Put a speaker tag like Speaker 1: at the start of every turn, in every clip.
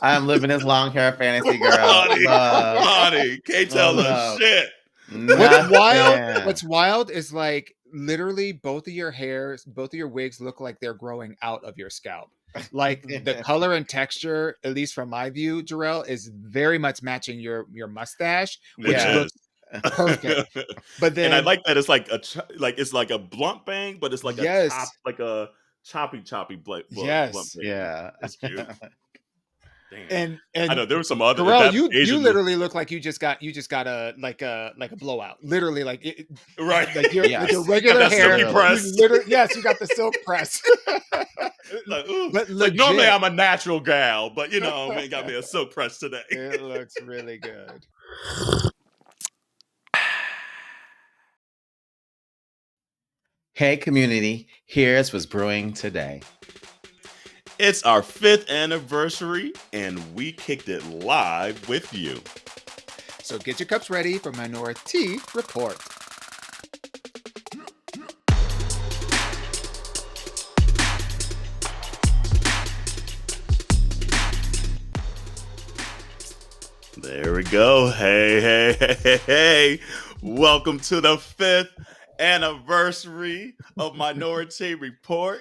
Speaker 1: I'm living this long hair fantasy, girl.
Speaker 2: honey,
Speaker 1: Love.
Speaker 2: honey, can't tell us
Speaker 1: Love.
Speaker 2: shit.
Speaker 3: What's wild?
Speaker 1: Nothing.
Speaker 3: What's wild is like literally both of your hairs, both of your wigs look like they're growing out of your scalp. Like the color and texture, at least from my view, Jarrell, is very much matching your mustache,
Speaker 2: It
Speaker 3: which
Speaker 1: Yeah.
Speaker 3: looks
Speaker 2: is.
Speaker 3: perfect. But
Speaker 2: And I
Speaker 3: then
Speaker 2: like that it's like like it's like a blunt bang, but it's like
Speaker 3: yes,
Speaker 2: like a choppy blunt
Speaker 3: yes.
Speaker 2: bang.
Speaker 1: Yeah.
Speaker 2: It's cute. Damn. I
Speaker 3: And
Speaker 2: know there was some other
Speaker 3: Jarrell,
Speaker 2: that
Speaker 3: you
Speaker 2: Asian look,
Speaker 3: literally look like you just got a blowout. Literally, like
Speaker 2: right?
Speaker 3: like your
Speaker 1: Yes.
Speaker 2: Got
Speaker 3: regular
Speaker 2: that
Speaker 3: hair.
Speaker 2: silky
Speaker 1: Literally.
Speaker 3: You
Speaker 2: press.
Speaker 3: literally yes, you got the silk press.
Speaker 2: Like, ooh.
Speaker 3: But
Speaker 2: It's like normally
Speaker 3: legit,
Speaker 2: I'm a natural gal, but man got me a silk press today.
Speaker 3: it looks really good.
Speaker 1: Hey, community. Here's what's brewing today.
Speaker 2: It's our 5th anniversary, and we kicked it live with you.
Speaker 3: So get your cups ready for Minority Report.
Speaker 2: There we go. Hey. Welcome to the 5th anniversary of Minority Report.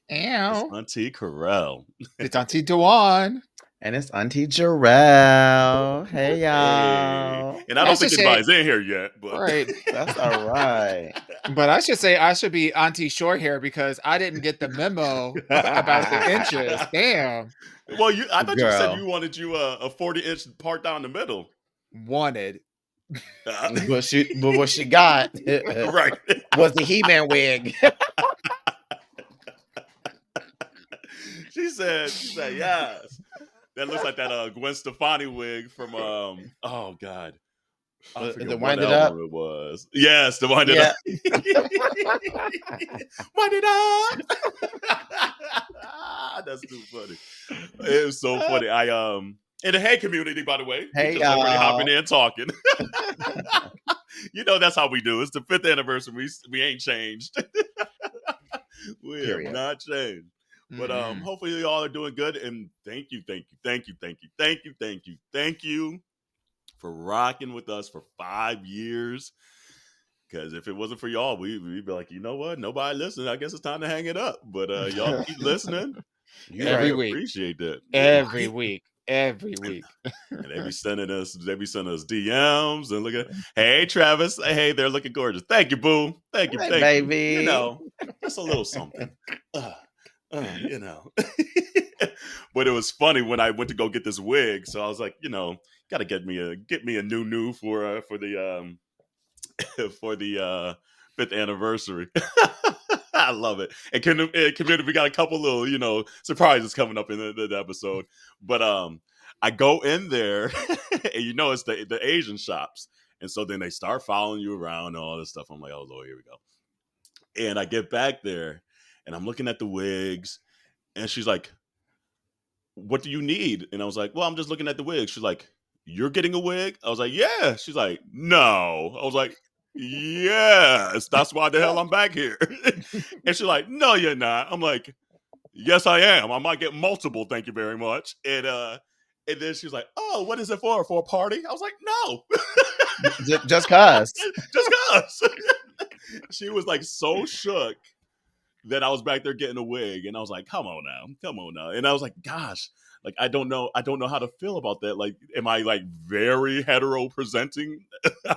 Speaker 2: It's
Speaker 3: Ow.
Speaker 2: Auntie Carell.
Speaker 3: It's Auntie Dewan.
Speaker 1: And it's Auntie Jarrell. Hey,
Speaker 2: Hey.
Speaker 1: y'all.
Speaker 2: And I
Speaker 3: I
Speaker 2: don't
Speaker 3: should
Speaker 2: think
Speaker 3: say,
Speaker 2: anybody's in here yet, but
Speaker 3: right.
Speaker 1: That's all right.
Speaker 3: But I should say I should be Auntie Short Hair because I didn't get the memo about the inches. Damn.
Speaker 2: Well, I thought you said
Speaker 1: Girl.
Speaker 2: you wanted you a 40-inch part down the middle.
Speaker 3: Wanted.
Speaker 1: But what she got
Speaker 2: Right.
Speaker 1: was the He-Man wig.
Speaker 2: She said, yes. That looks like that Gwen Stefani wig from oh God. I forget
Speaker 1: The
Speaker 2: what
Speaker 1: Wind It Up.
Speaker 2: album it was. Yes, the Wind It
Speaker 1: Yeah.
Speaker 2: Up. Wind It Up. That's too funny. It was so funny. In the hey community, by the way.
Speaker 1: Hey,
Speaker 2: We just already
Speaker 1: y'all.
Speaker 2: hopping in talking. That's how we do. It's the 5th anniversary. We ain't changed. We
Speaker 1: Period.
Speaker 2: have not changed. But
Speaker 3: Mm-mm.
Speaker 2: hopefully y'all are doing good. And thank you for rocking with us for 5 years. Because if it wasn't for y'all, we'd be like, you know what? Nobody listening. I guess it's time to hang it up. But y'all keep listening.
Speaker 1: You
Speaker 3: Every
Speaker 1: right.
Speaker 2: We
Speaker 3: week.
Speaker 2: appreciate that.
Speaker 3: Every week. Every week.
Speaker 2: And they be sending us DMs and look at, hey Travis, hey, they're looking gorgeous. Thank you, boo. Thank you,
Speaker 1: Hey,
Speaker 2: thank
Speaker 1: baby.
Speaker 2: you. Just a little something. But it was funny when I went to go get this wig. So I was like, gotta get me a new for the for the 5th anniversary. I love it. And community, we got a couple little, surprises coming up in the episode. But I go in there and it's the Asian shops. And so then they start following you around and all this stuff. I'm like, oh Lord, here we go. And I get back there and I'm looking at the wigs and she's like, what do you need? And I was like, well, I'm just looking at the wig. She's like, you're getting a wig? I was like, yeah. She's like, no. I was like, yes, that's why the hell I'm back here. And she's like, no, you're not. I'm like, yes, I am. I might get multiple. Thank you very much. And then she was like, oh, what is it for? For a party? I was like, no.
Speaker 1: Just cause.
Speaker 2: Just cause. She was like so shook that I was back there getting a wig, and I was like, come on now. And I was like, gosh, like I don't know how to feel about that. Like, am I like very hetero presenting? I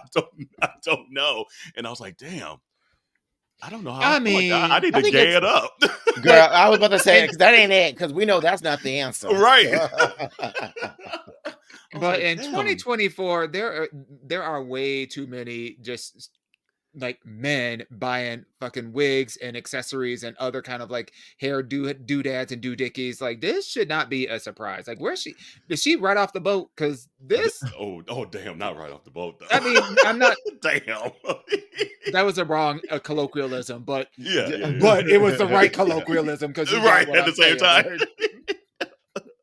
Speaker 2: don't know. And I was like, damn, I don't know how I feel like that. I need
Speaker 1: I
Speaker 2: to
Speaker 1: think
Speaker 2: gay it up.
Speaker 1: Girl, I was about to say, because that ain't it, because we know that's not the answer.
Speaker 2: Right.
Speaker 3: But in
Speaker 2: damn.
Speaker 3: 2024, there are way too many just like men buying fucking wigs and accessories and other kind of like hair doodads and doodickies. Like this should not be a surprise. Like where's she? Is she right off the boat? Because this.
Speaker 2: Oh damn! Not right off the boat though.
Speaker 3: I mean, I'm not.
Speaker 2: Damn.
Speaker 3: That was a wrong colloquialism, but
Speaker 2: Yeah.
Speaker 3: but it was the right colloquialism because you
Speaker 2: right
Speaker 3: got what
Speaker 2: at
Speaker 3: I'm
Speaker 2: the same
Speaker 3: saying,
Speaker 2: time.
Speaker 3: right?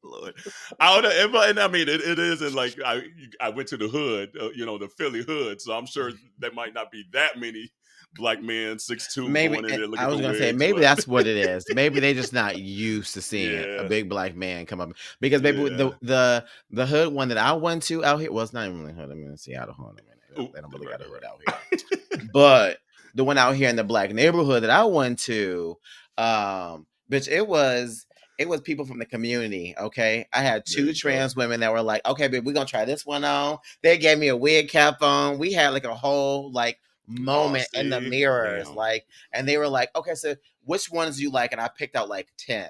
Speaker 2: Lord. I don't know, and I mean it isn't like I went to the hood, the Philly hood, so I'm sure there might not be that many, black man 6'2"
Speaker 1: Maybe
Speaker 2: going in there
Speaker 1: I
Speaker 2: looking
Speaker 1: was
Speaker 2: for
Speaker 1: gonna say
Speaker 2: wigs.
Speaker 1: maybe
Speaker 2: But
Speaker 1: that's what it is. Maybe they just not used to seeing a
Speaker 2: yeah,
Speaker 1: big black man come up because maybe with
Speaker 2: yeah.
Speaker 1: the hood one that I went to out here, well, it's not even really hood. I'm in Seattle, hood.
Speaker 2: Ooh,
Speaker 1: They don't really
Speaker 2: right,
Speaker 1: got a hood
Speaker 2: right,
Speaker 1: out here.
Speaker 2: right.
Speaker 1: But the one out here in the black neighborhood that I went to, bitch, it was people from the community. Okay, I had
Speaker 2: There
Speaker 1: two
Speaker 2: you go.
Speaker 1: trans women that were like, "Okay, babe, we're gonna try this one on." They gave me a wig cap on. We had like a whole like
Speaker 2: Oh,
Speaker 1: moment in the
Speaker 2: see,
Speaker 1: mirrors,
Speaker 2: damn.
Speaker 1: like, and they were like, "Okay, so which ones do you like?" And I picked out like 10,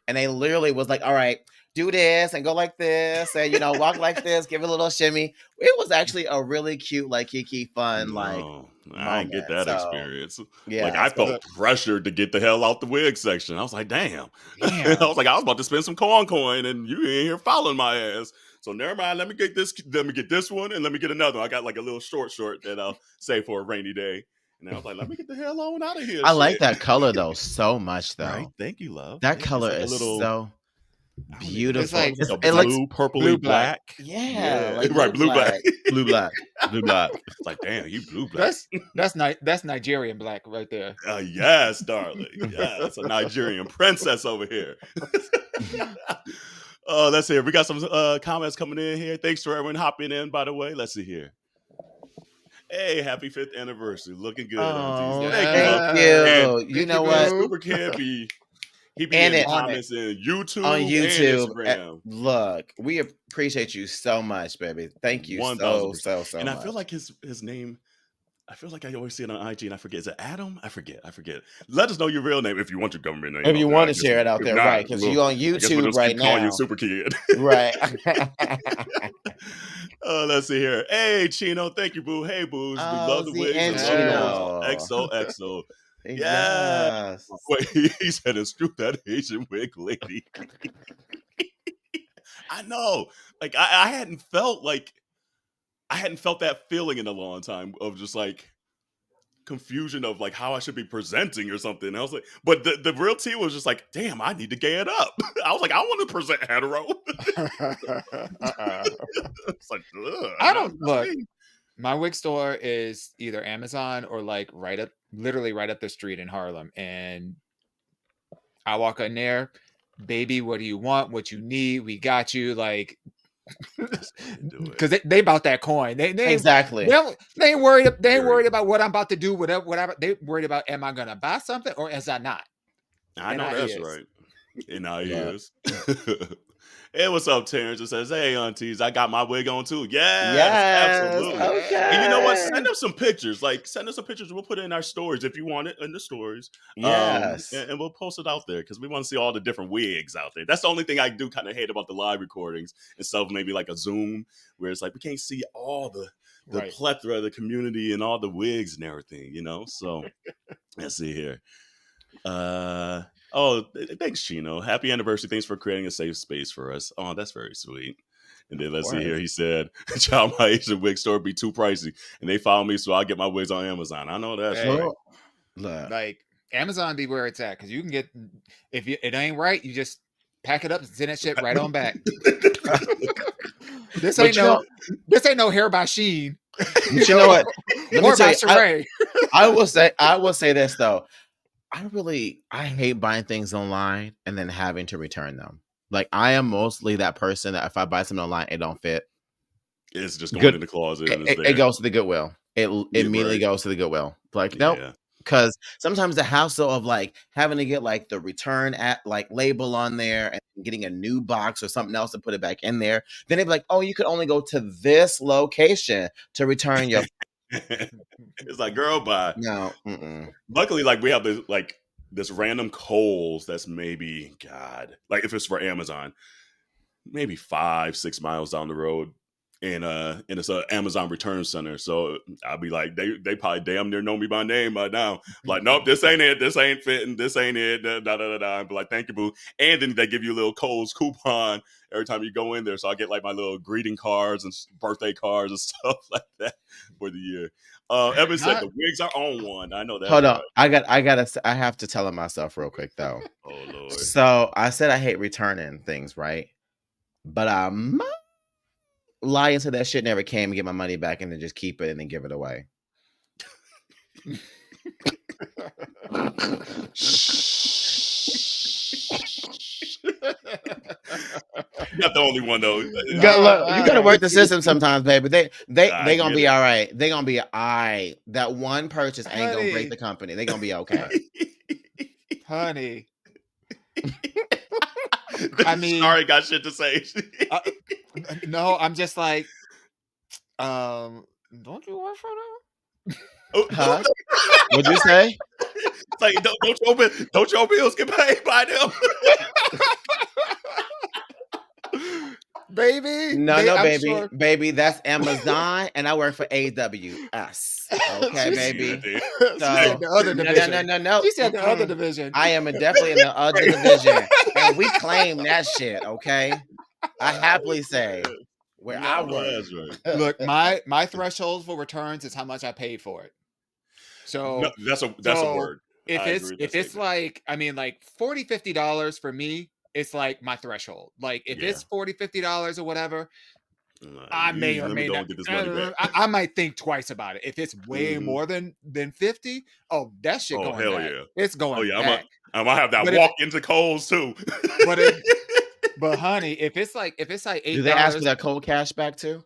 Speaker 1: and they literally was like, "All right, do this and go like this, and walk like this, give it a little shimmy." It was actually a really cute, like kiki, fun, like
Speaker 2: No, I didn't get
Speaker 1: moment.
Speaker 2: that
Speaker 1: So
Speaker 2: experience. Like
Speaker 1: yeah,
Speaker 2: I
Speaker 1: so
Speaker 2: felt pressured to get the hell out the wig section. I was like, damn. I
Speaker 3: Damn.
Speaker 2: was like, I was about to spend some coin, and you in here following my ass. So never mind. Let me get this. Let me get this one, and let me get another one. I got like a little short that I'll save for a rainy day. And I was like, let me get the hell on out of here.
Speaker 1: I like
Speaker 2: Shit.
Speaker 1: that color though so much
Speaker 2: Right.
Speaker 1: though.
Speaker 2: Thank you, love.
Speaker 1: That
Speaker 2: Thank you. It's
Speaker 1: color
Speaker 2: like a
Speaker 1: is
Speaker 2: little.
Speaker 1: so
Speaker 2: I don't even.
Speaker 3: It's
Speaker 1: beautiful.
Speaker 3: like
Speaker 2: It's like a
Speaker 1: It looks
Speaker 2: blue,
Speaker 3: blue
Speaker 2: purpley
Speaker 3: black.
Speaker 2: black.
Speaker 1: yeah,
Speaker 2: Yeah.
Speaker 1: like
Speaker 2: Right.
Speaker 1: blue
Speaker 2: Blue black.
Speaker 1: black, blue black, blue black.
Speaker 2: It's like, damn, you blue black.
Speaker 3: That's Nigerian black right there.
Speaker 2: Yes, darling. Yes, a Nigerian princess over here. Oh, let's see here. We got some comments coming in here. Thanks for everyone hopping in, by the way. Let's see here. Hey, happy 5th anniversary. Looking good, aunties.
Speaker 1: Oh,
Speaker 2: Thank you,
Speaker 1: thank
Speaker 2: love.
Speaker 3: Yes.
Speaker 2: And
Speaker 1: you. You
Speaker 3: Thank you,
Speaker 1: know
Speaker 2: and
Speaker 1: what?
Speaker 3: boo.
Speaker 2: Super Kid he be
Speaker 1: And
Speaker 2: in the
Speaker 1: it
Speaker 3: On it.
Speaker 2: comments in
Speaker 1: on
Speaker 2: YouTube and
Speaker 1: YouTube.
Speaker 2: Instagram.
Speaker 1: Look, we appreciate you so much, baby. Thank you so
Speaker 2: 1000%.
Speaker 1: so so
Speaker 2: And I feel
Speaker 1: much.
Speaker 2: like his name, I feel like I always see it on IG and I forget. Is it Adam? I forget. Let us know your real name if you want your government name
Speaker 1: If
Speaker 2: out
Speaker 1: you
Speaker 2: there.
Speaker 1: want
Speaker 2: I
Speaker 1: to
Speaker 2: guess
Speaker 1: share it out
Speaker 2: if
Speaker 1: there,
Speaker 2: not,
Speaker 1: right? Because you on
Speaker 2: I guess we'll
Speaker 1: YouTube
Speaker 2: just keep
Speaker 1: right
Speaker 2: calling you
Speaker 1: now,
Speaker 2: Super Kid.
Speaker 1: right?
Speaker 2: Let's see here. Hey, Chino. Thank you, boo. Hey, boos. We
Speaker 1: Oh,
Speaker 2: love the
Speaker 1: Z
Speaker 2: wigs
Speaker 1: and
Speaker 2: and logos.
Speaker 3: Yes.
Speaker 1: Chino.
Speaker 2: XOXO. Yeah.
Speaker 1: Yes.
Speaker 2: Wait, he said it's true that Asian wig lady. I know. Like I hadn't felt that feeling in a long time of just like confusion of like how I should be presenting or something. And I was like, but the real tea was just like, damn, I need to gay it up. I was like, I want to present hetero. It's like,
Speaker 3: I
Speaker 2: not
Speaker 3: don't look.
Speaker 2: me.
Speaker 3: My wig store is either Amazon or like literally right up the street in Harlem. And I walk in there, baby, what do you want? What you need? We got you. Like,
Speaker 2: That's the way to do it.
Speaker 3: because they about that coin.
Speaker 1: Exactly.
Speaker 3: They ain't worried. They ain't
Speaker 2: Period.
Speaker 3: worried about what I'm about to do. Whatever. They worried about, am I gonna buy something or is I not?
Speaker 2: I
Speaker 3: And
Speaker 2: know
Speaker 3: I
Speaker 2: that's
Speaker 3: is.
Speaker 2: right. And I
Speaker 1: Look.
Speaker 2: is. Hey, what's up, Terrence? It says, hey, aunties, I got my wig on too. Yes,
Speaker 1: Yes.
Speaker 2: absolutely. And you know what? Send
Speaker 1: Okay.
Speaker 2: us some pictures. Like, send us some pictures. We'll put it in our stories if you want it in the stories.
Speaker 1: Yes.
Speaker 2: And we'll post it out there because we want to see all the different wigs out there. That's the only thing I do kind of hate about the live recordings instead of maybe like a Zoom where it's like we can't see all the
Speaker 3: Right.
Speaker 2: plethora of the community and all the wigs and everything, So let's see here. Thanks, Chino. Happy anniversary. Thanks for creating a safe space for us. Oh, that's very sweet. And then let's see here. He said, child, my Asian wig store be too pricey. And they follow me, so I'll get my wigs on Amazon. I know that's
Speaker 3: Hey.
Speaker 2: right.
Speaker 1: Look.
Speaker 3: Like Amazon be where it's at because you can get, if it ain't right, you just pack it up and send that shit right on back. This
Speaker 1: But
Speaker 3: ain't no hair by Sheen.
Speaker 1: you know what? Let me
Speaker 3: Or
Speaker 1: tell
Speaker 3: by
Speaker 1: you,
Speaker 3: Sheree.
Speaker 1: I will say this though. I hate buying things online and then having to return them. Like I am mostly that person that if I buy something online, it don't fit.
Speaker 2: It's just going
Speaker 1: Good.
Speaker 2: in the closet and it's
Speaker 1: It
Speaker 2: there.
Speaker 1: goes to the Goodwill. It
Speaker 2: Yeah,
Speaker 1: immediately
Speaker 2: right.
Speaker 1: goes to the Goodwill. Like nope.
Speaker 2: Yeah.
Speaker 1: Because sometimes the hassle of like having to get like the return at like label on there and getting a new box or something else to put it back in there. Then they'd be like, oh, you could only go to this location to return your.
Speaker 2: It's like, girl, bye.
Speaker 1: No. Mm-mm.
Speaker 2: Luckily, like we have this random Kohl's that's maybe, God, like if it's for Amazon, maybe 5-6 miles down the road, and it's an Amazon return center. So I'll be like, they probably damn near know me by name by now. Like, nope, this ain't it. This ain't fitting. This ain't it. Da da da da. I'd be like, thank you, boo. And then they give you a little Kohl's coupon every time you go in there. So I get like my little greeting cards and birthday cards and stuff like that for the year. Evan said the wigs are on one. I know that's
Speaker 1: Hold on.
Speaker 2: right.
Speaker 1: I have to tell it myself real quick though.
Speaker 2: Oh Lord.
Speaker 1: So I said I hate returning things, right? But I might lie into that shit never came and get my money back and then just keep it and then give it away.
Speaker 2: Not the only one though.
Speaker 1: You gotta work the
Speaker 3: Alright.
Speaker 1: system sometimes, baby.
Speaker 2: I
Speaker 1: They gonna
Speaker 2: get
Speaker 1: be
Speaker 2: it.
Speaker 1: all right. They gonna be all right. That one purchase ain't gonna break
Speaker 3: Honey,
Speaker 1: the company. They gonna be okay.
Speaker 3: honey. I mean,
Speaker 2: Sorry, got shit to say.
Speaker 3: uh, no, I'm just like, don't you work for them?
Speaker 2: Oh,
Speaker 1: Huh? What'd you say?
Speaker 2: it's like don't your bills get paid by them?
Speaker 3: Baby,
Speaker 1: No,
Speaker 3: I'm
Speaker 1: baby,
Speaker 3: sure.
Speaker 1: baby. That's Amazon, and I work for AWS. Okay,
Speaker 3: She,
Speaker 1: baby.
Speaker 2: Shit,
Speaker 3: she said
Speaker 1: So
Speaker 3: the other division.
Speaker 1: no.
Speaker 3: She said the other
Speaker 1: Mm-mm.
Speaker 3: division.
Speaker 1: I am definitely in the other division, and we claim that shit. Okay, I happily say where
Speaker 2: no,
Speaker 1: I
Speaker 2: I know
Speaker 1: work.
Speaker 2: that's right.
Speaker 3: Look, my threshold for returns is how much I paid for it.
Speaker 2: No,
Speaker 3: So
Speaker 2: that's a
Speaker 3: so
Speaker 2: word.
Speaker 3: if
Speaker 2: I agree with that
Speaker 3: it's
Speaker 2: statement.
Speaker 3: like, I mean, like $40-$50 for me, it's like my threshold. Like if
Speaker 2: Yeah.
Speaker 3: it's $40-$50 or whatever, I may or
Speaker 2: Let me
Speaker 3: may
Speaker 2: go
Speaker 3: not.
Speaker 2: and get this money back.
Speaker 3: I might think twice about it. If it's way
Speaker 2: Mhm.
Speaker 3: more than 50, oh, that shit
Speaker 2: Oh
Speaker 3: going
Speaker 2: hell
Speaker 3: back.
Speaker 2: yeah!
Speaker 3: It's
Speaker 2: Oh
Speaker 3: going
Speaker 2: yeah,
Speaker 3: back.
Speaker 2: I'm gonna have that
Speaker 3: But if
Speaker 2: walk into Coles too.
Speaker 3: but if but honey, if it's like
Speaker 1: Do
Speaker 3: $8,
Speaker 1: they ask for that cold cash back too?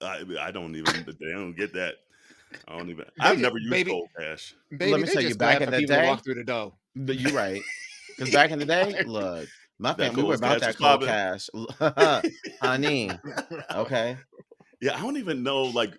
Speaker 2: I don't even. They don't get that. I don't even.
Speaker 3: they
Speaker 2: I've
Speaker 3: just
Speaker 2: never used
Speaker 3: baby
Speaker 2: Cold Cash.
Speaker 1: Let
Speaker 3: baby,
Speaker 1: me
Speaker 3: they
Speaker 1: tell you,
Speaker 3: just
Speaker 1: back
Speaker 3: glad
Speaker 1: in
Speaker 3: for
Speaker 1: the
Speaker 3: people to
Speaker 1: day,
Speaker 3: walk through the door.
Speaker 1: but you right. Because back in the day, look, my
Speaker 2: That
Speaker 1: family, we were
Speaker 2: Coles
Speaker 1: about
Speaker 2: Cash was
Speaker 1: that cold
Speaker 2: popping.
Speaker 1: cash. Honey. Okay.
Speaker 2: Yeah, I don't even know. Like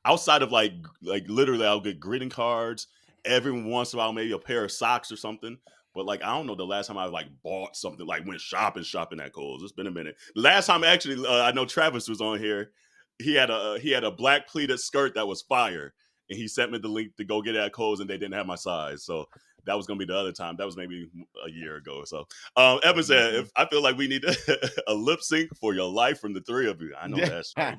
Speaker 2: outside of like literally, I'll get greeting cards every once in a while, maybe a pair of socks or something. But like, I don't know the last time I like bought something, like went shopping at Kohl's. It's been a minute. Last time actually, I know Travis was on here. He had a black pleated skirt that was fire, and he sent me the link to go get it at Kohl's, and they didn't have my size. So that was gonna be the other time. That was maybe a year ago or so. Evan said,
Speaker 1: Mhm.
Speaker 2: if I feel like we need a lip sync for your life from the three of you. I know that's right.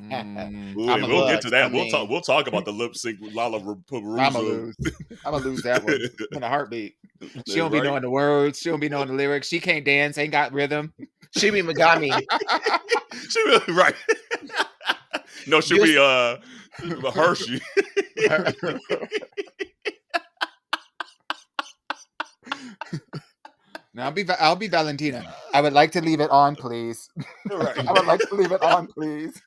Speaker 2: Ooh,
Speaker 3: I'm
Speaker 2: and
Speaker 3: a
Speaker 2: we'll get
Speaker 1: Look,
Speaker 2: to
Speaker 3: lose.
Speaker 1: I
Speaker 2: that.
Speaker 1: mean,
Speaker 2: We'll talk about the lip sync with Lala
Speaker 3: I'm a
Speaker 2: Perusa.
Speaker 3: lose. I'm gonna lose that one in a heartbeat. She don't be
Speaker 2: Right?
Speaker 3: knowing the words. She don't be knowing the lyrics. She can't dance. Ain't got rhythm.
Speaker 1: Shimi Megami.
Speaker 2: She really right. No, she'll
Speaker 1: You're
Speaker 2: be Hershey.
Speaker 3: Now I'll be Valentina. I would like to leave it on, please.
Speaker 2: Right.
Speaker 3: I would like to leave it on, please.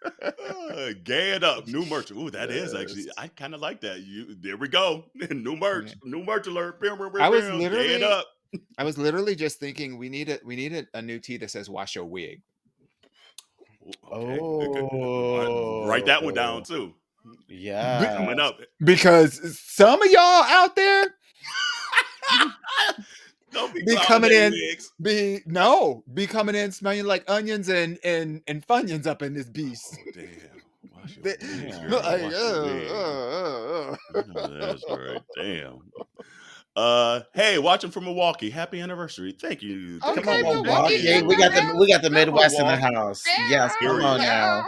Speaker 2: Gay it up. New merch. Ooh, that is actually I kind of like that. There we go. New merch.
Speaker 3: Yeah.
Speaker 2: New merch alert. Bam, bam, bam,
Speaker 3: I was
Speaker 2: bam. Gay it
Speaker 3: literally
Speaker 2: up.
Speaker 3: I was literally just thinking we need a new tee that says wash your wig.
Speaker 2: Ooh, okay. Write that one down
Speaker 1: Oh,
Speaker 2: too.
Speaker 3: Be-
Speaker 2: Coming
Speaker 1: yes.
Speaker 2: up.
Speaker 3: because some of y'all out there
Speaker 2: Don't be
Speaker 3: be
Speaker 2: clowning
Speaker 3: coming
Speaker 2: they
Speaker 3: in
Speaker 2: wigs.
Speaker 3: be coming in smelling like onions and funyuns up in this beast.
Speaker 2: Oh damn. Wash your
Speaker 3: They-
Speaker 2: wig,
Speaker 3: look
Speaker 2: girl.
Speaker 3: like,
Speaker 2: Wash your wig. I know that's right. Damn. Hey, watching from Milwaukee. Happy anniversary. Thank you.
Speaker 3: Okay,
Speaker 1: Come on,
Speaker 2: Thank
Speaker 3: Milwaukee,
Speaker 1: Milwaukee.
Speaker 3: come
Speaker 2: you.
Speaker 3: on
Speaker 1: We got the
Speaker 3: now. Come on,
Speaker 1: Midwest in the
Speaker 2: Milwaukee.
Speaker 1: house. Yes, come on
Speaker 2: Period.
Speaker 1: now.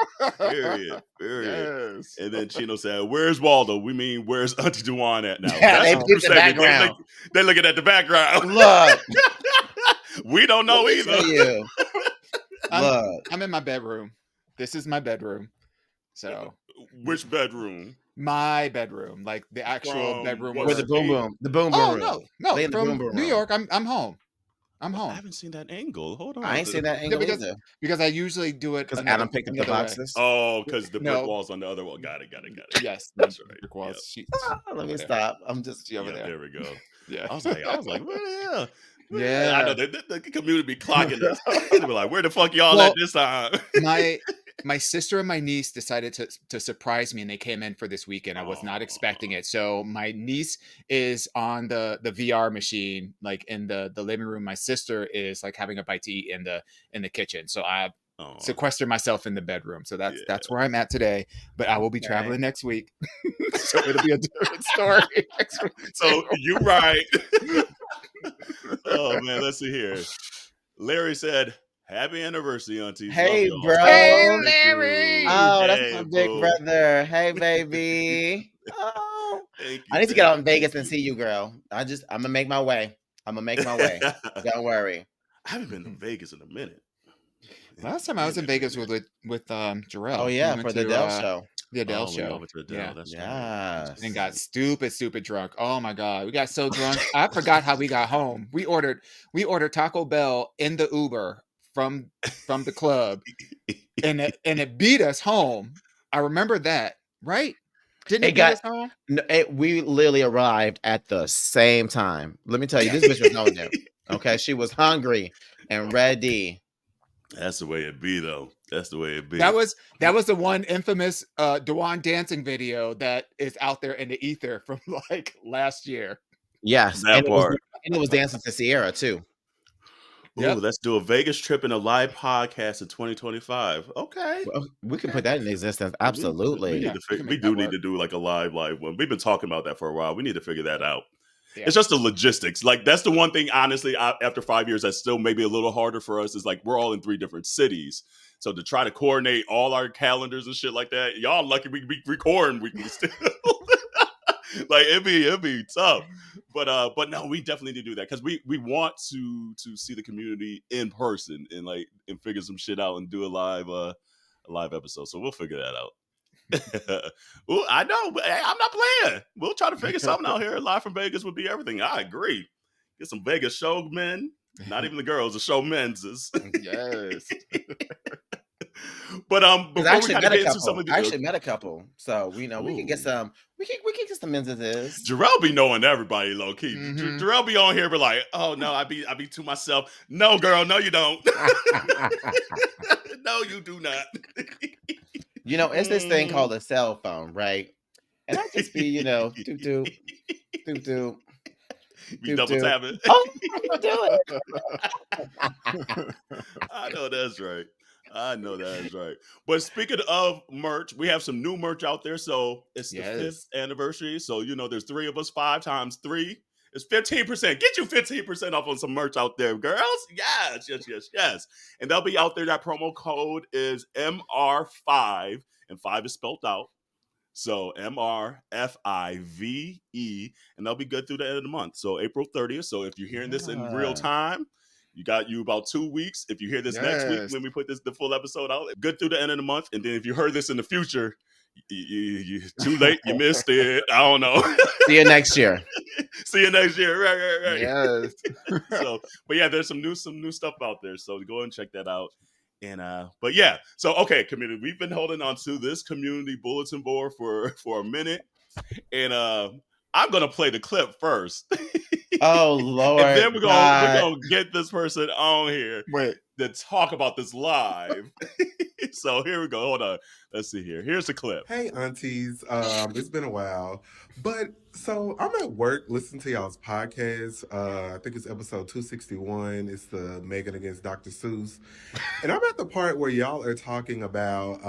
Speaker 2: Period. Period.
Speaker 3: Yes.
Speaker 2: And then Chino said, "Where's Waldo? We mean, where's Auntie Dewan at now?"
Speaker 1: Yeah,
Speaker 2: That's
Speaker 1: they
Speaker 2: a
Speaker 3: Oh,
Speaker 2: true
Speaker 1: peeped the
Speaker 2: statement.
Speaker 1: background.
Speaker 2: They're looking at the background.
Speaker 1: Look,
Speaker 2: We don't
Speaker 1: let
Speaker 2: know
Speaker 1: me
Speaker 2: either.
Speaker 1: tell you.
Speaker 3: I'm
Speaker 1: Look,
Speaker 3: I'm in my bedroom. This is my bedroom. So
Speaker 2: Which bedroom?
Speaker 3: my bedroom, like the actual
Speaker 2: From
Speaker 3: bedroom
Speaker 2: what
Speaker 1: where the
Speaker 3: where
Speaker 2: state?
Speaker 1: boom
Speaker 3: oh
Speaker 1: room.
Speaker 3: no,
Speaker 1: They in the boom
Speaker 3: from
Speaker 1: boom
Speaker 3: New
Speaker 1: room.
Speaker 3: York. I'm home. I'm
Speaker 2: Well, I
Speaker 3: home.
Speaker 2: haven't seen that angle. Hold
Speaker 1: I
Speaker 2: on.
Speaker 1: ain't seen that
Speaker 3: Yeah,
Speaker 1: angle either.
Speaker 3: because I usually do it
Speaker 1: Because Adam picked up the
Speaker 3: another way.
Speaker 1: boxes.
Speaker 2: Oh, because the brick
Speaker 3: No,
Speaker 2: walls on the other wall. Got it.
Speaker 3: yes, my
Speaker 2: That's right.
Speaker 3: brick
Speaker 2: Yep.
Speaker 3: walls. She
Speaker 1: Let
Speaker 3: over
Speaker 1: me
Speaker 3: there.
Speaker 1: stop. I'm just
Speaker 3: She over
Speaker 2: Yep.
Speaker 3: there.
Speaker 2: There we go.
Speaker 3: Yeah.
Speaker 2: I was like, what the hell? I know
Speaker 3: Yeah.
Speaker 2: the community be clocking us. They be like, where the fuck y'all at
Speaker 3: Well,
Speaker 2: this time?
Speaker 3: my sister and my niece decided to surprise me, and they came in for this weekend. I was not expecting
Speaker 2: Oh,
Speaker 3: it. So my niece is on the VR machine, like in the living room. My sister is like having a bite to eat in the kitchen. So I
Speaker 2: oh,
Speaker 3: sequester myself in the bedroom. So
Speaker 2: yeah.
Speaker 3: that's where I'm at today. But I will be
Speaker 1: okay.
Speaker 3: traveling next week, so it'll be a different story next week
Speaker 2: So
Speaker 3: too.
Speaker 2: you right. Oh man, let's see here. Larry said, "Happy anniversary, aunties. Love
Speaker 1: Hey,
Speaker 2: y'all."
Speaker 3: Hey,
Speaker 1: bro.
Speaker 2: Thank you.
Speaker 3: Larry.
Speaker 1: Oh, that's my
Speaker 2: Hey,
Speaker 1: big
Speaker 2: boo.
Speaker 1: brother. Hey, baby. Oh,
Speaker 2: Thank
Speaker 1: I
Speaker 2: you.
Speaker 1: need to get
Speaker 2: Thank
Speaker 1: out
Speaker 2: you.
Speaker 1: in
Speaker 2: Thank
Speaker 1: Vegas and
Speaker 2: you.
Speaker 1: see you, girl. I'm gonna make my way. I'm gonna make my way.
Speaker 2: I
Speaker 1: Don't worry.
Speaker 2: haven't been to Vegas in a minute.
Speaker 3: Last time I was in Vegas with
Speaker 1: Oh
Speaker 3: Jarrell. We
Speaker 1: yeah,
Speaker 3: went
Speaker 1: for the
Speaker 3: to
Speaker 1: Dell show.
Speaker 3: The Adele
Speaker 2: Oh, we
Speaker 3: show.
Speaker 2: over to Adele.
Speaker 3: Yeah.
Speaker 2: That's right. That's
Speaker 3: And
Speaker 1: Yes.
Speaker 3: got
Speaker 2: right.
Speaker 3: stupid drunk. Oh my god, we got so drunk. I forgot how we got home. We ordered Taco Bell in the Uber from the club, and it beat us home. I remember that, right? Didn't
Speaker 1: It
Speaker 3: it beat
Speaker 1: got
Speaker 3: us home?
Speaker 1: we literally arrived at the same time. Let me tell you, this bitch was on there. Okay, she was hungry and ready.
Speaker 2: That's the way it be, though. That's the way it be.
Speaker 3: That was the one infamous Dewan dancing video that is out there in the ether from like last year.
Speaker 1: Yes,
Speaker 2: That part.
Speaker 1: and it was dancing to Sierra too.
Speaker 2: Ooh,
Speaker 3: Yep.
Speaker 2: let's do a Vegas trip and a live podcast in 2025. Okay.
Speaker 1: Well, we can put
Speaker 3: Okay.
Speaker 1: that in existence.
Speaker 2: We need
Speaker 1: Absolutely.
Speaker 2: to
Speaker 3: We can
Speaker 2: we
Speaker 3: make that
Speaker 2: do need
Speaker 3: work.
Speaker 2: to do like a live one. We've been talking about that for a while. We need to figure that out.
Speaker 3: Yeah.
Speaker 2: It's just the logistics. Like that's the one thing, honestly, after 5 years, that's still maybe a little harder for us. Is like we're all in 3 different cities, so to try to coordinate all our calendars and shit like that, y'all lucky we be recording weekly still. Like it'd be tough, but no, we definitely need to do that because we want to see the community in person and like and figure some shit out and do a live episode. So we'll figure that out. Well, I know, but hey, I'm not playing. We'll try to figure something out here. Live from Vegas would be everything. I agree. Get some Vegas showmen, not even the girls, the showmen's.
Speaker 3: Yes.
Speaker 2: But
Speaker 1: Because
Speaker 2: before we kind of get into some of
Speaker 1: I
Speaker 2: the
Speaker 1: actually met a couple, so we know we can get
Speaker 2: ooh.
Speaker 1: some. We can get some menses.
Speaker 2: Jarrell be knowing everybody low key.
Speaker 3: Mhm.
Speaker 2: Jarrell be on here, be like, "Oh no, I be to myself." No, girl, no, you don't. No, you do not.
Speaker 1: You know, it's this thing called a cell phone, right? And I just be, doop doop, doop doop,
Speaker 2: Be
Speaker 1: doop
Speaker 2: double
Speaker 1: doop.
Speaker 2: tapping.
Speaker 1: Oh, I do it.
Speaker 2: I know that's right. I know that's right. But speaking of merch, we have some new merch out there. So it's the 5th
Speaker 3: Yes.
Speaker 2: anniversary. So there's 3 of us. 5 times 3 is 15%. Get you 15% off on some merch out there, girls. Yes. And they'll be out there. That promo code is MR5, and 5 is spelled out. So MRFIVE, and they'll be good through the end of the month. So April 30th. So if you're hearing this in real
Speaker 1: Yeah.
Speaker 2: time, you got about 2 weeks. If you hear this next week
Speaker 3: Yes.
Speaker 2: when we put the full episode out, good through the end of the month. And then if you heard this in the future, you too late. You missed it. I don't know.
Speaker 1: See you next year.
Speaker 2: See you next year. Right.
Speaker 3: Yes.
Speaker 2: So, but yeah, there's some new stuff out there. So go and check that out. And but yeah, so okay, community, we've been holding on to this community bulletin board for a minute, and I'm gonna play the clip first,
Speaker 1: Oh
Speaker 2: and
Speaker 1: Lord,
Speaker 2: then we're
Speaker 1: God.
Speaker 2: gonna get this person on here
Speaker 3: Wait.
Speaker 2: to talk about this live. So here we go. Hold on, let's see here. Here's the clip.
Speaker 4: Hey, aunties. It's been a while. But so I'm at work listening to y'all's podcast. I think it's episode 261. It's the Megan against Dr. Seuss. And I'm at the part where y'all are talking about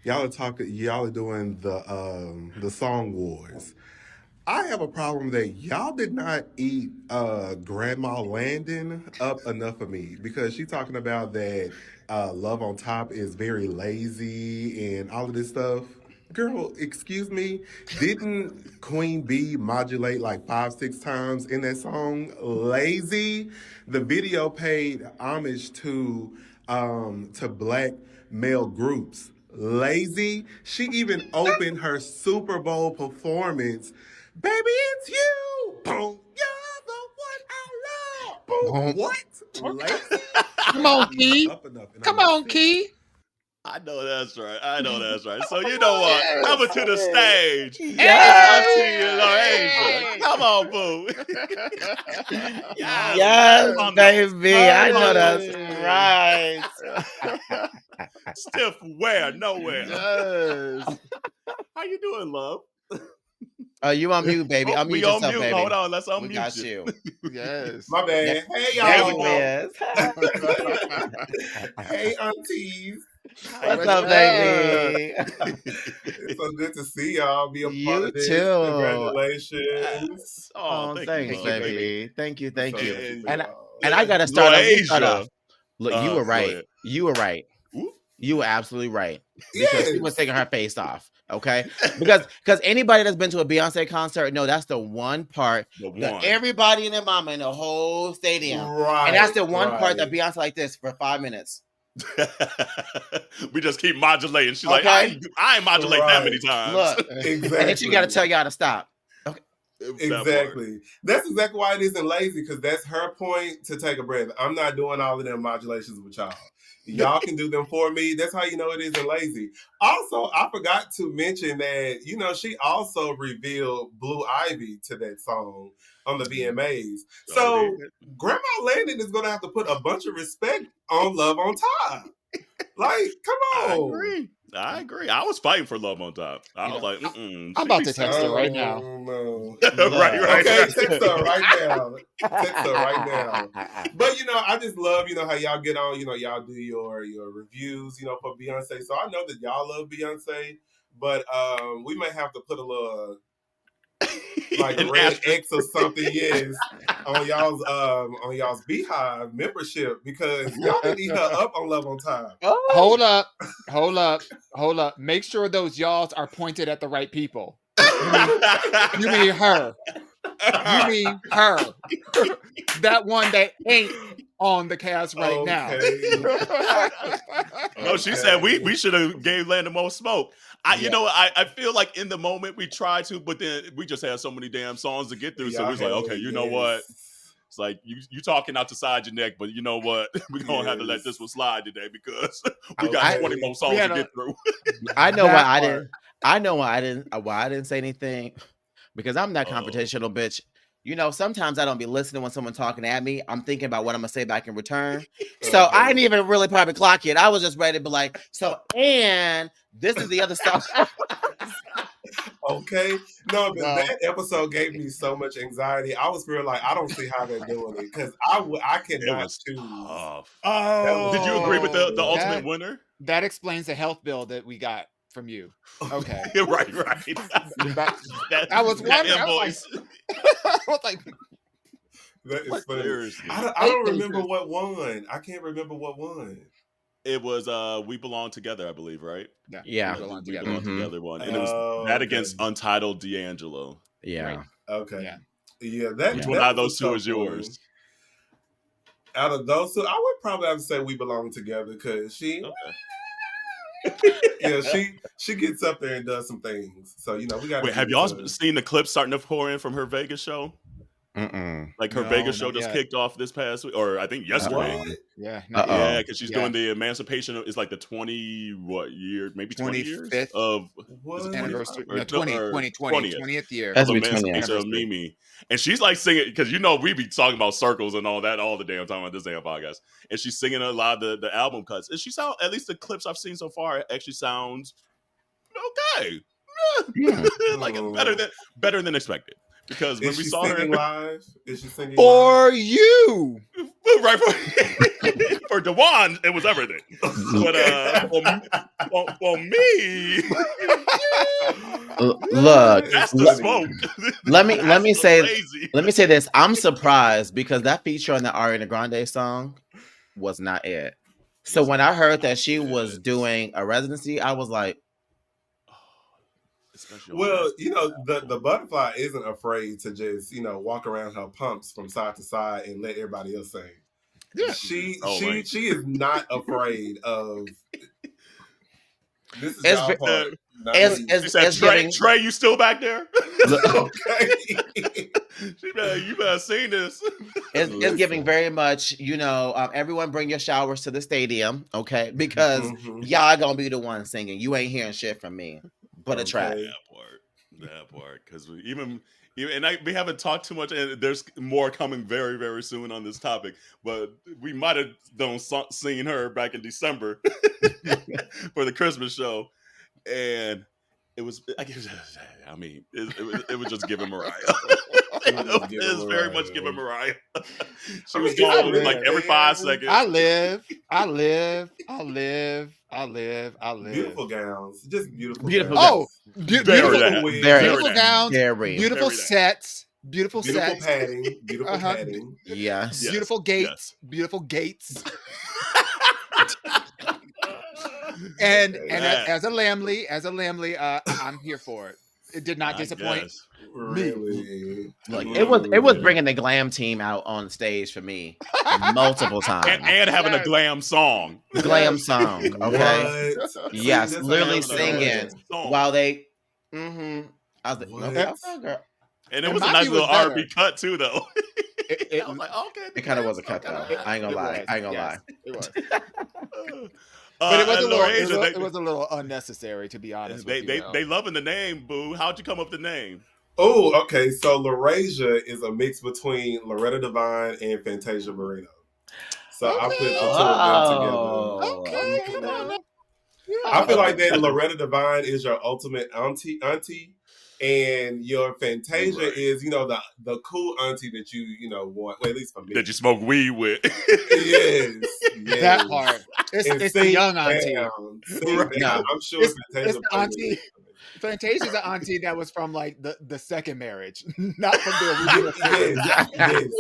Speaker 4: y'all are doing the song wars. I have a problem that y'all did not eat Grandma Landon up enough for me because she's talking about that Love on Top is very lazy and all of this stuff. Girl, excuse me, didn't Queen Bee modulate like 5, 6 times in that song? Lazy. The video paid homage to black male groups. Lazy. She even opened her Super Bowl performance. Baby, it's you. Boom. You're the one I love. Boom. What? Lazy?
Speaker 3: Come on, Key.
Speaker 4: Up enough. And
Speaker 3: Come
Speaker 4: I'm
Speaker 3: on,
Speaker 4: upset.
Speaker 3: Key.
Speaker 2: I know that's right. So you know what?
Speaker 3: Yes.
Speaker 2: Coming to the stage,
Speaker 1: Yes.
Speaker 2: Auntie Laurasia. Come on, boo. Yes,
Speaker 1: Yes,
Speaker 2: on
Speaker 1: baby. I know that's
Speaker 3: Finally.
Speaker 1: right.
Speaker 2: Stiff wear, nowhere.
Speaker 3: Yes.
Speaker 2: How you doing, love?
Speaker 1: Oh, you on mute, baby.
Speaker 2: Oh,
Speaker 1: Unmute
Speaker 2: we on
Speaker 1: yourself,
Speaker 2: mute.
Speaker 1: baby.
Speaker 2: Hold on, let's
Speaker 1: We
Speaker 2: unmute
Speaker 1: got
Speaker 2: you.
Speaker 1: you.
Speaker 3: Yes.
Speaker 4: My bad. Hey,
Speaker 1: There
Speaker 2: we
Speaker 4: y'all.
Speaker 1: you is.
Speaker 4: Hey, aunties.
Speaker 1: What's
Speaker 3: What's
Speaker 1: up,
Speaker 3: up?
Speaker 1: baby?
Speaker 4: It's so good to see y'all. Be a part
Speaker 1: You
Speaker 4: of this.
Speaker 1: too.
Speaker 4: Congratulations.
Speaker 2: Oh,
Speaker 1: Oh,
Speaker 2: thank
Speaker 1: thanks,
Speaker 2: you, love.
Speaker 1: baby. Thank you.
Speaker 4: I'm so
Speaker 1: you.
Speaker 4: happy for
Speaker 1: And
Speaker 4: y'all.
Speaker 1: and I gotta start. Let me start
Speaker 2: Laurasia.
Speaker 1: off. Look, you were
Speaker 2: Go
Speaker 1: right.
Speaker 2: ahead.
Speaker 1: You were right.
Speaker 2: Ooh.
Speaker 1: You were absolutely right because she was
Speaker 4: Yes.
Speaker 1: taking her face off. Okay, because anybody that's been to a Beyonce concert, no, that's the one part
Speaker 2: The
Speaker 1: that
Speaker 2: one.
Speaker 1: everybody and their mama in the whole stadium,
Speaker 4: Right.
Speaker 1: and that's the one part that
Speaker 4: right.
Speaker 1: Beyonce like this for 5 minutes.
Speaker 2: We just keep modulating. She's like,
Speaker 1: Okay.
Speaker 2: I ain't modulate that many
Speaker 4: Right.
Speaker 2: times.
Speaker 1: Look,
Speaker 4: Exactly.
Speaker 1: and then she got to tell y'all to stop. Okay.
Speaker 4: Exactly. That's exactly why it isn't lazy, because that's her point to take a breath. I'm not doing all of them modulations with y'all. Y'all can do them for me. That's how you know it isn't lazy. Also, I forgot to mention that, you know, she also revealed Blue Ivy to that song on the VMAs. So Grandma Landon is going to have to put a bunch of respect on Love on Top. Like, come on.
Speaker 2: I agree. I was fighting for Love on Top. I was like,
Speaker 3: I'm about to text her right now.
Speaker 4: No.
Speaker 2: right.
Speaker 4: Okay, text her right now. Text her right now. But you know, I just love, you know, how y'all get on, you know, y'all do your reviews, you know, for Beyonce. So I know that y'all love Beyonce, but we may have to put a little like a red X or something, yes, on y'all's Beehive membership, because y'all didn't eat her up on Love on Top.
Speaker 3: Hold up. Make sure those y'alls are pointed at the right people. You mean her. You mean her. That one that ain't on the cast right now.
Speaker 2: No, she said we should have gave Landon more smoke. You know, I feel like in the moment we tried to, but then we just had so many damn songs to get through. So we was like, okay, you know what? It's like you talking out the side your neck, but you know what? We're gonna have to let this one slide today because we got 20 more songs to get through.
Speaker 1: I know why I didn't. I know why I didn't say anything, because I'm that confrontational bitch. You know, sometimes I don't be listening when someone talking at me. I'm thinking about what I'm gonna say back in return. So I didn't even really probably clock it. I was just ready to be like, so, and this is the other stuff.
Speaker 4: Okay. No, but that episode gave me so much anxiety. I was feeling like, I don't see how they're doing it, because I cannot choose.
Speaker 3: Oh,
Speaker 2: did you agree with the ultimate winner?
Speaker 3: That explains the health bill that we got from you. Okay.
Speaker 2: right.
Speaker 3: I was wondering. I was like,
Speaker 4: that is funny. I don't remember what won. I can't remember what won.
Speaker 2: It was We Belong Together, I believe, right?
Speaker 1: Yeah.
Speaker 2: We Belong Together one. And it was that against Untitled D'Angelo.
Speaker 1: Yeah.
Speaker 3: Right.
Speaker 4: Okay. Yeah, that
Speaker 2: which one out of those two is yours?
Speaker 4: Out of those two, I would probably have to say We Belong Together, because she she gets up there and does some things. So, you know, we got.
Speaker 2: Wait, have y'all seen the clips starting to pour in from her Vegas show? Like her Vegas show just kicked off this past week, or I think yesterday.
Speaker 4: What?
Speaker 3: Yeah,
Speaker 2: because she's doing the emancipation. It's like the 20 year, maybe 20 years
Speaker 3: of
Speaker 2: anniversary. No,
Speaker 3: 20th year
Speaker 2: of emancipation of Mimi, and she's like singing, because you know we be talking about circles and all that all the damn time on this damn podcast, and she's singing a lot of the album cuts, and she sound, at least the clips I've seen so far, it actually sounds okay. Like better than expected. Because when we saw her
Speaker 4: live, is she singing
Speaker 3: for
Speaker 4: live?
Speaker 3: You?
Speaker 2: Right, for Dewan, it was everything. But for me,
Speaker 1: look,
Speaker 2: that's the smoke.
Speaker 1: Let me say this. I'm surprised, because that feature on the Ariana Grande song was not it. So when I heard that she was doing a residency, I was like,
Speaker 4: well, you know, the butterfly isn't afraid to just, you know, walk around her pumps from side to side and let everybody else sing. Yeah. She is not afraid of. This is y'all part.
Speaker 2: Trey, you still back there?
Speaker 4: Okay.
Speaker 2: You better seen this.
Speaker 1: It's giving very much, you know, everyone bring your showers to the stadium, okay? Because y'all gonna be the one singing. You ain't hearing shit from me, but a track.
Speaker 2: That part, because we haven't talked too much, and there's more coming very, very soon on this topic. But we might have seen her back in December for the Christmas show, and it was. I mean, it was just giving Mariah. It was very much giving Mariah. She was going like every 5 seconds.
Speaker 3: I live.
Speaker 4: Beautiful gowns, just beautiful.
Speaker 3: Beautiful gowns,
Speaker 1: very
Speaker 3: beautiful sets, beautiful
Speaker 4: padding, beautiful padding.
Speaker 1: Yes.
Speaker 3: Beautiful gates, beautiful gates. and as a Lamley, I'm here for it. it did not
Speaker 2: I
Speaker 3: disappoint
Speaker 2: guess.
Speaker 3: me.
Speaker 4: Really?
Speaker 1: Look,
Speaker 2: Mm.
Speaker 1: it was bringing the glam team out on stage for me multiple times.
Speaker 2: And having a
Speaker 3: Yes.
Speaker 2: glam song.
Speaker 1: Glam
Speaker 3: Yes.
Speaker 1: song, okay?
Speaker 4: What? See,
Speaker 1: Yes,
Speaker 4: that's how
Speaker 1: literally
Speaker 4: y'all
Speaker 2: Having a
Speaker 4: know.
Speaker 1: singing
Speaker 2: glam song.
Speaker 1: while they. I was like,
Speaker 4: What?
Speaker 1: okay, okay, girl.
Speaker 2: And it
Speaker 3: And
Speaker 2: was a
Speaker 3: my
Speaker 2: nice
Speaker 3: view
Speaker 2: little
Speaker 3: was better.
Speaker 2: R&B cut too, though.
Speaker 3: It
Speaker 2: I was like, okay, the
Speaker 1: It kind of
Speaker 2: glam
Speaker 1: was a
Speaker 2: song
Speaker 1: cut
Speaker 2: kinda
Speaker 1: though.
Speaker 2: hot.
Speaker 1: I ain't gonna lie.
Speaker 3: was.
Speaker 1: I ain't gonna
Speaker 3: Yes,
Speaker 1: lie.
Speaker 3: it was. But it was
Speaker 2: and
Speaker 3: a little,
Speaker 2: Laurasia,
Speaker 3: it was a little unnecessary, to be honest with you.
Speaker 2: they loving the name, boo. How'd you come up with the name?
Speaker 4: Oh, okay. So Laurasia is a mix between Loretta Devine and Fantasia Barrino. So I put the two of them
Speaker 1: Oh,
Speaker 3: Okay,
Speaker 4: together.
Speaker 3: come on now.
Speaker 4: I feel
Speaker 1: oh.
Speaker 4: like that Loretta Devine is your ultimate auntie, and your Fantasia
Speaker 2: Right.
Speaker 4: is, the cool auntie that you want. Well, at least for me.
Speaker 2: That you smoke weed with.
Speaker 4: Yes,
Speaker 3: That
Speaker 4: yes.
Speaker 3: part.
Speaker 4: And
Speaker 3: It's the
Speaker 4: sing
Speaker 3: young auntie.
Speaker 4: down, sing
Speaker 2: Right.
Speaker 4: down.
Speaker 1: No.
Speaker 4: I'm sure
Speaker 3: It's
Speaker 4: Fantasia
Speaker 3: the
Speaker 4: probably
Speaker 3: auntie.
Speaker 4: would.
Speaker 3: Fantasia's the auntie that was from like the second marriage, not from the original.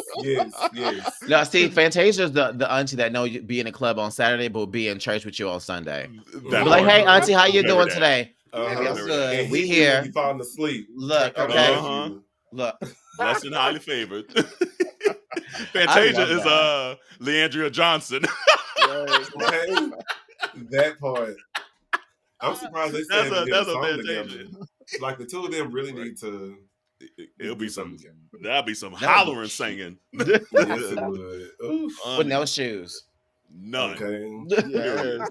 Speaker 4: Yes.
Speaker 1: No, see, Fantasia's the auntie that know you be in a club on Saturday, but will be in church with you on Sunday.
Speaker 2: That
Speaker 1: Be like,
Speaker 2: part.
Speaker 1: hey, auntie, how you
Speaker 2: Remember
Speaker 1: doing
Speaker 2: that.
Speaker 1: today?
Speaker 4: Uh-huh.
Speaker 1: Baby, I'm
Speaker 2: Remember
Speaker 1: good.
Speaker 4: And
Speaker 1: We
Speaker 4: hit you when
Speaker 1: here.
Speaker 4: you falling asleep.
Speaker 1: Look,
Speaker 4: Turn
Speaker 1: okay.
Speaker 4: on
Speaker 2: Uh-huh.
Speaker 4: you.
Speaker 1: Look.
Speaker 2: Blessed and highly favored.
Speaker 1: I
Speaker 2: Fantasia
Speaker 1: love
Speaker 2: is
Speaker 1: that.
Speaker 2: Leandria Johnson.
Speaker 4: Okay, that part. I'm surprised they still haven't did a
Speaker 2: That's a
Speaker 4: song
Speaker 2: Fantasia.
Speaker 4: together. Like the two of them really
Speaker 2: Right.
Speaker 4: need to
Speaker 2: It'll be
Speaker 4: do something
Speaker 2: some.
Speaker 4: together.
Speaker 2: That'll be some
Speaker 1: That would be
Speaker 2: hollering
Speaker 1: cute.
Speaker 2: singing.
Speaker 4: Yes, it would. Oof.
Speaker 1: With no shoes.
Speaker 2: None.
Speaker 4: Okay.
Speaker 3: Yes.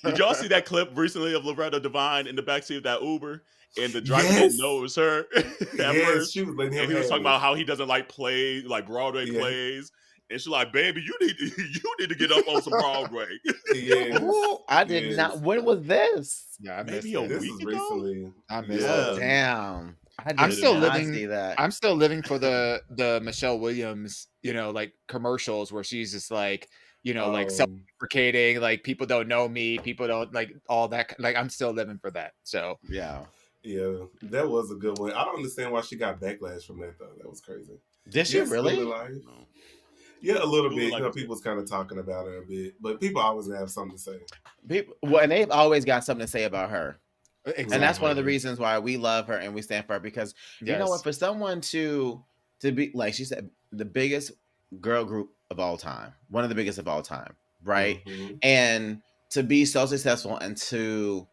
Speaker 2: Did y'all see that clip recently of Loretta Devine in the backseat of that Uber, and the driver
Speaker 4: Yes.
Speaker 2: didn't know it was her at
Speaker 4: Yes,
Speaker 2: first,
Speaker 4: she was letting him
Speaker 2: and he was
Speaker 4: have
Speaker 2: talking
Speaker 4: it.
Speaker 2: about how he doesn't like Broadway
Speaker 4: Yeah.
Speaker 2: plays, and she's like, "Baby, you need to get up on some Broadway."
Speaker 4: Yes.
Speaker 1: Ooh, I did
Speaker 4: Yes.
Speaker 1: not. When was this?
Speaker 3: Yeah, I missed
Speaker 2: Maybe a
Speaker 3: it.
Speaker 4: This
Speaker 2: week
Speaker 4: was
Speaker 2: ago.
Speaker 4: recently.
Speaker 3: I missed
Speaker 2: Yeah.
Speaker 3: it.
Speaker 1: Damn. I did
Speaker 3: I'm still
Speaker 1: not
Speaker 3: living.
Speaker 1: see that.
Speaker 3: I'm still living for the Michelle Williams, like commercials where she's just like, like self-deprecating, like people don't know me, people don't like all that. Like I'm still living for that. So
Speaker 1: Yeah.
Speaker 4: Yeah, that was a good one. I don't understand why she got backlash from that though. That was crazy.
Speaker 1: Did she
Speaker 4: Yes,
Speaker 1: really?
Speaker 4: School of Life.
Speaker 2: No.
Speaker 4: Yeah, a little
Speaker 2: School of
Speaker 4: bit.
Speaker 2: Life was
Speaker 4: People's kind of talking about her a bit, but people always have something to say.
Speaker 1: People, well, and they've always got something to say about her.
Speaker 3: exactly.
Speaker 1: And that's one of the
Speaker 4: Exactly.
Speaker 1: reasons why we love her and we stand for her, because you know what,
Speaker 3: Yes.
Speaker 1: for someone to be, like she said, the biggest girl group of all time, one of the biggest of all time, right?
Speaker 4: Mhm.
Speaker 1: And to be so successful and to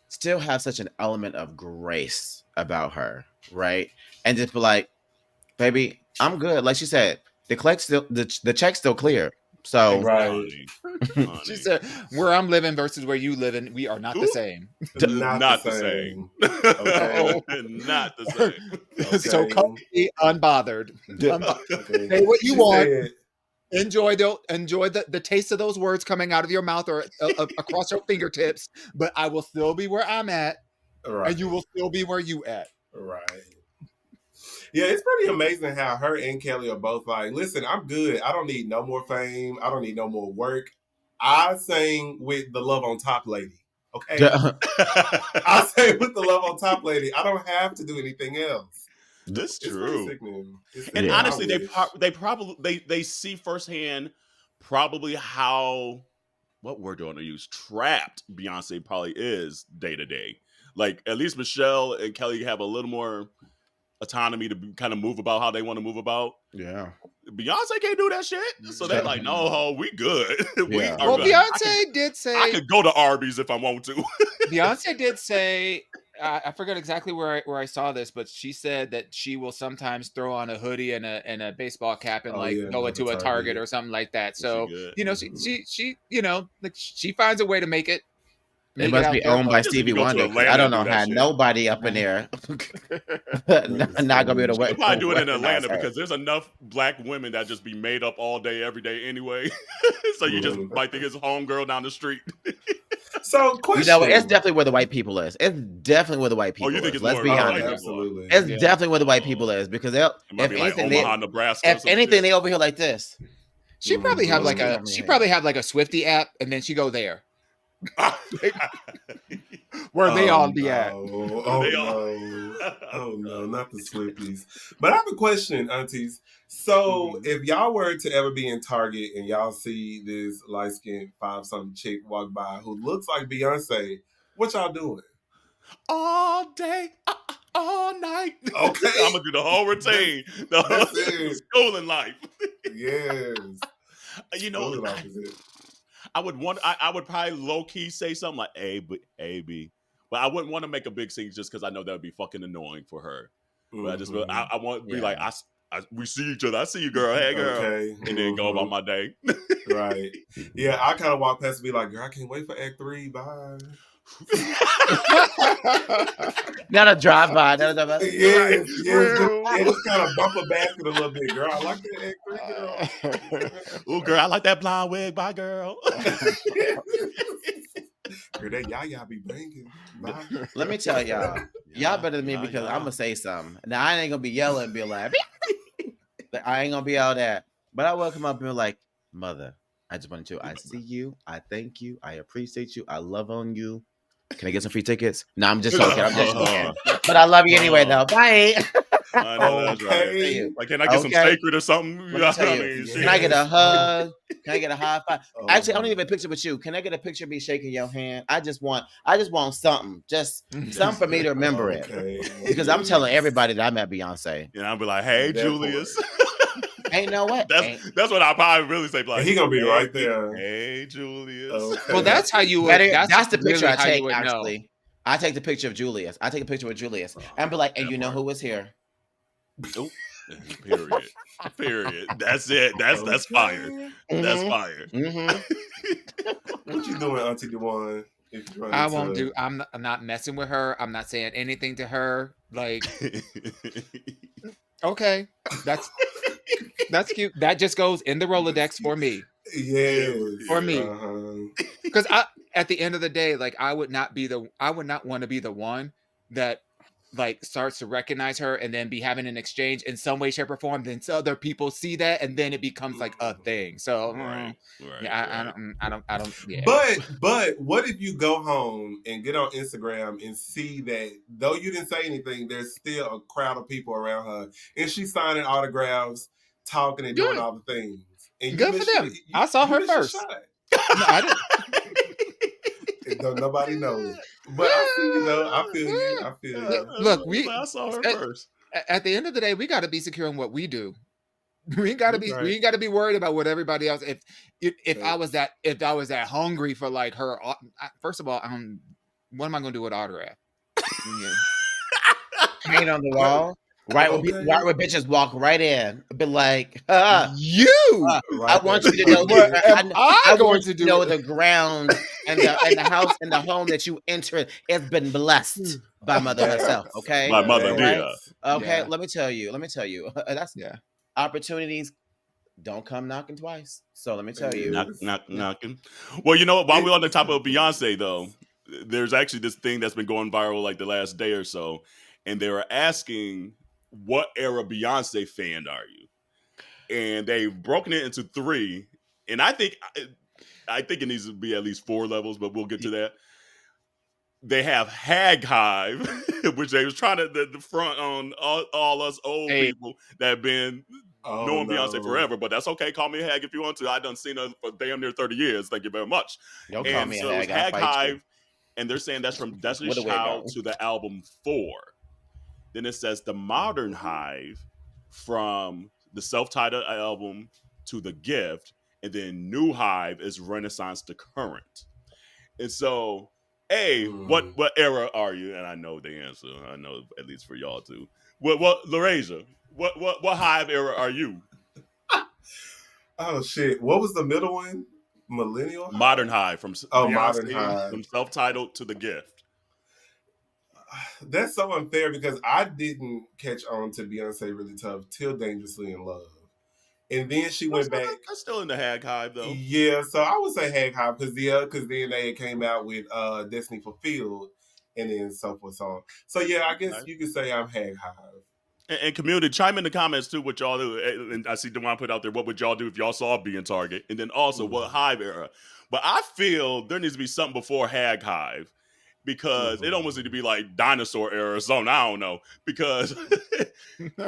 Speaker 1: still have such an element of grace about her, right? And just be like, baby, I'm good. Like she said, the check's still clear. So
Speaker 4: Right.
Speaker 2: Honey.
Speaker 3: She said, "Where I'm living versus where you live, and we are not the
Speaker 2: Ooh.
Speaker 3: same."
Speaker 4: Not the same. Okay.
Speaker 2: Not the same.
Speaker 3: So
Speaker 4: Okay.
Speaker 3: come be unbothered.
Speaker 4: Okay.
Speaker 3: Say what you
Speaker 4: She
Speaker 3: want.
Speaker 4: said,
Speaker 3: Enjoy the taste of those words coming out of your mouth or across your fingertips, but I will still be where I'm at,
Speaker 4: right.
Speaker 3: and you will still be where you at.
Speaker 4: Right. Yeah, it's pretty amazing how her and Kelly are both like, listen, I'm good. I don't need no more fame. I don't need no more work. I sang with the Love on Top lady. Okay. I sang with the Love on Top lady. I don't have to do anything else.
Speaker 2: That's
Speaker 4: It's pretty
Speaker 2: true.
Speaker 4: sickening.
Speaker 2: And
Speaker 1: Yeah.
Speaker 2: honestly,
Speaker 4: I wish.
Speaker 2: they probably they see firsthand probably how, what word do I want to use, trapped Beyonce probably is day to day. Like at least Michelle and Kelly have a little more autonomy to kind of move about how they want to move about.
Speaker 1: Yeah.
Speaker 2: Beyonce can't do that shit, so they're like, no, ho, we good. We
Speaker 1: Yeah.
Speaker 2: are
Speaker 3: Well,
Speaker 2: good.
Speaker 3: Beyonce did say.
Speaker 2: I could go to Arby's if I want to.
Speaker 3: Beyonce did say. I forget exactly where I saw this, but she said that she will sometimes throw on a hoodie and a baseball cap and
Speaker 4: Oh,
Speaker 3: like
Speaker 4: yeah,
Speaker 3: go
Speaker 4: like a
Speaker 3: into a
Speaker 4: Target.
Speaker 3: Target or something like that. So
Speaker 2: good.
Speaker 3: she like she finds a way to make it.
Speaker 1: It must
Speaker 3: out
Speaker 1: be
Speaker 3: there,
Speaker 1: owned by
Speaker 3: but-
Speaker 2: just need to
Speaker 1: Stevie
Speaker 2: go to
Speaker 1: Wonder, 'cause
Speaker 2: Atlanta
Speaker 1: I don't
Speaker 2: and do
Speaker 1: know
Speaker 2: that
Speaker 1: how
Speaker 2: shit.
Speaker 1: nobody up in there not gonna be able to
Speaker 2: You probably do it in
Speaker 1: recognize
Speaker 2: Atlanta
Speaker 1: her.
Speaker 2: because there's enough black women that just be made up all day, every day anyway. So you just might think it's homegirl down the street.
Speaker 4: So,
Speaker 1: You
Speaker 4: question.
Speaker 1: know, it's definitely where the white people is. It's definitely where the white
Speaker 2: Oh,
Speaker 1: people
Speaker 2: you think
Speaker 1: is.
Speaker 2: it's
Speaker 1: Let's
Speaker 2: more
Speaker 1: be
Speaker 2: where the
Speaker 1: honest.
Speaker 2: white people are?
Speaker 4: Absolutely.
Speaker 1: It's
Speaker 3: Yeah.
Speaker 1: definitely where the white people is, because they'll,
Speaker 2: It might
Speaker 1: if
Speaker 2: be like
Speaker 1: anything,
Speaker 2: Omaha, Nebraska. or
Speaker 1: if
Speaker 2: some
Speaker 1: anything,
Speaker 2: shit.
Speaker 1: they over here like this.
Speaker 3: She probably have like
Speaker 1: Mhm.
Speaker 3: she probably have like a Swifty app, and then she go there where they all be at.
Speaker 4: Oh
Speaker 2: They
Speaker 4: no. Oh no, not the Swifties. But I have a question, aunties. So if y'all were to ever be in Target and y'all see this light-skinned 5-something chick walk by who looks like Beyonce, what y'all doing?
Speaker 2: all day. all night.
Speaker 4: Okay.
Speaker 2: I'm gonna do the whole routine. The whole
Speaker 4: That's it.
Speaker 2: schooling life.
Speaker 4: Yes.
Speaker 2: You know,
Speaker 4: Schooling life is it.
Speaker 2: I would probably low key say something like A B, but I wouldn't want to make a big scene just because I know that would be fucking annoying for her. But I want to be like, we see each other. I see you, girl. Hey, girl.
Speaker 4: Okay.
Speaker 2: And then go about my day.
Speaker 4: Right. Yeah, I kind of walk past and be like, girl, I can't wait for Act 3. Bye.
Speaker 1: Not a drive-by.
Speaker 4: Yes,
Speaker 2: Real.
Speaker 4: just kind of bump a basket a little bit, girl. I like that Act 3, girl.
Speaker 2: Oh, girl, I like that blonde wig. Bye, girl.
Speaker 4: Girl, that yaya be banging. Bye.
Speaker 1: Let me tell y'all. Y'all better than me because I'm going to say something. Now, I ain't going to be yelling and be like, I ain't going to be all that. But I will come up and be like, mother, I just wanted to, I see you. I thank you. I appreciate you. I love on you. Can I get some free tickets? No, I'm just joking. I'm just joking. But I love you anyway, though. Bye.
Speaker 2: I know that's right. Like, can I get some sacred or something?
Speaker 1: Can I get a hug? Can I get a high five? Actually, I don't even picture with you. Can I get a picture of me shaking your hand? I just want something. Just something for me to remember it. Because I'm telling everybody that I met Beyonce.
Speaker 2: And I'll be like, hey, Julius.
Speaker 1: Ain't no what.
Speaker 2: That's what I'll probably really say. Like,
Speaker 4: he gonna be right there.
Speaker 2: Hey, Julius.
Speaker 3: Okay. Well, that's how you would.
Speaker 1: That's the picture
Speaker 3: really
Speaker 1: I take. Actually, I take the picture of Julius. I take a picture with Julius, and be like, and you know who was here?
Speaker 2: Nope. Period. That's it. That's fire.
Speaker 1: Mm-hmm.
Speaker 2: That's fire.
Speaker 1: Mm-hmm.
Speaker 4: What you doing, Auntie Dewan?
Speaker 3: I won't do. I'm not messing with her. I'm not saying anything to her. Like, okay, that's cute. That just goes in the Rolodex for me.
Speaker 4: Yeah,
Speaker 3: for me. Because at the end of the day, like I would not want to be the one that like starts to recognize her and then be having an exchange in some way, shape, or form. Then other people see that, and then it becomes like a thing. So I don't. Yeah.
Speaker 4: But what if you go home and get on Instagram and see that though you didn't say anything, there's still a crowd of people around her, and she's signing autographs, talking and doing all the things. And
Speaker 3: good for them. I saw her first.
Speaker 4: No, I didn't. Don't nobody know. But I see you though. I feel you.
Speaker 3: Look,
Speaker 2: I saw her first.
Speaker 3: At the end of the day, we got to be secure in what we do. We ain't got to be. We ain't got to be worried about what everybody else. If I was that hungry for like her, first of all, what am I going to do with autograph?
Speaker 1: Paint on the wall. Right where bitches walk right in, be like,
Speaker 3: I
Speaker 1: want you to know I want you to know the ground and the house and the home that you enter has been blessed by Mother herself. Okay,
Speaker 2: my mother,
Speaker 1: right? Okay, let me tell you, that's opportunities don't come knocking twice. So let me tell you,
Speaker 2: knocking. Well, you know what? While we're on the top of Beyonce, though, there's actually this thing that's been going viral like the last day or so, and they were asking, what era Beyonce fan are you? And they've broken it into 3. And I think it needs to be at least 4 levels, but we'll get to that. They have Hag Hive, which they was trying to the front on all us old people that have been knowing Beyonce forever. But that's okay. Call me a hag if you want to. I done seen her for damn near 30 years. Thank you very much.
Speaker 1: Don't call me a hag.
Speaker 2: It's Hag Hive, and they're saying that's from Destiny's Child to the album 4. Then it says the Modern Hive from the self-titled album to The Gift, and then New Hive is Renaissance to current. And so, what era are you? And I know the answer. I know at least for y'all too. What Larasia? What Hive era are you?
Speaker 4: Oh shit! What was the middle one? Millennial Hive?
Speaker 2: Modern Hive from
Speaker 4: Modern Hive
Speaker 2: from self-titled to The Gift.
Speaker 4: That's so unfair because I didn't catch on to Beyonce really tough till Dangerously in Love. And then she went back.
Speaker 2: That's still in the Hag Hive though.
Speaker 4: Yeah, so I would say Hag Hive because then they came out with Destiny Fulfilled and then so forth so on. So yeah, I guess you could say I'm Hag Hive.
Speaker 2: And community, chime in the comments too what y'all do. And I see Dewan put out there, what would y'all do if y'all saw being Target? And then also what Hive era. But I feel there needs to be something before Hag Hive. Because it almost need to be like dinosaur era or something. I don't know. Because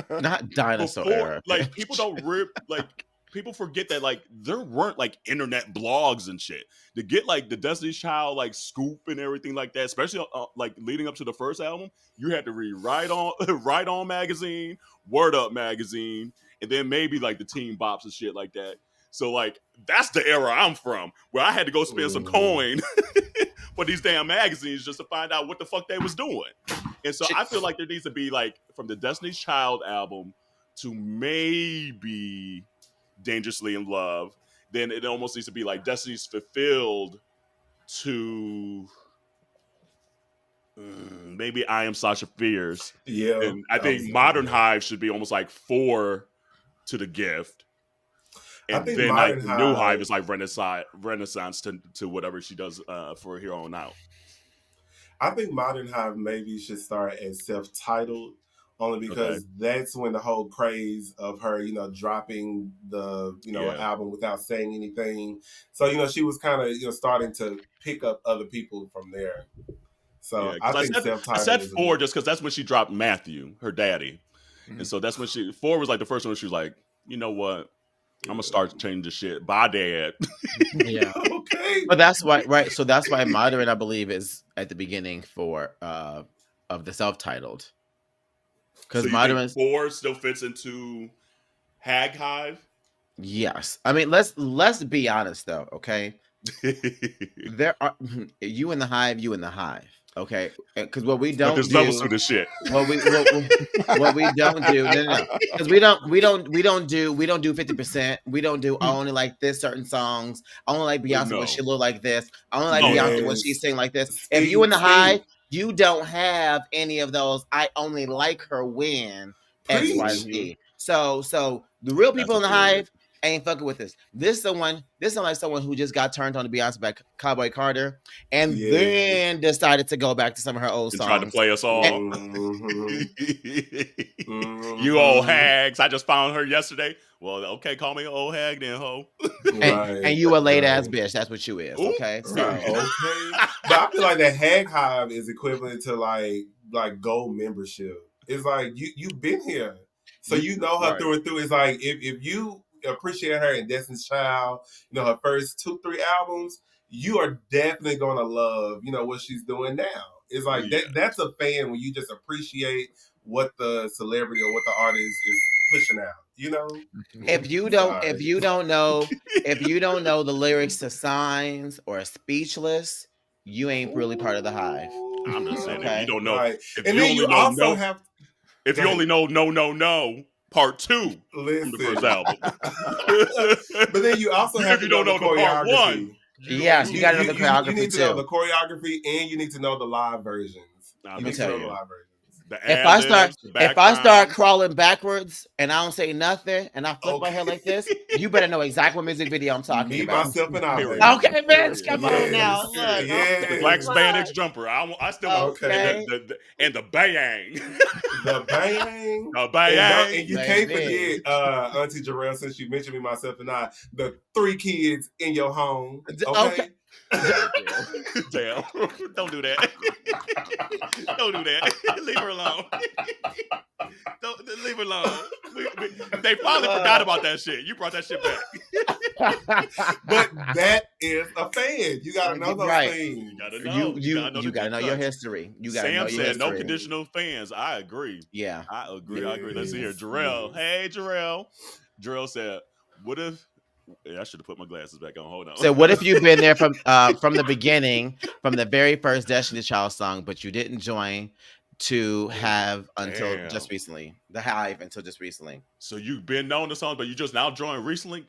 Speaker 1: not dinosaur era.
Speaker 2: Like people don't rip like people forget that like there weren't like internet blogs and shit to get like the Destiny's Child like scoop and everything like that. Especially like leading up to the first album, you had to read Right On, Right On magazine, Word Up magazine, and then maybe like the Teen Bops and shit like that. So like that's the era I'm from, where I had to go spend some coin for these damn magazines just to find out what the fuck they was doing. And so I feel like there needs to be like from the Destiny's Child album to maybe Dangerously in Love, then it almost needs to be like Destiny's Fulfilled to maybe I Am Sasha Fierce.
Speaker 4: Yeah.
Speaker 2: And I think Modern Hive should be almost like 4 to The Gift.
Speaker 4: I
Speaker 2: And
Speaker 4: think
Speaker 2: then like
Speaker 4: Modern
Speaker 2: the new Hive
Speaker 4: Hive
Speaker 2: is like renaissance to whatever she does for here on out.
Speaker 4: I think Modern Hive maybe should start as self-titled, only because that's when the whole craze of her, you know, dropping the, you know, album without saying anything. So, you know, she was kind of, you know, starting to pick up other people from there. So I think self-titled.
Speaker 2: I said 4 just because that's when she dropped Matthew, her daddy. And so that's when 4 was like the first one she was like, you know what? I'm gonna start changing the shit. Bye, Dad.
Speaker 3: Yeah.
Speaker 4: Okay.
Speaker 1: But that's why, right? So that's why Modern, I believe, is at the beginning for of the self-titled. Because
Speaker 2: so
Speaker 1: Modern
Speaker 2: 4 still fits into Hag Hive.
Speaker 1: Yes, I mean let's be honest though. Okay, there are you in the hive. Okay, because what we don't
Speaker 2: there's
Speaker 1: do,
Speaker 2: levels to this shit.
Speaker 1: what we don't do, no, because we don't do 50%. We don't do I only like this certain songs. I only like Beyonce when she look like this. I only like Beyonce when she sing like this. If you in the hive, you don't have any of those. I only like her when X, Y, Z. So the real people in the hive ain't fucking with this. This is like someone who just got turned on to Beyonce by Cowboy Carter, and then decided to go back to some of her old songs.
Speaker 2: Tried to play us all. You old hags! I just found her yesterday. Well, okay, call me an old hag then, ho.
Speaker 1: And you a late ass bitch. That's what you is. Okay, so
Speaker 4: okay. But I feel like the Hag Hive is equivalent to like gold membership. It's like you've been here, so you know her through and through. It's like if you appreciate her in Destiny's Child, you know, her first 2-3 albums, you are definitely gonna love, you know, what she's doing now. It's like that's a fan when you just appreciate what the celebrity or what the artist is pushing out, you know?
Speaker 1: If you don't know the lyrics to Signs or Speechless, you ain't really part of the hive.
Speaker 2: I'm just saying,
Speaker 1: okay?
Speaker 2: If you don't know,
Speaker 4: right.
Speaker 2: if
Speaker 4: and
Speaker 2: you
Speaker 4: then
Speaker 2: only
Speaker 4: you
Speaker 2: know
Speaker 4: also
Speaker 2: no,
Speaker 4: have
Speaker 2: if you only know no part 2 from the first album.
Speaker 4: But then you also have to know the choreography. Part 1.
Speaker 1: Yes, you got to know the choreography.
Speaker 4: You need to know the choreography, and you need to know the live versions.
Speaker 1: Let me tell you.
Speaker 2: If
Speaker 1: I start crawling backwards and I don't say nothing and I flip my head like this, you better know exactly what music video I'm talking about.
Speaker 4: Myself, and I.
Speaker 1: Okay, man, come on now. Look,
Speaker 2: the black spandex jumper. I still want and the bang.
Speaker 4: The bang.
Speaker 2: The bang.
Speaker 4: And you can't forget, Auntie Jarrell, since you mentioned me, myself, and I, the 3 kids in your home. Okay.
Speaker 2: Damn. Don't do that. Don't do that. Leave her alone. Leave her alone. They finally forgot about that shit. You brought that shit back.
Speaker 4: But that is a fan. You gotta know those things.
Speaker 2: You gotta know.
Speaker 1: You gotta know your history. You gotta
Speaker 2: Sam
Speaker 1: know your
Speaker 2: said
Speaker 1: history.
Speaker 2: no conditional fans. I agree.
Speaker 1: Yeah.
Speaker 2: I agree. Let's see here. Jarrell. Hey, Jarrell. Jarrell said, what if I should have put my glasses back on. Hold on.
Speaker 1: So what if you've been there from the beginning, from the very first Destiny's Child song, but you didn't join to have until just recently, the hive until just recently.
Speaker 2: So you've been known the song, but you just now joined recently?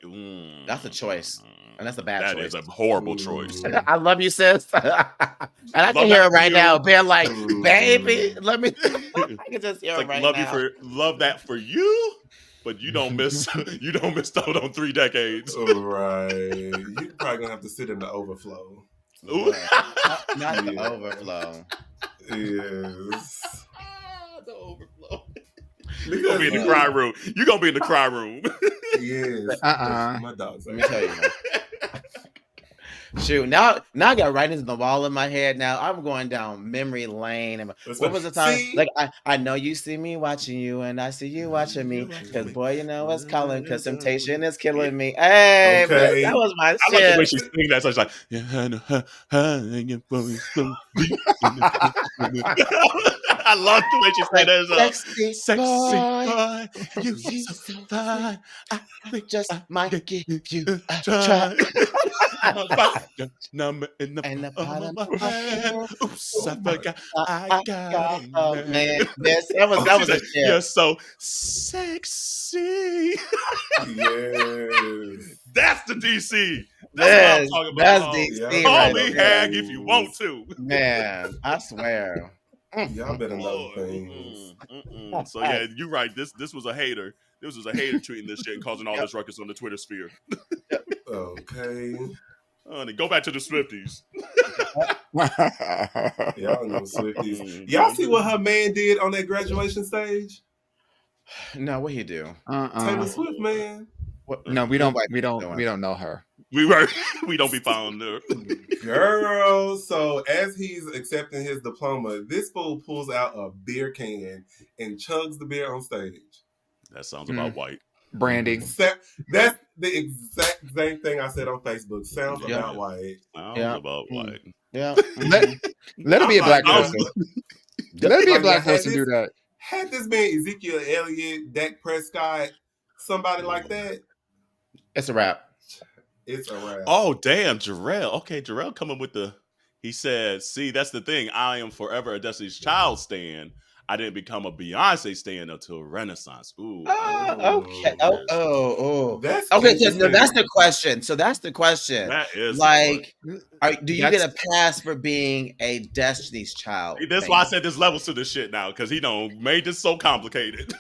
Speaker 1: That's a choice. And that's a bad choice.
Speaker 2: That is a horrible choice.
Speaker 1: I love you, sis. And I can hear it right now, being like, baby, let me. I can just hear it right now.
Speaker 2: Love that for you. But you don't miss out on 3 decades.
Speaker 4: Right. You're probably gonna have to sit in the overflow.
Speaker 1: Not the overflow.
Speaker 4: Yes.
Speaker 2: The overflow. You're gonna be in the cry room. You're gonna be in the cry room.
Speaker 4: Yes.
Speaker 1: My
Speaker 4: dogs.
Speaker 1: Let me tell you. Shoot, now I got writings on the wall in my head. Now I'm going down memory lane. And
Speaker 4: That's
Speaker 1: what
Speaker 4: fine.
Speaker 1: was the time?
Speaker 4: See,
Speaker 1: Like I know you see me watching you, and I see you watching me. Cause boy, you know what's calling. Cause temptation is killing me. Hey, but that
Speaker 4: okay.
Speaker 1: was my
Speaker 2: I like the way
Speaker 1: shit.
Speaker 2: she sings that. So she's like, I love the way she say
Speaker 1: Like
Speaker 2: that.
Speaker 1: sexy
Speaker 2: Sexy
Speaker 1: boy,
Speaker 2: boy, you
Speaker 1: you
Speaker 2: so
Speaker 1: so
Speaker 2: fine.
Speaker 1: sweet.
Speaker 2: I think
Speaker 1: Just
Speaker 2: I
Speaker 1: might
Speaker 2: get
Speaker 1: give
Speaker 2: you
Speaker 1: you
Speaker 2: a
Speaker 1: a try.
Speaker 2: try. I'll find your number in the
Speaker 1: And the
Speaker 2: palm of
Speaker 1: bottom
Speaker 2: my
Speaker 1: of my
Speaker 2: hand.
Speaker 1: hand.
Speaker 2: Oops, I
Speaker 1: I,
Speaker 2: forgot I
Speaker 1: I
Speaker 2: got
Speaker 1: got
Speaker 2: a
Speaker 1: a
Speaker 2: man.
Speaker 1: man. Yes, that was
Speaker 2: Oh,
Speaker 1: that
Speaker 2: she
Speaker 1: was a
Speaker 2: said,
Speaker 1: shit.
Speaker 2: you're so sexy.
Speaker 4: Yes.
Speaker 2: That's the DC. That's what I'm
Speaker 1: This
Speaker 2: talking about.
Speaker 1: that's
Speaker 2: Oh,
Speaker 4: Y'all
Speaker 1: DC
Speaker 4: been
Speaker 2: call
Speaker 1: right
Speaker 4: in
Speaker 2: me
Speaker 4: other
Speaker 1: there.
Speaker 2: hag if you want
Speaker 4: things.
Speaker 2: to.
Speaker 1: Man, I swear.
Speaker 4: Y'all been in other
Speaker 2: Lord.
Speaker 4: things.
Speaker 2: So yeah, you're right. This was a hater. This was a hater tweeting this shit and causing all
Speaker 1: Yep,
Speaker 2: this ruckus on the Twitter sphere.
Speaker 1: yep,
Speaker 4: Okay.
Speaker 2: And go back to the Swifties.
Speaker 4: Y'all know Swifties. Y'all see what her man did on that graduation stage?
Speaker 1: no, what he do?
Speaker 4: Taylor
Speaker 3: Uh-uh.
Speaker 4: Swift, man.
Speaker 1: What
Speaker 3: No, we
Speaker 1: what
Speaker 3: don't.
Speaker 1: white
Speaker 3: We don't.
Speaker 1: doing?
Speaker 3: We don't know her.
Speaker 2: We don't be found there.
Speaker 4: Girl, so as he's accepting his diploma, this fool pulls out a beer can and chugs the beer on stage.
Speaker 2: That sounds
Speaker 3: Mm.
Speaker 2: about white.
Speaker 3: Branding.
Speaker 4: That's the exact same thing I said on Facebook. Sounds
Speaker 1: Yeah,
Speaker 4: about white.
Speaker 2: Sounds
Speaker 1: yeah,
Speaker 2: about white.
Speaker 1: yeah.
Speaker 3: Let Let it
Speaker 4: I'm
Speaker 3: be a
Speaker 4: like,
Speaker 3: black
Speaker 4: yo,
Speaker 3: person. Let it be a
Speaker 4: like now
Speaker 3: black person do that.
Speaker 4: had this been Ezekiel Elliott, Dak Prescott, somebody like that,
Speaker 1: It's a wrap.
Speaker 4: it's a wrap.
Speaker 2: Oh damn, Jarrell. Okay, Jarrell coming with the. He said, "See, that's the thing. I am forever a Destiny's Child stan. I didn't become a Beyonce stan until Renaissance. Ooh, I like
Speaker 1: Okay. Oh,
Speaker 2: that.
Speaker 1: oh,
Speaker 4: That's
Speaker 1: oh. Okay, so no, that's
Speaker 4: interesting.
Speaker 1: the question. So that's the question.
Speaker 2: That is hard.
Speaker 1: Like, do you get
Speaker 3: That's
Speaker 1: a pass for being a Destiny's Child
Speaker 2: See, that's why I
Speaker 1: fan?
Speaker 2: said there's levels to this shit now because he don't made this so complicated.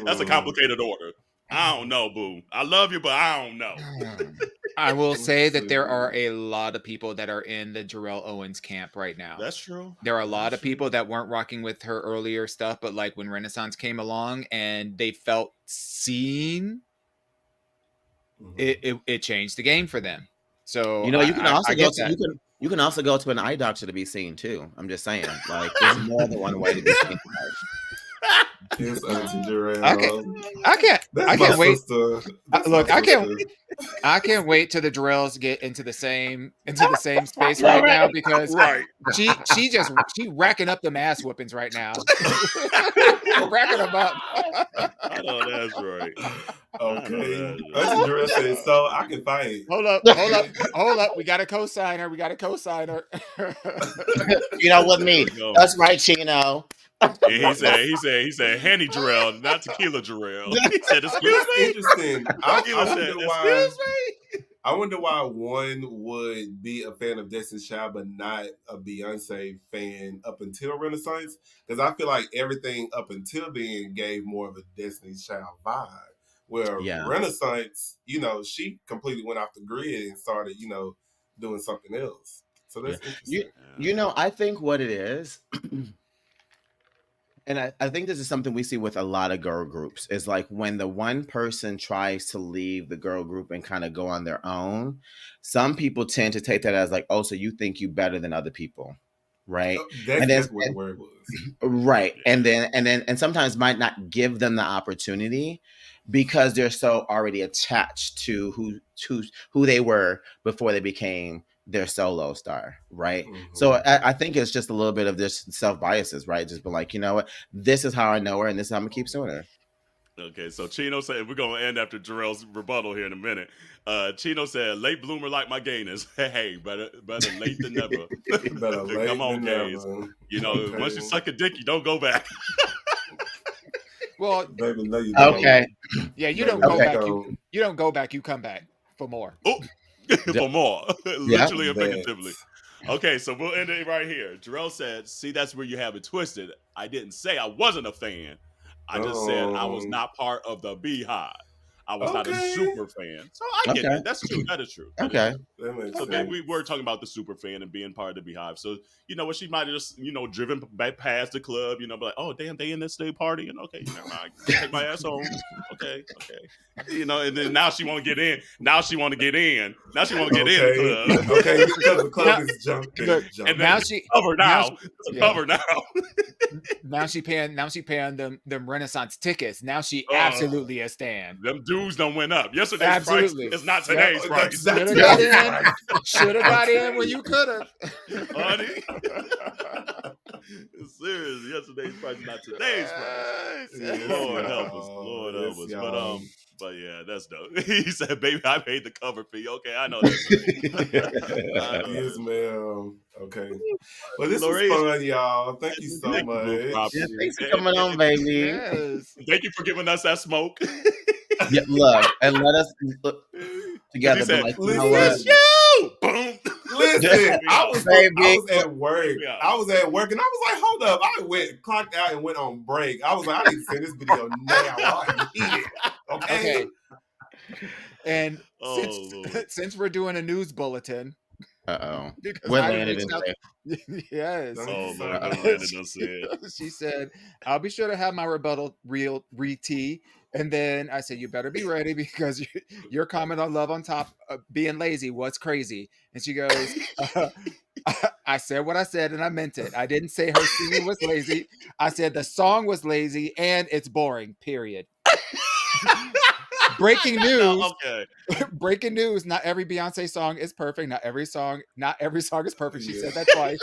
Speaker 2: That's a
Speaker 4: Hmm.
Speaker 2: complicated order. I don't know, boo. I love you, but I don't know.
Speaker 3: I will
Speaker 4: Let's
Speaker 3: say that there are
Speaker 4: see.
Speaker 3: a lot of people that are in the Jarrell Owens camp right now.
Speaker 2: That's true.
Speaker 3: There are a lot
Speaker 2: That's
Speaker 3: of
Speaker 2: true.
Speaker 3: people that weren't rocking with her earlier stuff, but like when Renaissance came along and they felt seen, it changed the game for them. So
Speaker 1: You know, you can
Speaker 3: I
Speaker 1: also go
Speaker 3: get
Speaker 1: to
Speaker 3: that.
Speaker 1: you can also go to an eye doctor to be seen too. I'm just saying, like, there's more than one way to be seen.
Speaker 4: Here's Auntie
Speaker 3: I can't.
Speaker 4: Jarrell.
Speaker 3: I can't.
Speaker 4: That's
Speaker 3: I
Speaker 4: my
Speaker 3: can't wait.
Speaker 4: sister. That's my
Speaker 3: Look, I can't.
Speaker 4: sister.
Speaker 3: I can't wait till the Jarrells get into the same space
Speaker 1: Yeah,
Speaker 3: right
Speaker 1: right.
Speaker 3: now because
Speaker 2: Right.
Speaker 3: she racking up them ass whoopings right now. Racking them up.
Speaker 2: I know that's right. I know
Speaker 4: Okay.
Speaker 2: that's
Speaker 4: Auntie
Speaker 2: right.
Speaker 4: Jarrell said, so I can fight.
Speaker 3: Hold up. We got a co-signer.
Speaker 1: You know what
Speaker 2: There
Speaker 1: me?
Speaker 2: we go.
Speaker 1: That's right, Chino.
Speaker 2: And he said, Henny Jarrell, not tequila Jarrell. He said,
Speaker 4: But
Speaker 2: excuse
Speaker 4: that's
Speaker 2: me?
Speaker 4: interesting.
Speaker 2: Tequila
Speaker 4: I
Speaker 2: said,
Speaker 4: wonder why.
Speaker 2: excuse me?
Speaker 4: I wonder why one would be a fan of Destiny's Child but not a Beyonce fan up until Renaissance. Because I feel like everything up until then gave more of a Destiny's Child vibe. Where
Speaker 1: Yeah.
Speaker 4: Renaissance, she completely went off the grid and started, doing something else. So
Speaker 1: Yeah.
Speaker 4: that's interesting.
Speaker 1: You know, I think what it is, and I think this is something we see with a lot of girl groups, is like when the one person tries to leave the girl group and kind of go on their own, some people tend to take that as like, oh, so you think you better than other people. Right.
Speaker 4: That's
Speaker 1: And then
Speaker 4: exactly what the word was.
Speaker 1: right.
Speaker 2: Yeah.
Speaker 1: And sometimes might not give them the opportunity because they're so already attached to who they were before they became their solo star, right? So
Speaker 4: Mhm.
Speaker 1: I think it's just a little bit of this self biases, right? Just be like, you know what, this is how I know her, and this is how I'm gonna keep suing her.
Speaker 2: Okay, so Chino said we're gonna end after Jarrell's rebuttal here in a minute. Chino said, "Late bloomer like my gainers. Hey, better late than never.
Speaker 4: Better
Speaker 2: Come
Speaker 4: late
Speaker 2: on,
Speaker 4: than
Speaker 2: gays.
Speaker 4: never.
Speaker 2: You know, once you suck a dick, you don't go back."
Speaker 3: Well,
Speaker 4: Baby, no, you don't.
Speaker 1: Okay,
Speaker 3: yeah, you
Speaker 4: Baby,
Speaker 3: don't
Speaker 4: no,
Speaker 3: go
Speaker 4: you
Speaker 3: back.
Speaker 4: don't.
Speaker 3: You don't go back. You come back for more.
Speaker 2: Oh,
Speaker 1: yeah,
Speaker 2: for more,
Speaker 1: yeah.
Speaker 2: literally and
Speaker 4: Bet.
Speaker 2: figuratively. Okay, so we'll end it right here. Jarrell said, "See, that's where you have it twisted. I didn't say I wasn't a fan. I just said I was
Speaker 4: Um,
Speaker 2: not part of the Beehive. I was not a
Speaker 4: Okay.
Speaker 2: super fan. So I get
Speaker 1: Okay.
Speaker 2: it. That's true. That is true. That is
Speaker 1: Okay.
Speaker 2: true.
Speaker 4: That makes
Speaker 2: So
Speaker 4: sense.
Speaker 2: then we were talking about the super fan and being part of the Beehive. So you know what, she might have just driven back past the club, be like, oh damn, they in this day party, and okay, never mind, take my ass home. Okay, and then now she want to get in. Now she want to get in. Now she want to get in the club.
Speaker 4: Okay, because the club
Speaker 3: Now-
Speaker 4: is jumping.
Speaker 3: Look,
Speaker 2: And
Speaker 3: now
Speaker 2: then
Speaker 3: she
Speaker 2: cover now.
Speaker 3: yeah.
Speaker 2: Cover now.
Speaker 3: Now she paying them Renaissance tickets. Now she
Speaker 2: Oh.
Speaker 3: absolutely a stan.
Speaker 2: Them dudes don't went up. Yesterday's
Speaker 3: Absolutely.
Speaker 2: price is not today's price.
Speaker 3: Should have got in. Should have got in when you could have.
Speaker 2: Honey. Serious. Yesterday's price is not today's price.
Speaker 4: Yes,
Speaker 2: Lord
Speaker 4: y'all.
Speaker 2: help us. Lord help
Speaker 4: Yes,
Speaker 2: us.
Speaker 4: y'all.
Speaker 2: But yeah, that's dope. He said, "Baby, I paid the cover fee." Okay, I know that's right.
Speaker 4: Yes, ma'am. Okay. Well, this
Speaker 2: Lori,
Speaker 4: was fun, y'all. Thank you so
Speaker 2: Thank you, Boo
Speaker 4: much.
Speaker 2: Property.
Speaker 1: Yeah, thanks for coming on, baby.
Speaker 3: Yes.
Speaker 2: Thank you for giving us that smoke.
Speaker 1: Yeah, look, and let us look together.
Speaker 2: He
Speaker 1: Be
Speaker 2: said,
Speaker 1: like, you know
Speaker 4: "Listen,
Speaker 1: what?
Speaker 2: you! Boom!
Speaker 4: Listen, I was
Speaker 1: Baby.
Speaker 4: at work.
Speaker 2: Yeah.
Speaker 4: I was at work, and I was like, hold up. I clocked out and went on break. I was like, I need to send this video now. I need it. Okay.
Speaker 3: And
Speaker 2: Oh, Lord.
Speaker 3: since we're doing a news bulletin,
Speaker 1: Uh-oh.
Speaker 3: because
Speaker 1: What
Speaker 3: I
Speaker 1: landed in
Speaker 3: reached out-
Speaker 1: there?
Speaker 3: yes.
Speaker 2: Oh, Lord.
Speaker 1: Uh-oh.
Speaker 2: What Landon done said.
Speaker 3: She said, I'll be sure to have my rebuttal re-tea. And then I said, you better be ready because your comment on Love on Top being lazy was crazy. And she goes, I said what I said and I meant it. I didn't say her singing was lazy. I said the song was lazy and it's boring, period. Breaking news.
Speaker 2: Okay.
Speaker 3: Breaking news. Not every Beyonce song is perfect. Not every song is perfect. She said that twice.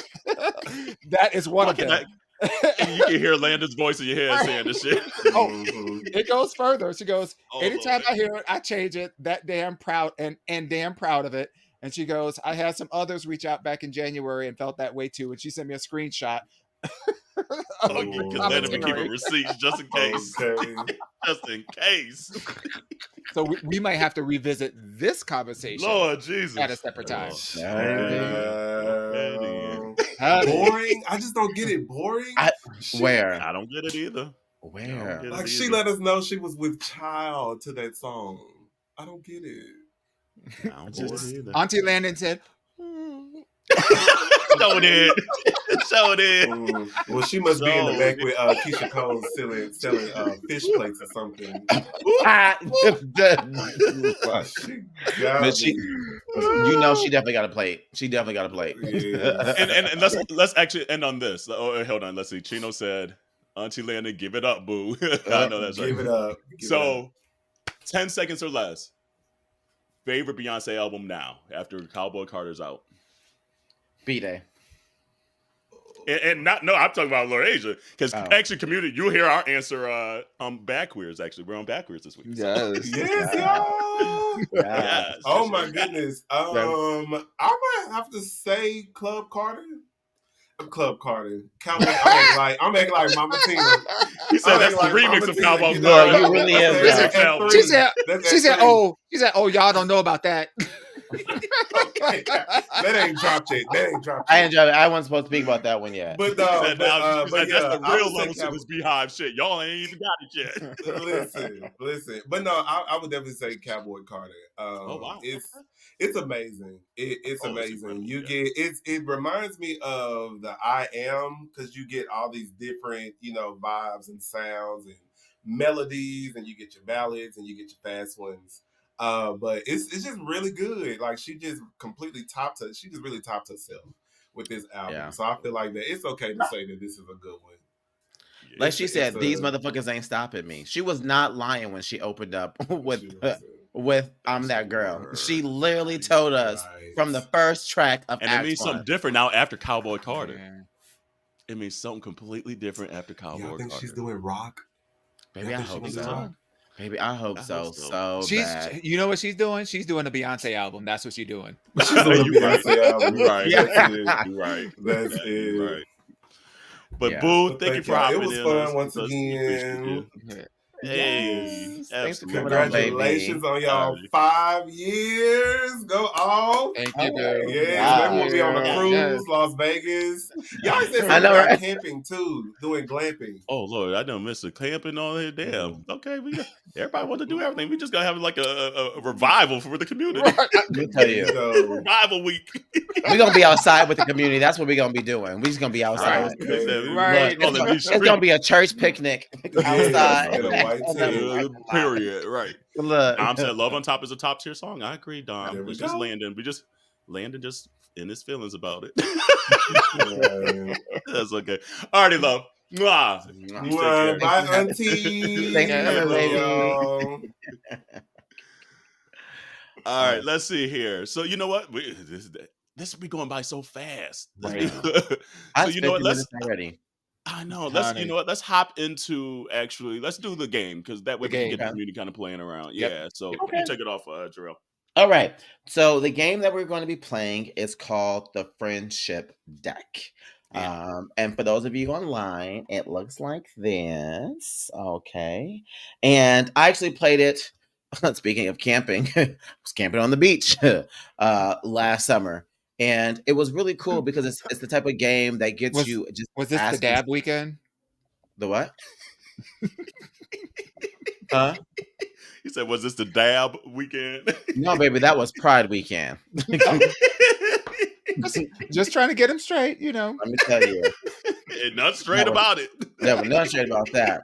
Speaker 3: That is one of them.
Speaker 2: You can hear Landon's voice in your head saying this shit.
Speaker 3: Oh,
Speaker 4: Mhm.
Speaker 3: it goes further. She goes,
Speaker 2: Oh,
Speaker 3: anytime
Speaker 2: Lord.
Speaker 3: I hear it, I change it. That damn proud and damn proud of it. And she goes, I had some others reach out back in January and felt that way too. And she sent me a screenshot.
Speaker 2: Okay, because Landon be keeping receipts just in case.
Speaker 4: Okay.
Speaker 2: Just in case.
Speaker 3: So we might have to revisit this conversation
Speaker 2: Lord Jesus.
Speaker 3: at a separate time.
Speaker 4: Boring? I just don't get it. Boring?
Speaker 1: Where?
Speaker 2: I don't get it either.
Speaker 1: Where?
Speaker 4: Like, she let us know she was with child to that song. I don't get it.
Speaker 2: I don't get it either.
Speaker 3: Auntie Landon said,
Speaker 2: Show it. Show it.
Speaker 4: Well, she must be in the
Speaker 2: So-
Speaker 4: back with Keisha Cole selling fish plates or something.
Speaker 1: But she, you know, she definitely got a plate. She definitely got a plate.
Speaker 4: Yeah.
Speaker 2: And let's actually end on this. Oh, hold on. Let's see. Chino said, Auntie Landon, give it up, boo. I know that's right.
Speaker 4: Give it up. Give it up.
Speaker 2: So, 10 seconds or less. Favorite Beyonce album now after Cowboy Carter's out.
Speaker 1: B-Day.
Speaker 2: And not, no, I'm talking about Lord Asia. Because
Speaker 1: Oh.
Speaker 2: actually, community, you'll hear our answer on Backwards, actually. We're on Backwards this week.
Speaker 3: yes.
Speaker 4: Yes, y'all.
Speaker 2: Yes.
Speaker 4: Oh my goodness. I might have to say Club Carter. Club Carter. Cowboy. I'm acting like Mama Tina.
Speaker 2: He said
Speaker 4: I'm
Speaker 2: that's the
Speaker 4: acting like
Speaker 2: remix
Speaker 4: Mama
Speaker 2: of
Speaker 4: Tina,
Speaker 2: Cowboy
Speaker 4: you
Speaker 2: Carter.
Speaker 1: know, you really is,
Speaker 4: That's
Speaker 1: though.
Speaker 4: at
Speaker 3: She
Speaker 4: three.
Speaker 3: said,
Speaker 4: That's
Speaker 3: she
Speaker 4: at
Speaker 3: said,
Speaker 4: three.
Speaker 3: y'all don't know about that.
Speaker 4: Okay. That ain't dropped yet. That ain't dropped
Speaker 1: I
Speaker 4: yet.
Speaker 1: enjoyed it. I wasn't supposed to speak about that one yet.
Speaker 4: But
Speaker 2: He said, now, he said,
Speaker 4: yeah,
Speaker 2: that's the
Speaker 4: I
Speaker 2: real
Speaker 4: would say
Speaker 2: levels of
Speaker 4: Cowboy.
Speaker 2: this Beehive shit. Y'all ain't even got it yet.
Speaker 4: Listen. But no, I would definitely say Cowboy Carter.
Speaker 2: Oh, wow.
Speaker 4: It's amazing. It's
Speaker 2: Oh, it's
Speaker 4: amazing.
Speaker 2: incredible,
Speaker 4: You
Speaker 2: yeah.
Speaker 4: get it reminds me of the I Am, because you get all these different, vibes and sounds and melodies, and you get your ballads and you get your fast ones. But it's just really good. Like, she just really topped herself with this album.
Speaker 1: Yeah.
Speaker 4: So I feel like that it's okay to say that this is a good one.
Speaker 1: Like she said,
Speaker 4: it's
Speaker 1: these
Speaker 4: a-
Speaker 1: motherfuckers ain't stopping me. She was not lying when she opened up with
Speaker 4: She was-
Speaker 1: I'm That Girl.
Speaker 4: Word.
Speaker 1: She literally told us
Speaker 4: Right.
Speaker 1: from the first track of
Speaker 2: And it
Speaker 1: Act
Speaker 2: means
Speaker 1: One.
Speaker 2: something different now after Cowboy Carter.
Speaker 3: Yeah.
Speaker 2: It means something completely different after Cowboy
Speaker 4: Y'all think
Speaker 2: Carter.
Speaker 4: she's doing rock?
Speaker 1: Baby,
Speaker 4: Yeah,
Speaker 1: I
Speaker 4: I think
Speaker 1: hope
Speaker 4: she
Speaker 1: so.
Speaker 4: was
Speaker 1: Baby, I hope
Speaker 2: I
Speaker 1: so.
Speaker 2: hope so.
Speaker 1: So bad.
Speaker 3: You know what she's doing? She's doing a Beyonce album. That's what she's doing.
Speaker 4: She's doing a
Speaker 2: You right.
Speaker 4: Beyonce album.
Speaker 2: You right.
Speaker 1: Yeah.
Speaker 4: That's it.
Speaker 2: You're right.
Speaker 4: That's
Speaker 2: Yeah,
Speaker 4: it.
Speaker 2: you're right. But
Speaker 1: Yeah.
Speaker 2: Boo,
Speaker 4: But
Speaker 2: thank you for
Speaker 4: y'all.
Speaker 2: hopping
Speaker 4: It was
Speaker 2: in.
Speaker 4: fun once
Speaker 2: We appreciate
Speaker 4: again.
Speaker 2: you. Hey,
Speaker 1: Yes. Thanks for coming on,
Speaker 2: absolutely.
Speaker 1: baby.
Speaker 4: Congratulations on
Speaker 2: All
Speaker 4: y'all
Speaker 2: right.
Speaker 4: 5 years. Go off.
Speaker 3: Thank
Speaker 1: All
Speaker 3: you,
Speaker 1: right.
Speaker 3: boo.
Speaker 4: Yes,
Speaker 3: Thank
Speaker 4: maybe
Speaker 1: Wow.
Speaker 4: we'll be on a
Speaker 3: you. Yes.
Speaker 4: cruise, Las Vegas. Y'all said
Speaker 1: I
Speaker 4: something
Speaker 1: know,
Speaker 4: about
Speaker 1: right?
Speaker 4: camping too, doing glamping.
Speaker 2: Oh Lord, I done missed a camping on here. Damn.
Speaker 4: Mm.
Speaker 2: Okay, everybody want to do everything. We just gotta have like a revival for the community.
Speaker 3: Right.
Speaker 1: Let me tell
Speaker 4: There you
Speaker 1: you.
Speaker 4: go.
Speaker 2: Revival week.
Speaker 1: We're gonna be outside with the community. That's what we're gonna be doing. We're just gonna be
Speaker 2: Right.
Speaker 1: outside.
Speaker 2: They said
Speaker 4: Okay.
Speaker 1: Look,
Speaker 3: Right.
Speaker 2: all in these
Speaker 1: it's gonna
Speaker 2: streets.
Speaker 1: be a church picnic
Speaker 4: Yes,
Speaker 1: outside.
Speaker 4: in a white
Speaker 1: On that
Speaker 4: tent.
Speaker 1: parking lot.
Speaker 2: Period. Right.
Speaker 1: Look,
Speaker 2: Dom said "Love on Top" is a top tier song. I agree, Dom.
Speaker 4: There we
Speaker 2: It's just
Speaker 4: go.
Speaker 2: Landon. Landon just in his feelings about it.
Speaker 4: Right.
Speaker 2: That's okay. Alrighty, love. Mwah. You take care.
Speaker 4: Bye,
Speaker 1: thanks for
Speaker 4: auntie.
Speaker 3: Yes,
Speaker 1: coming,
Speaker 4: Love
Speaker 3: boo.
Speaker 1: baby.
Speaker 4: y'all.
Speaker 2: All right, let's see here. So you know what? This will be going by so fast.
Speaker 1: Right.
Speaker 2: So
Speaker 1: That's
Speaker 2: you know what?
Speaker 1: 50 minutes already.
Speaker 2: I know. You
Speaker 3: Honey,
Speaker 2: know what? Let's hop into let's do the game because that way
Speaker 3: the
Speaker 2: we can
Speaker 3: game.
Speaker 2: get the
Speaker 1: Okay.
Speaker 2: community kind of playing around.
Speaker 3: Yep.
Speaker 2: Yeah. So you
Speaker 1: Okay.
Speaker 2: take it off, Jarrell.
Speaker 1: All right. So the game that we're going to be playing is called the Friendship Deck.
Speaker 2: Yeah.
Speaker 1: And for those of you online, it looks like this. Okay. And I actually played it. Speaking of camping, I was camping on the beach last summer. And it was really cool because it's the type of game that gets
Speaker 3: Was
Speaker 1: you just
Speaker 3: was this the
Speaker 1: asking
Speaker 3: dab weekend?
Speaker 1: the what? Huh?
Speaker 2: He said, "Was this the dab weekend?"
Speaker 1: No, baby, that was Pride weekend.
Speaker 3: Oh, just trying to get him straight, you know.
Speaker 1: Let me tell you.
Speaker 2: And not straight
Speaker 1: That was,
Speaker 2: about it.
Speaker 1: there was nothing straight about that.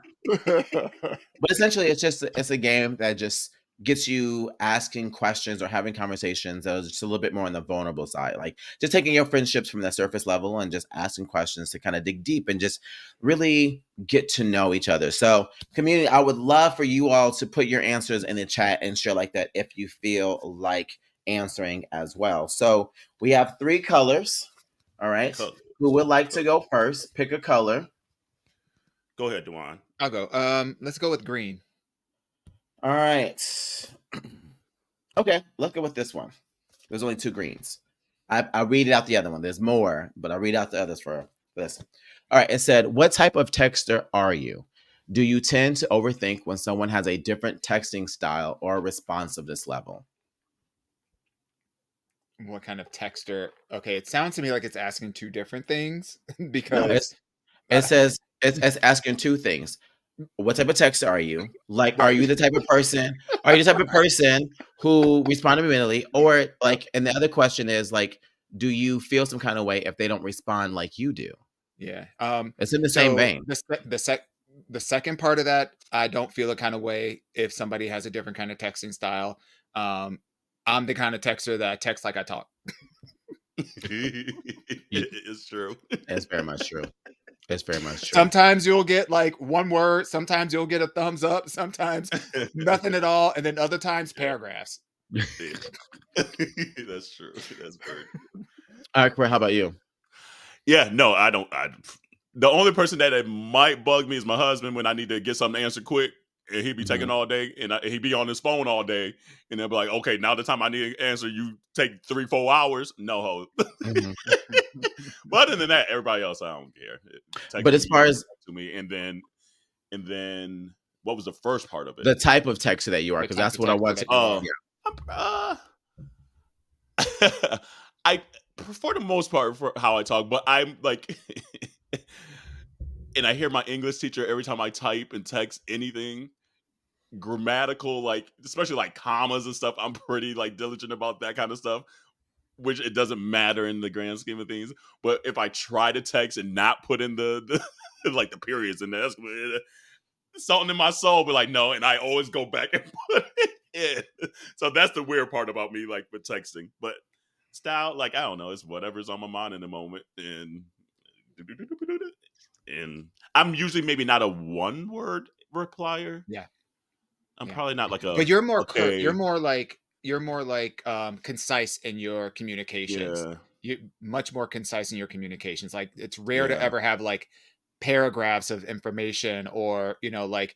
Speaker 1: But essentially, it's a game that just gets you asking questions or having conversations that is just a little bit more on the vulnerable side, like just taking your friendships from the surface level and just asking questions to kind of dig deep and just really get to know each other. So, community, I would love for you all to put your answers in the chat and share like that if you feel like answering as well. So we have 3 colors. All right.
Speaker 2: Colors.
Speaker 1: Who would like to go first? Pick a color.
Speaker 2: Go ahead, Dewan.
Speaker 3: I'll go. Let's go with green.
Speaker 1: All right. Okay, let's go with this one. There's only 2 greens. I read out the other one. There's more, but I'll read out the others for this. All right, it said, what type of texter are you? Do you tend to overthink when someone has a different texting style or responsiveness level?
Speaker 3: What kind of texter? Okay, it sounds to me like it's asking 2 different things
Speaker 1: No,
Speaker 3: because
Speaker 1: it says it's asking 2 things. What type of texter are you? Like, are
Speaker 3: right.
Speaker 1: you the type of person? Are you the type of person who respond immediately, or like? And the other question is like, do you feel some kind of way if they don't respond like you do?
Speaker 3: Yeah.
Speaker 1: It's in the same
Speaker 3: So
Speaker 1: vein.
Speaker 3: the second part of that, I don't feel a kind of way if somebody has a different kind of texting style. I'm the kind of texter that I text like I talk.
Speaker 2: It's true.
Speaker 1: It's very much true. It's very much true.
Speaker 3: Sometimes you'll get like one word, sometimes you'll get a thumbs up, sometimes nothing at all, and then other times paragraphs.
Speaker 2: Yeah. That's true. That's very true.
Speaker 1: All right, Corey, how about you?
Speaker 2: Yeah, no, I don't. The only person that it might bug me is my husband when I need to get something answered quick, and he'd be taking all day, and he'd be on his phone all day, and they'll be like, "Okay, now the time I need an answer, you take 3-4 hours." No, ho.
Speaker 1: Mhm.
Speaker 2: But other than that, everybody else, I don't care.
Speaker 1: But as far as
Speaker 2: to me, and then what was the first part of it?
Speaker 1: the type of texter that you are,
Speaker 3: The
Speaker 1: because
Speaker 3: type
Speaker 1: that's
Speaker 3: of
Speaker 1: what I
Speaker 3: texter
Speaker 1: want
Speaker 3: that
Speaker 1: to.
Speaker 3: you are.
Speaker 2: I for the most part for how I talk, but I'm like, and I hear my English teacher every time I type and text anything grammatical, like especially like commas and stuff. I'm pretty like diligent about that kind of stuff, which it doesn't matter in the grand scheme of things. But if I try to text and not put in the like the periods in there, something in my soul be like no, and I always go back and put it in. So that's the weird part about me, like with texting. But style, like I don't know, it's whatever's on my mind in the moment, and I'm usually maybe not a one word replier.
Speaker 3: Yeah.
Speaker 2: I'm
Speaker 3: Yeah.
Speaker 2: probably not like a
Speaker 3: But you're more curt.
Speaker 2: okay,
Speaker 3: You're more like concise in your communications.
Speaker 2: yeah,
Speaker 3: You much more concise in your communications. Like it's rare to
Speaker 2: yeah,
Speaker 3: ever have like paragraphs of information or, you know, like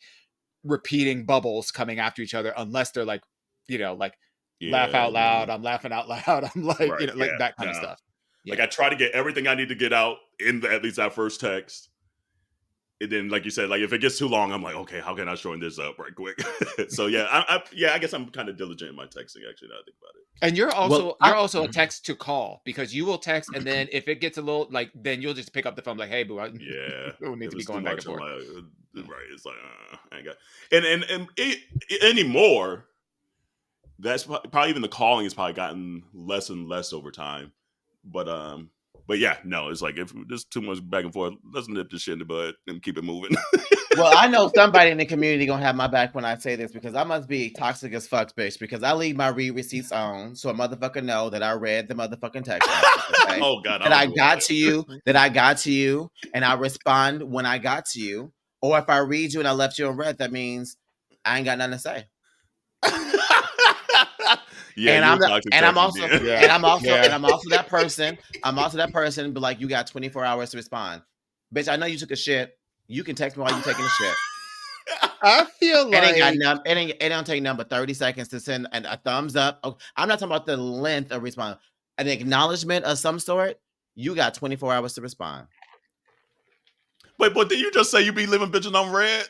Speaker 3: repeating bubbles coming after each other unless they're like, you know, like laugh
Speaker 2: yeah,
Speaker 3: out loud, I'm laughing out loud. I'm like, you
Speaker 2: right,
Speaker 3: know, like
Speaker 2: yeah,
Speaker 3: that kind of
Speaker 2: no.
Speaker 3: stuff.
Speaker 2: Like
Speaker 3: Yeah.
Speaker 2: I try to get everything I need to get out in at least that first text, And then, like you said, like if it gets too long, I'm like, okay, how can I shorten this up right quick? So yeah, I guess I'm kind of diligent in my texting. Actually, now I think about it.
Speaker 3: And you're
Speaker 1: Well,
Speaker 3: also a text to call, because you will text, and then if it gets a little like, then you'll just pick up the phone like, hey boo, I
Speaker 2: Yeah,
Speaker 3: don't need
Speaker 2: if
Speaker 3: to be
Speaker 2: it's too
Speaker 3: going back and
Speaker 2: much, I'm
Speaker 3: forth.
Speaker 2: like, right. It's like, I ain't got. And anymore, that's probably even the calling has probably gotten less and less over time. But yeah, no, it's like if there's too much back and forth, let's nip this shit in the bud and keep it moving.
Speaker 1: Well, I know somebody in the community gonna have my back when I say this, because I must be toxic as fuck, bitch. Because I leave my read receipts on, so a motherfucker know that I read the motherfucking text message, okay?
Speaker 2: Oh God, I
Speaker 1: That
Speaker 2: don't
Speaker 1: I
Speaker 2: do all
Speaker 1: got to you, that I got to you, and I respond when I got to you. Or if I read you and I left you unread, that means I ain't got nothing to say.
Speaker 2: that. Yeah,
Speaker 1: And
Speaker 2: you
Speaker 1: I'm
Speaker 2: a
Speaker 1: the,
Speaker 2: toxic
Speaker 1: and I'm
Speaker 2: text
Speaker 1: also
Speaker 2: again.
Speaker 3: Yeah.
Speaker 1: and I'm also
Speaker 3: Yeah.
Speaker 1: and I'm also that person. I'm also that person. But like, you got 24 hours to respond, bitch. I know you took a shit. You can text me while you taking a shit.
Speaker 3: I feel
Speaker 1: It ain't got
Speaker 3: like
Speaker 1: none. It don't take number 30 seconds to send a thumbs up. Oh, I'm not talking about the length of response. An acknowledgement of some sort. You got 24 hours to respond.
Speaker 2: But did you just say you be living bitches on red?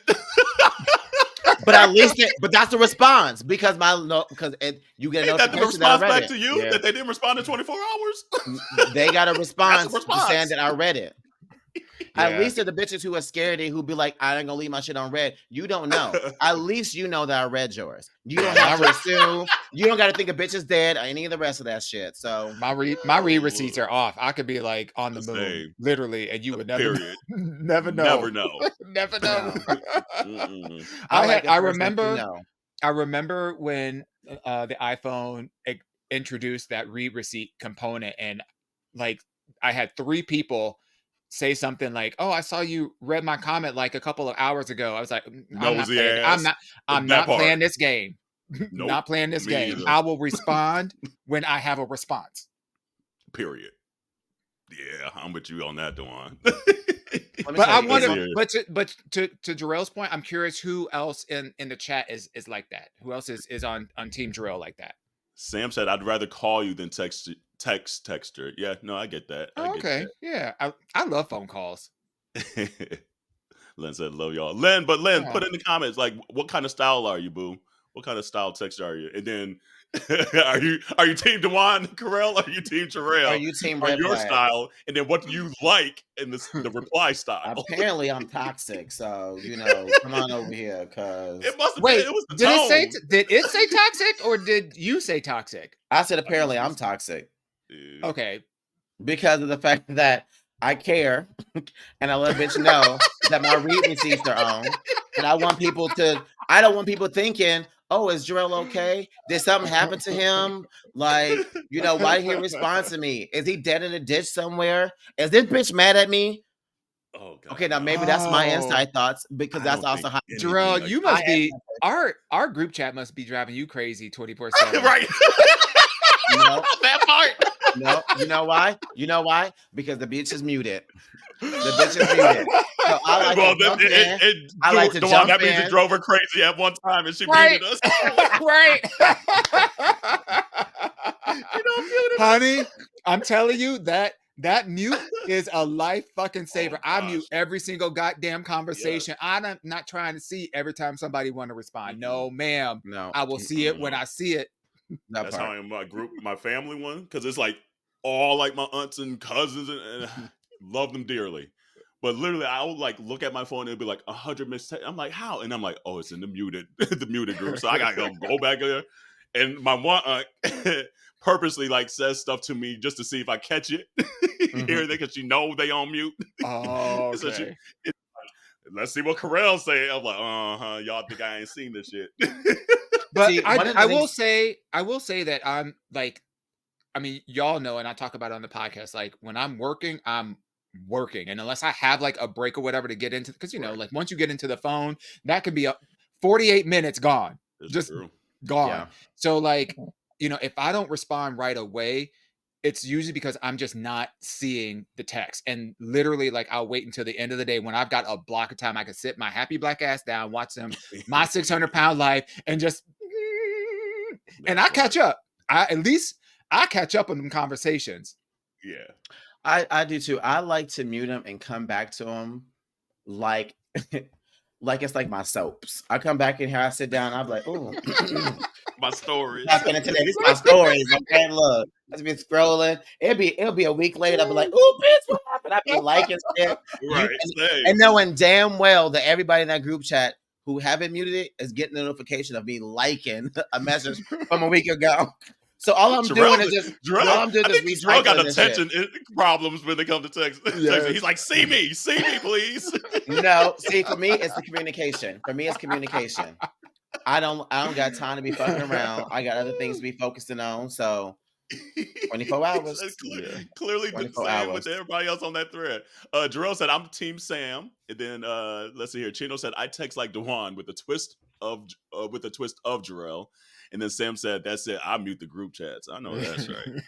Speaker 1: But at least, but that's the response, because you get a
Speaker 2: Ain't that the
Speaker 1: notification that I
Speaker 2: response
Speaker 1: read
Speaker 2: back
Speaker 1: it.
Speaker 2: to you
Speaker 3: Yeah.
Speaker 2: that they didn't respond in 24 hours?
Speaker 1: They got a
Speaker 2: That's a
Speaker 1: response
Speaker 2: response.
Speaker 1: saying that I read it. At
Speaker 3: Yeah.
Speaker 1: least they're the bitches who are scaredy, who be like, I ain't gonna leave my shit on red. You don't know. At least you know that I read yours. You don't have to assume. You don't got to think a bitch is dead or any of the rest of that shit. So
Speaker 3: my read receipts are off. I could be like on the
Speaker 2: The
Speaker 3: moon,
Speaker 2: same.
Speaker 3: literally, and you would never
Speaker 2: Period.
Speaker 3: never know.
Speaker 2: Never know.
Speaker 3: Never know.
Speaker 2: Mm-mm.
Speaker 1: I like a
Speaker 3: I
Speaker 1: person who
Speaker 3: remember
Speaker 1: know.
Speaker 3: I remember when the iPhone introduced that read receipt component, and like I had 3 people say something like, "Oh, I saw you read my comment like a couple of hours ago." I was like, "I'm not
Speaker 2: Nosy
Speaker 3: playing.
Speaker 2: ass.
Speaker 3: I'm
Speaker 2: That
Speaker 3: not
Speaker 2: part.
Speaker 3: playing this game.
Speaker 2: Nope.
Speaker 3: Not playing this
Speaker 2: Me
Speaker 3: game.
Speaker 2: either.
Speaker 3: I will respond when I have a response."
Speaker 2: Period. Yeah, I'm with you on that, Dewan.
Speaker 1: Let me
Speaker 3: But
Speaker 1: tell
Speaker 3: I
Speaker 1: you,
Speaker 3: wonder,
Speaker 2: serious.
Speaker 3: but to Jarrell's point, I'm curious who else in the chat is like that. Who else is on Team Jarrell like that?
Speaker 2: Sam said, "I'd rather call you than text her." Yeah, no, I get that. I
Speaker 3: Oh,
Speaker 2: get
Speaker 3: okay, yeah, I love phone calls.
Speaker 2: that. Len said, "Love y'all." Len,
Speaker 3: Oh.
Speaker 2: put in the comments like, what kind of style are you, boo? What kind of style text are you? And then, are you Team Dewan Carell? Or are you Team Terrell?
Speaker 1: are you team
Speaker 2: Or
Speaker 1: red
Speaker 2: your
Speaker 1: flag?
Speaker 2: style? And then, what do you like in the reply style?
Speaker 1: Apparently, I'm toxic. So come on over here, cause
Speaker 2: It must have been.
Speaker 3: Wait,
Speaker 2: It was the
Speaker 3: did it say
Speaker 2: tone.
Speaker 3: toxic, or did you say toxic?
Speaker 1: I said apparently I'm toxic
Speaker 3: Okay,
Speaker 1: because of the fact that I care and I let a bitch know that my read receipts are on, and I don't want people thinking, oh, is Jarrell okay? Did something happen to him? Like, why did he respond to me? Is he dead in a ditch somewhere? Is this bitch mad at me?
Speaker 2: Oh God,
Speaker 1: Okay, now
Speaker 2: no.
Speaker 1: maybe that's my
Speaker 3: Oh.
Speaker 1: inside thoughts, because
Speaker 2: I
Speaker 1: that's
Speaker 2: don't
Speaker 1: also
Speaker 2: think
Speaker 1: how
Speaker 2: anything
Speaker 3: Jarrell,
Speaker 2: like
Speaker 3: you
Speaker 2: that.
Speaker 3: must be our group chat must be driving you crazy 24/7.
Speaker 2: Right.
Speaker 1: No.
Speaker 2: That part.
Speaker 1: No, you know why? You know why? Because the bitch is muted. The bitch is muted. So I like
Speaker 2: Well,
Speaker 1: to jump in.
Speaker 2: it
Speaker 1: I like to
Speaker 2: Dewan,
Speaker 1: jump
Speaker 2: that means it
Speaker 1: in.
Speaker 2: drove her crazy at one time, and she
Speaker 3: Right.
Speaker 2: muted us.
Speaker 3: Right.
Speaker 2: You don't mute us.
Speaker 3: Honey, I'm telling you that mute is a life fucking saver.
Speaker 2: Oh,
Speaker 3: I
Speaker 2: gosh.
Speaker 3: mute every single goddamn conversation. I'm not trying to see every time somebody want to respond. No, ma'am.
Speaker 1: No,
Speaker 3: I will see it when I see it.
Speaker 1: that
Speaker 2: That's how
Speaker 1: part.
Speaker 2: I am. My family one, because it's like all like my aunts and cousins, and love them dearly. But literally, I would like look at my phone and it'd be like 100 missed. I'm like, how? And I'm like, oh, it's in the muted, the muted group. So I gotta go back there. And my one aunt purposely like says stuff to me just to see if I catch it here, because she know they on mute.
Speaker 3: Oh,
Speaker 2: So
Speaker 3: okay.
Speaker 2: let's see what Carell say. I'm like, y'all think I ain't seen this shit?
Speaker 3: But
Speaker 1: See, one of the
Speaker 3: I will
Speaker 1: things-
Speaker 3: say that I'm like, I mean, y'all know, and I talk about it on the podcast, like when I'm working, and unless I have like a break or whatever to get into, because
Speaker 2: Right.
Speaker 3: like once you get into the phone, that could be 48 minutes gone.
Speaker 2: It's
Speaker 3: Just
Speaker 2: true.
Speaker 3: gone.
Speaker 1: Yeah.
Speaker 3: So like, if I don't respond right away, it's usually because I'm just not seeing the text. And literally, like, I'll wait until the end of the day when I've got a block of time I can sit my happy black ass down, watch my 600-pound life, and just and I catch up. At least I catch up on them conversations.
Speaker 2: Yeah.
Speaker 1: I do too. I like to mute them and come back to them like like it's like my soaps. I come back in here, I sit down, I'm like, oh,
Speaker 2: My stories.
Speaker 1: not spending today. These are my stories. Okay, look, I just been scrolling. It'll be a week later. I'll be like, "Ooh, bitch, what happened?" I've been liking shit.
Speaker 2: Right, same.
Speaker 1: And knowing damn well that everybody in that group chat who haven't muted it is getting the notification of me liking a message from a week ago. So all I'm doing is just
Speaker 2: I think Jarrell got
Speaker 1: recycling this shit.
Speaker 2: attention problems when they come to text.
Speaker 3: Yes.
Speaker 2: He's like, see me, please.
Speaker 1: No, see, for me, it's the communication. For me, it's communication. I don't got time to be fucking around. I got other things to be focusing on. So 24 hours.
Speaker 2: Clearly
Speaker 1: 24
Speaker 2: saying
Speaker 1: hours.
Speaker 2: with everybody else on that thread. Jarrell said, I'm Team Sam. And then let's see here. Chino said, I text like Dewan with a twist of Jarrell. And then Sam said, that's it. I mute the group chats. I know that's right.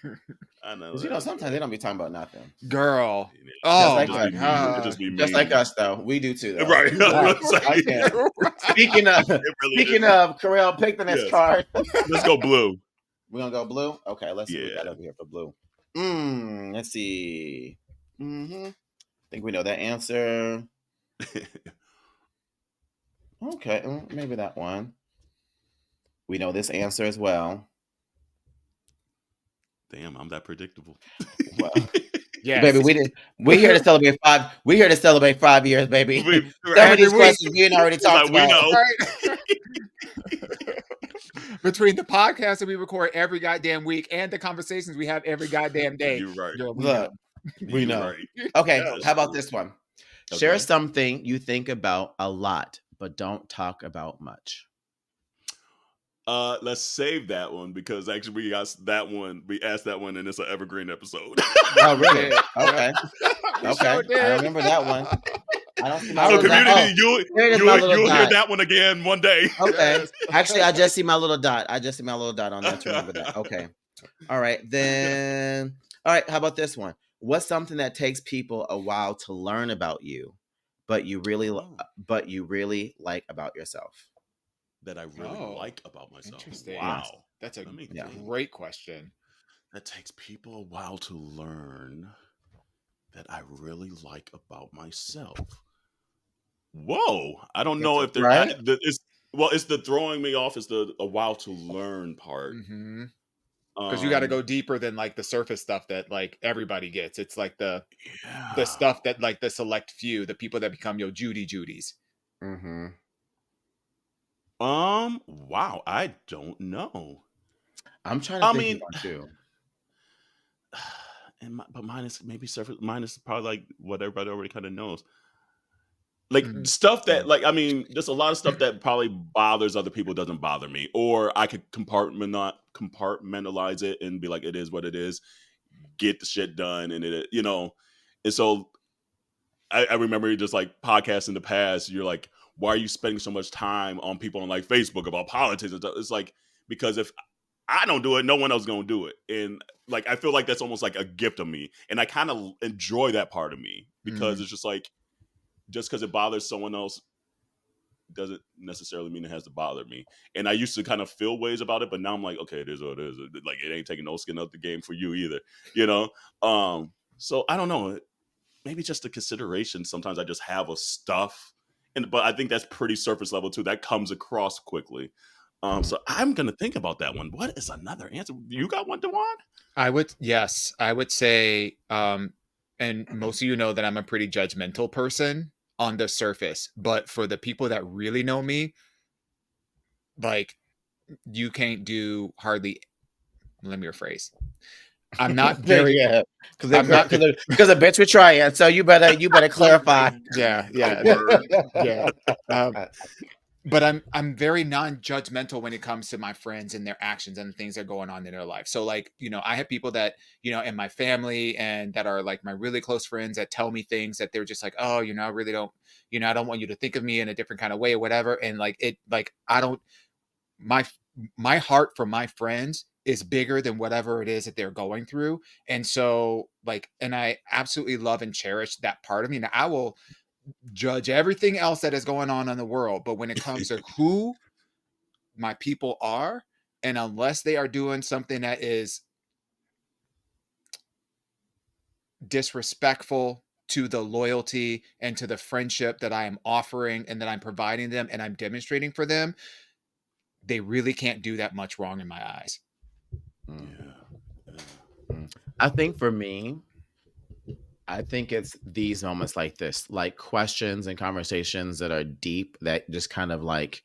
Speaker 2: I know.
Speaker 1: You know, sometimes they don't be talking about nothing.
Speaker 3: Girl.
Speaker 2: Just
Speaker 3: Oh
Speaker 1: like
Speaker 3: my
Speaker 1: us.
Speaker 3: god.
Speaker 2: just be
Speaker 1: Just like us, though. We do too, though.
Speaker 2: Right.
Speaker 1: I can't. Speaking of, Carell, pick the next card.
Speaker 2: Let's go blue.
Speaker 1: We're gonna go blue. Okay, let's see what we got
Speaker 2: Yeah.
Speaker 1: over here for blue. Let's see. I think we know that answer. Okay, maybe that one. We know this answer as well.
Speaker 2: Damn, I'm that predictable.
Speaker 1: Well,
Speaker 3: yes.
Speaker 1: baby, we're here to celebrate 5. We're here to celebrate 5 years, baby. Some of these questions we already talked about.
Speaker 2: We know.
Speaker 3: Right? Between the podcast that we record every goddamn week and the conversations we have every goddamn day.
Speaker 2: You're right.
Speaker 1: Look, we know.
Speaker 2: Right.
Speaker 1: Okay,
Speaker 2: Yeah,
Speaker 1: how about this one?
Speaker 2: Okay.
Speaker 1: Share something you think about a lot, but don't talk about much.
Speaker 2: Let's save that one because actually we asked that one and it's an evergreen episode.
Speaker 1: Oh, really? Okay.
Speaker 3: We
Speaker 1: Okay.
Speaker 3: sure did.
Speaker 1: I remember that one. I don't see my
Speaker 2: So
Speaker 1: little dot.
Speaker 2: community, you'll hear
Speaker 1: dot.
Speaker 2: that one again one day.
Speaker 1: Okay.
Speaker 3: Yes.
Speaker 1: Actually, I just see my little dot. on there to remember that. Okay. All right. Then, all right. How about this one? What's something that takes people a while to learn about you, but you really like about yourself?
Speaker 2: That I really like about myself.
Speaker 3: Interesting.
Speaker 2: Wow.
Speaker 3: Yes. That's a
Speaker 1: Yeah.
Speaker 3: great question.
Speaker 2: That takes people a while to learn that I really like about myself. Whoa. I don't know if they're
Speaker 1: right?
Speaker 2: it's the throwing me off is a while to learn part.
Speaker 3: Because you got to go deeper than like the surface stuff that like everybody gets. It's like the
Speaker 2: Yeah.
Speaker 3: stuff that like the select few, the people that become your Judies.
Speaker 1: Mm-hmm.
Speaker 2: Wow, I don't know.
Speaker 1: I'm trying to think of one too.
Speaker 2: But mine is maybe surface. Mine is probably like what everybody already kind of knows. Like stuff that, like, I mean, there's a lot of stuff that probably bothers other people doesn't bother me, or I could compartmentalize it and be like, it is what it is. Get the shit done, and it, you know. And so, I remember just like podcasts in the past. You're like, why are you spending so much time on people on like Facebook about politics and stuff? It's like, because if I don't do it, no one else is gonna do it. And like, I feel like that's almost like a gift of me. And I kind of enjoy that part of me because it's just like, just because it bothers someone else doesn't necessarily mean it has to bother me. And I used to kind of feel ways about it, but now I'm like, okay, it is what it is. Like, it ain't taking no skin out the game for you either, you know? So I don't know. Maybe just the consideration. Sometimes I just have a stuff. But I think that's pretty surface level too. That comes across quickly. So I'm gonna think about that one. What is another answer? You got one, Dewan?
Speaker 3: I would say, and most of you know that I'm a pretty judgmental person on the surface, but for the people that really know me, like, you can't do hardly. Let me rephrase. I'm not very
Speaker 1: because a bitch would try it. So you better clarify.
Speaker 3: Yeah. But I'm very non-judgmental when it comes to my friends and their actions and the things that are going on in their life. So like, you know, I have people that, you know, in my family and that are like my really close friends that tell me things that they're just like, oh, you know, I really don't, you know, I don't want you to think of me in a different kind of way or whatever. And like, I don't, my heart for my friends is bigger than whatever it is that they're going through. And so like, and I absolutely love and cherish that part of me. Now I will judge everything else that is going on in the world, but when it comes to who my people are, and unless they are doing something that is disrespectful to the loyalty and to the friendship that I am offering and that I'm providing them and I'm demonstrating for them, they really can't do that much wrong in my eyes.
Speaker 1: I think for me, I think it's these moments like this, like questions and conversations that are deep, that just kind of like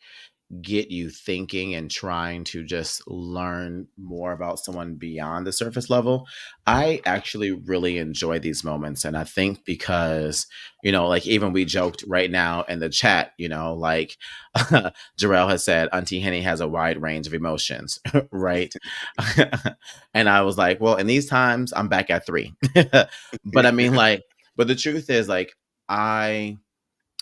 Speaker 1: get you thinking and trying to just learn more about someone beyond the surface level. I actually really enjoy these moments. And I think because, like even we joked right now in the chat, like Jarrell has said, Auntie Henny has a wide range of emotions, right? And I was like, well, in these times, I'm back at 3. But I mean, like, but the truth is, like,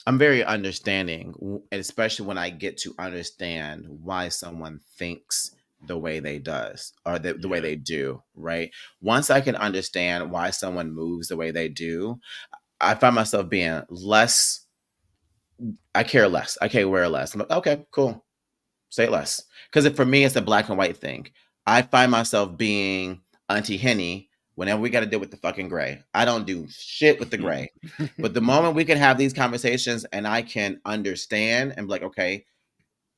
Speaker 1: I'm very understanding, especially when I get to understand why someone thinks the way they does, or the way they do, right? Once I can understand why someone moves the way they do, I find myself being less, I care less. I care aware less. I'm like, okay, cool. Say less. Because for me, it's a black and white thing. I find myself being Auntie Henny whenever we got to deal with the fucking gray. I don't do shit with the gray. But the moment we can have these conversations and I can understand and be like, okay,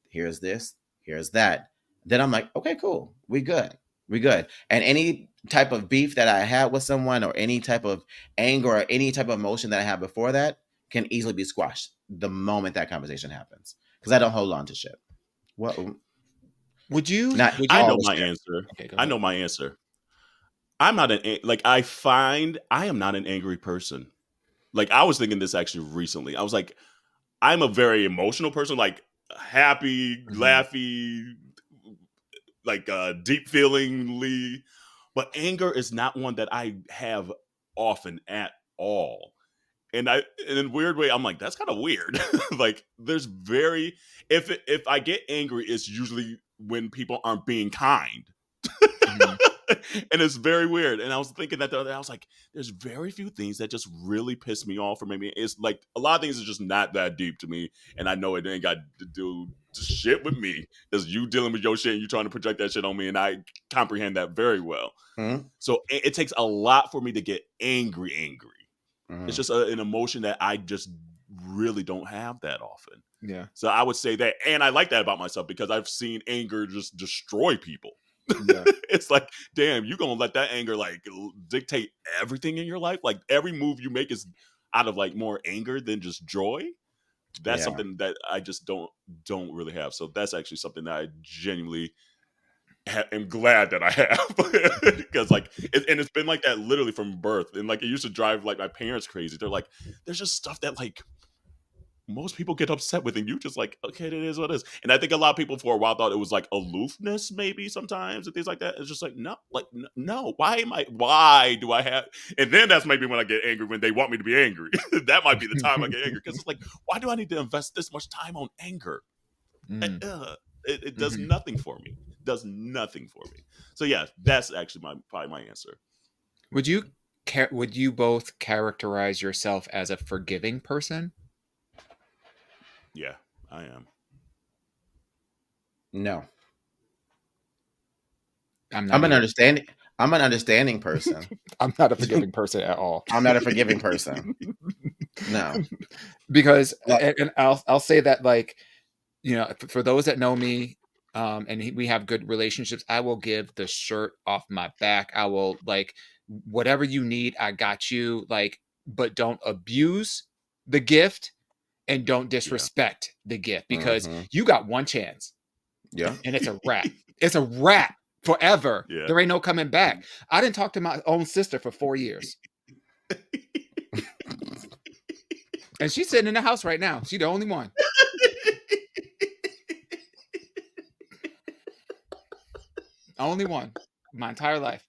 Speaker 1: here's this, here's that, then I'm like, okay, cool. We good. We good. And any type of beef that I had with someone, or any type of anger or any type of emotion that I had before that, can easily be squashed the moment that conversation happens. Because I don't hold on to shit. What?
Speaker 3: Would you?
Speaker 1: Not
Speaker 3: Would you?
Speaker 2: I
Speaker 1: all
Speaker 2: know
Speaker 1: the
Speaker 2: my
Speaker 1: shit.
Speaker 2: answer.
Speaker 3: Okay, go
Speaker 2: I
Speaker 3: ahead.
Speaker 2: know my answer. I'm not I find I am not an angry person. Like, I was thinking this actually recently. I was like, I'm a very emotional person, like happy, laughy, like deep feelingly. But anger is not one that I have often at all. And in a weird way, I'm like, that's kind of weird. Like, there's very, if I get angry, it's usually when people aren't being kind. And it's very weird. And I was thinking that the other day, I was like, there's very few things that just really piss me off, or maybe it's like a lot of things are just not that deep to me. And I know it ain't got to do shit with me. There's you dealing with your shit and you trying to project that shit on me. And I comprehend that very well.
Speaker 1: Mm-hmm.
Speaker 2: So it takes a lot for me to get angry.
Speaker 1: Mm-hmm.
Speaker 2: It's just an emotion that I just really don't have that often.
Speaker 3: Yeah.
Speaker 2: So I would say that, and I like that about myself because I've seen anger just destroy people.
Speaker 3: Yeah.
Speaker 2: It's like, damn, you gonna let that anger like dictate everything in your life? Like, every move you make is out of like more anger than just joy. That's
Speaker 1: Yeah.
Speaker 2: something that I just don't really have. So that's actually something that I genuinely am glad that I have. Because like and it's been like that literally from birth. And like, it used to drive like my parents crazy. They're like, there's just stuff that like most people get upset with, and you just like, okay, it is what it is. And I think a lot of people for a while thought it was like aloofness, maybe sometimes, and things like that. It's just like, no, like, no, why do I have, and then that's maybe when I get angry, when they want me to be angry. That might be the time I get angry, because it's like, why do I need to invest this much time on anger? It does nothing for me. It does nothing for me. So yeah, that's actually probably my answer.
Speaker 3: Would you both characterize yourself as a forgiving person?
Speaker 2: Yeah, I am.
Speaker 1: No.
Speaker 3: I'm
Speaker 1: I'm
Speaker 3: not
Speaker 1: an understanding person.
Speaker 3: I'm not a forgiving person at all.
Speaker 1: I'm not a forgiving person. No.
Speaker 3: Because
Speaker 1: Like,
Speaker 3: and I'll say that, like, for those that know me, and we have good relationships, I will give the shirt off my back. I will, like, whatever you need, I got you. Like, but don't abuse the gift and don't disrespect the gift, because you got one chance
Speaker 1: yeah.
Speaker 3: and it's a wrap. It's a wrap forever.
Speaker 2: Yeah.
Speaker 3: There ain't no coming back. I didn't talk to my own sister for 4 years. And she's sitting in the house right now. She's the only one. Only one. My entire life.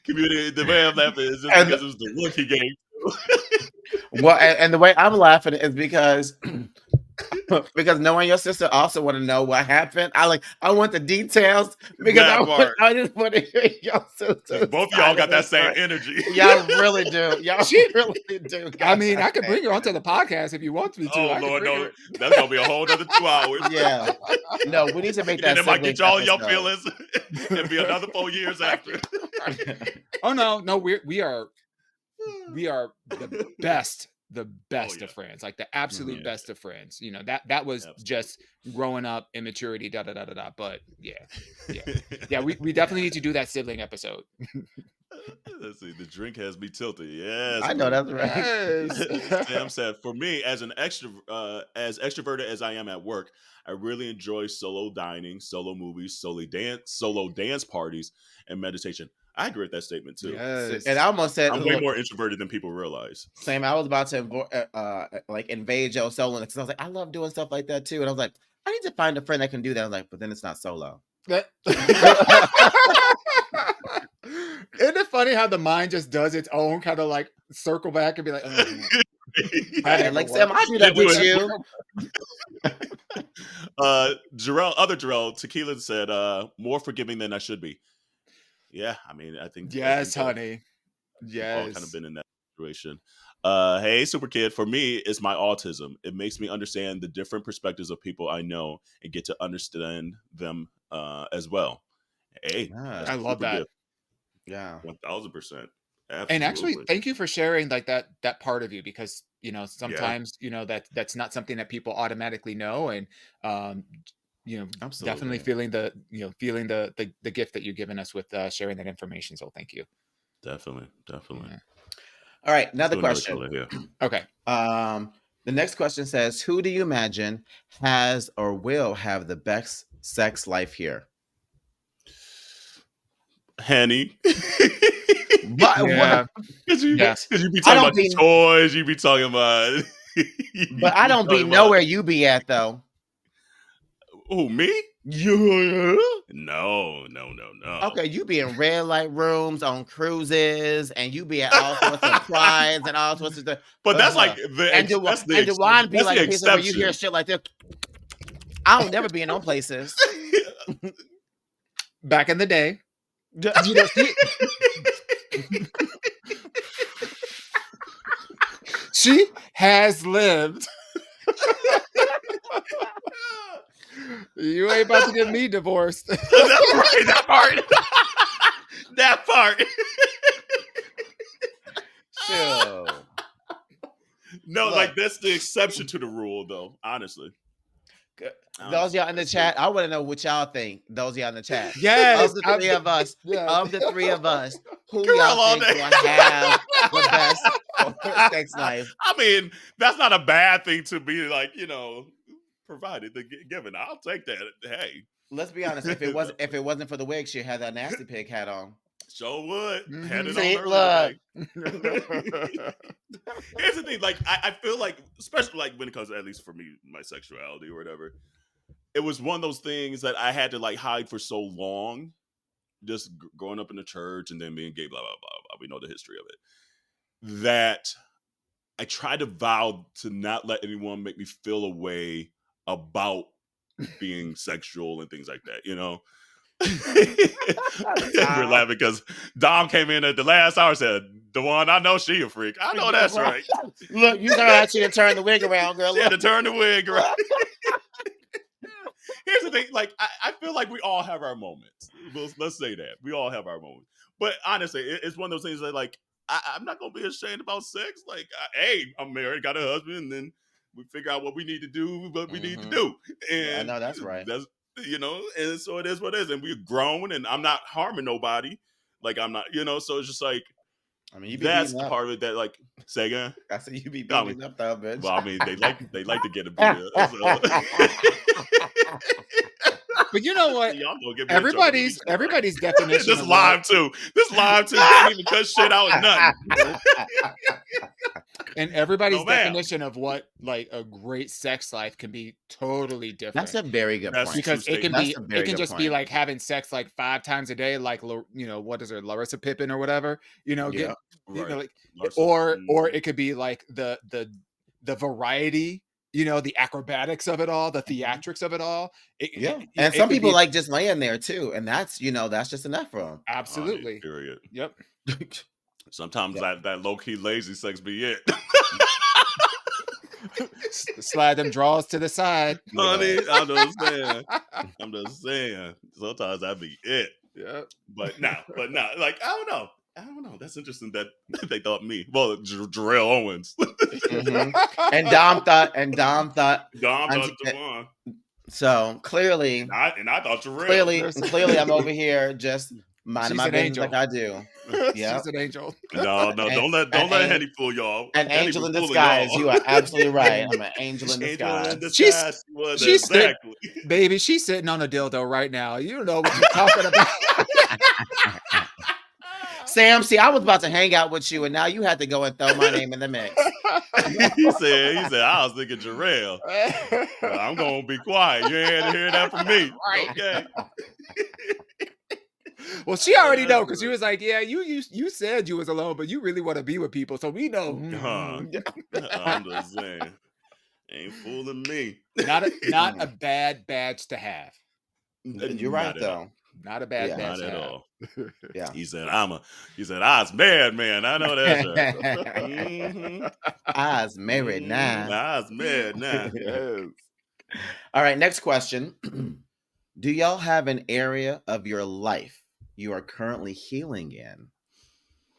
Speaker 2: Community, the way I'm laughing is just
Speaker 1: And
Speaker 2: because it was the look he gave.
Speaker 1: well, and the way I'm laughing is because knowing your sister, also want to know what happened. I want the details, because
Speaker 2: That part.
Speaker 1: I just want to hear your sister's
Speaker 2: Both of y'all
Speaker 1: side
Speaker 2: got
Speaker 1: of the
Speaker 2: that same
Speaker 1: story.
Speaker 2: energy.
Speaker 1: Y'all really do. Y'all really do.
Speaker 3: I mean, I could bring her onto the podcast if you want me to.
Speaker 2: Oh
Speaker 3: I could
Speaker 2: Lord,
Speaker 3: bring
Speaker 2: no,
Speaker 3: her.
Speaker 2: that's gonna be a whole other 2 hours.
Speaker 1: Yeah. No, we need to make
Speaker 2: And then
Speaker 1: that
Speaker 2: it might get
Speaker 1: siblings
Speaker 2: y'all in your
Speaker 1: episode.
Speaker 2: feelings and be another 4 years after.
Speaker 3: Oh no, we are we are the best
Speaker 2: yeah.
Speaker 3: of friends, like the absolute
Speaker 2: Yeah.
Speaker 3: best of friends. You know, that was
Speaker 2: Absolutely.
Speaker 3: just growing up, immaturity, da da da da da. But yeah, we definitely need to do that sibling episode.
Speaker 2: Let's see. The drink has me tilted. Yes,
Speaker 1: I know
Speaker 2: Bree.
Speaker 1: that's right.
Speaker 3: Yes.
Speaker 2: Sam said, for me, as as extroverted as I am at work, I really enjoy solo dining, solo movies, solo dance parties, and meditation. I agree with that statement too.
Speaker 3: Yes.
Speaker 1: And I almost said,
Speaker 2: I'm way
Speaker 1: look,
Speaker 2: more introverted than people realize.
Speaker 1: Sam, I was about to like invade your solo because I was like, I love doing stuff like that too. And I was like, I need to find a friend that can do that. I was like, but then it's not solo.
Speaker 3: Isn't it funny how the mind just does its own kind of like circle back and be like, oh,
Speaker 1: Yeah, like Sam, I do that
Speaker 2: do
Speaker 1: with
Speaker 2: it.
Speaker 1: you.
Speaker 2: Other Jarrell, Tequila said, more forgiving than I should be. Yeah, I mean, I think
Speaker 3: yes,
Speaker 2: that
Speaker 3: honey.
Speaker 2: we've all kind of
Speaker 3: Yes.
Speaker 2: been in that situation. Hey, Super Kid, for me, it's my autism. It makes me understand the different perspectives of people I know and get to understand them as well. Hey,
Speaker 1: Yeah.
Speaker 3: I love
Speaker 2: super
Speaker 3: that.
Speaker 2: good.
Speaker 1: Yeah.
Speaker 2: 1000%. Absolutely.
Speaker 3: And actually, thank you for sharing like that part of you, because you know sometimes you know that's not something that people automatically know, and you know
Speaker 1: Absolutely.
Speaker 3: definitely feeling the gift that you've given us with sharing that information. So thank you.
Speaker 2: Definitely.
Speaker 3: Yeah.
Speaker 1: All right,
Speaker 2: Let's
Speaker 1: another
Speaker 2: do
Speaker 1: question.
Speaker 2: color here.
Speaker 3: Okay.
Speaker 1: The next question says, who do you imagine has or will have the best sex life here?
Speaker 2: Henny.
Speaker 1: What?
Speaker 3: Yeah.
Speaker 2: Because you
Speaker 3: Yes.
Speaker 2: be
Speaker 1: I
Speaker 2: talking
Speaker 1: don't
Speaker 2: about the
Speaker 1: be,
Speaker 2: toys, you be talking about.
Speaker 1: but I don't be nowhere you be at though.
Speaker 2: Who, me?
Speaker 1: Yeah.
Speaker 2: No.
Speaker 1: Okay, you be in red light rooms on cruises, and you be at all sorts of prides and all sorts of stuff.
Speaker 2: But that's like
Speaker 1: And Dewan be
Speaker 2: that's
Speaker 1: like
Speaker 2: the
Speaker 1: a piece of where you
Speaker 2: exception.
Speaker 1: hear shit like this. I don't never be in no places.
Speaker 3: Back in the day, you know, she has lived. You ain't about to get me divorced.
Speaker 2: That's right. That part. That part.
Speaker 1: Sure.
Speaker 2: No,
Speaker 1: Look.
Speaker 2: like that's the exception to the rule, though. Honestly.
Speaker 1: Those of y'all in the chat, I want to know what y'all think. Those of y'all in the chat.
Speaker 3: Yes.
Speaker 1: Of the three of us, who
Speaker 2: Girl,
Speaker 1: y'all
Speaker 2: all
Speaker 1: think
Speaker 2: day.
Speaker 1: will have the best sex life?
Speaker 2: I mean, that's not a bad thing to be like, provided, given. I'll take that. Hey,
Speaker 1: Let's be honest. If it wasn't for the wig, she'd have that nasty pig hat on.
Speaker 2: sure would. Had it
Speaker 1: See,
Speaker 2: on
Speaker 1: look.
Speaker 2: earlier. Here's the thing, like I feel like, especially like when it comes to, at least for me, my sexuality or whatever, it was one of those things that I had to like hide for so long, just growing up in the church and then being gay, blah blah blah blah. We know the history of it. That I tried to vow to not let anyone make me feel a way about being sexual and things like that, We're laughing because Dom came in at the last hour and said, "Dewan, I know she a freak. I know that's right."
Speaker 1: Look, you gonna actually turn the wig around, girl.
Speaker 2: She had to turn the wig around. Here's the thing, like I feel like we all have our moments. Let's say that we all have our moments. But honestly, it's one of those things that like I'm not gonna be ashamed about sex. Like, hey, I'm married, got a husband, and then we figure out what we need to do, and
Speaker 1: I know that's right.
Speaker 2: That's and so it is what it is, and we're grown, and I'm not harming nobody. Like I'm not, so it's just like.
Speaker 1: I mean, you be
Speaker 2: that's
Speaker 1: beating
Speaker 2: the
Speaker 1: up.
Speaker 2: part of it that, like, say again.
Speaker 1: I said you be beating up, though, bitch.
Speaker 2: Well, I mean, they like to get a beat up. So.
Speaker 3: But you know what?
Speaker 2: Y'all gonna get me
Speaker 3: Everybody's definition.
Speaker 2: This live too. Can't even cut shit out. Nothing.
Speaker 3: And everybody's definition of what like a great sex life can be totally different.
Speaker 1: That's a very good point.
Speaker 3: Because it can just be like having sex like 5 times a day, like what is her, Larissa Pippen or whatever,
Speaker 1: Yeah.
Speaker 3: like,
Speaker 2: Larissa.
Speaker 3: or it could be like the variety, the acrobatics of it all, the theatrics of it all.
Speaker 1: And some people like just laying there too, and that's that's just enough for them.
Speaker 3: Absolutely.
Speaker 2: Period.
Speaker 3: Yep.
Speaker 2: Sometimes that low key lazy sex be it.
Speaker 3: Slide them draws to the side.
Speaker 2: Honey, I'm just saying. Sometimes that be it.
Speaker 3: Yeah.
Speaker 2: But no, like I don't know. I don't know. That's interesting that they thought me. Well, Jarrell Owens.
Speaker 1: And Dom thought,
Speaker 2: Dom
Speaker 1: I'm,
Speaker 2: thought Devon.
Speaker 1: so clearly,
Speaker 2: And I thought Jarrell.
Speaker 1: clearly, I'm over here just minding
Speaker 3: She's
Speaker 1: my
Speaker 3: an
Speaker 1: business
Speaker 3: angel.
Speaker 1: like I do. Yeah,
Speaker 3: She's an angel.
Speaker 2: No,
Speaker 1: and,
Speaker 2: don't let Henny fool y'all.
Speaker 1: an
Speaker 2: Henny
Speaker 1: angel
Speaker 2: was
Speaker 1: in
Speaker 2: fooling
Speaker 1: disguise.
Speaker 2: y'all.
Speaker 1: You are absolutely right. I'm an angel in
Speaker 2: Angel in
Speaker 1: disguise.
Speaker 2: disguise. She was exactly.
Speaker 3: Baby, she's sitting on a dildo right now. You don't know what you're talking about.
Speaker 1: Sam, see, I was about to hang out with you, and now you had to go and throw my name in the mix.
Speaker 2: he said, I was thinking Jarrell. Well, I'm gonna be quiet. You ain't had to hear that from me.
Speaker 3: Right.
Speaker 2: Okay.
Speaker 3: Well, she already know because she was like, "Yeah, you said you was alone, but you really want to be with people, so we know."
Speaker 2: I'm just saying, ain't fooling me.
Speaker 3: Not a bad badge to have.
Speaker 1: You're right, though.
Speaker 3: Not a bad
Speaker 1: Yeah.
Speaker 3: badge
Speaker 2: Not
Speaker 3: to
Speaker 2: at
Speaker 3: have.
Speaker 2: all.
Speaker 1: Yeah.
Speaker 2: He said, I was married, man. I know that's right. Mm-hmm.
Speaker 1: I was married now.
Speaker 2: I was married now.
Speaker 3: Yes.
Speaker 1: All right, next question. Do y'all have an area of your life you are currently healing in?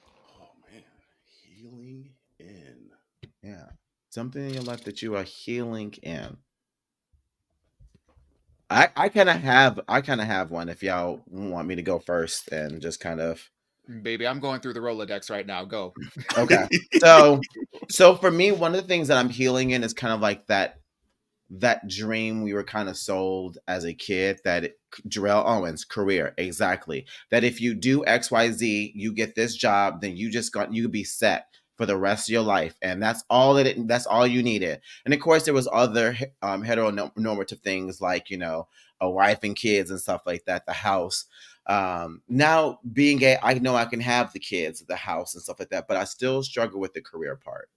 Speaker 2: Oh man, healing in.
Speaker 1: Yeah. Something in your life that you are healing in. I kind of have one if y'all want me to go first and just kind of
Speaker 3: Baby, I'm going through the Rolodex right now. Go.
Speaker 1: okay. So for me, one of the things that I'm healing in is kind of like that dream we were kind of sold as a kid that Jarrell Owens career exactly that if you do XYZ you get this job, then you could be set for the rest of your life, and that's all that's all you needed. And of course there was other heteronormative things like a wife and kids and stuff like that, the house. Now being gay, I know I can have the kids, the house and stuff like that, but I still struggle with the career part.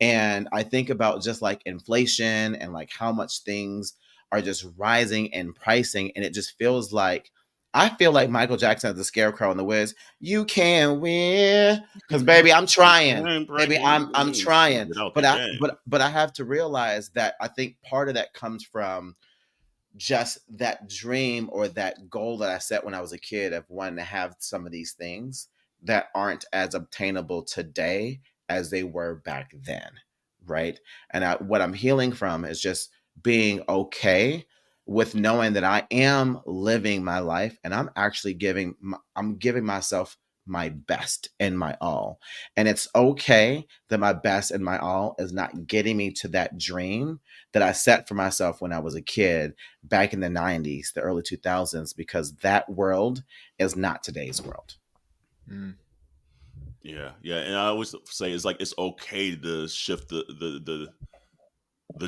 Speaker 1: And I think about just like inflation and like how much things are just rising in pricing. And it just feels like I feel like Michael Jackson as the Scarecrow in The Wiz. You can win, because baby, I'm trying. Baby, I'm trying.
Speaker 2: Get out
Speaker 1: But
Speaker 2: the
Speaker 1: I
Speaker 2: game.
Speaker 1: but I have to realize that I think part of that comes from just that dream or that goal that I set when I was a kid of wanting to have some of these things that aren't as obtainable today as they were back then, right? And what I'm healing from is just being okay with knowing that I am living my life and I'm actually I'm giving myself my best and my all. And it's okay that my best and my all is not getting me to that dream that I set for myself when I was a kid back in the 90s, the early 2000s, because that world is not today's world.
Speaker 2: Yeah, and I always say it's like it's okay to shift the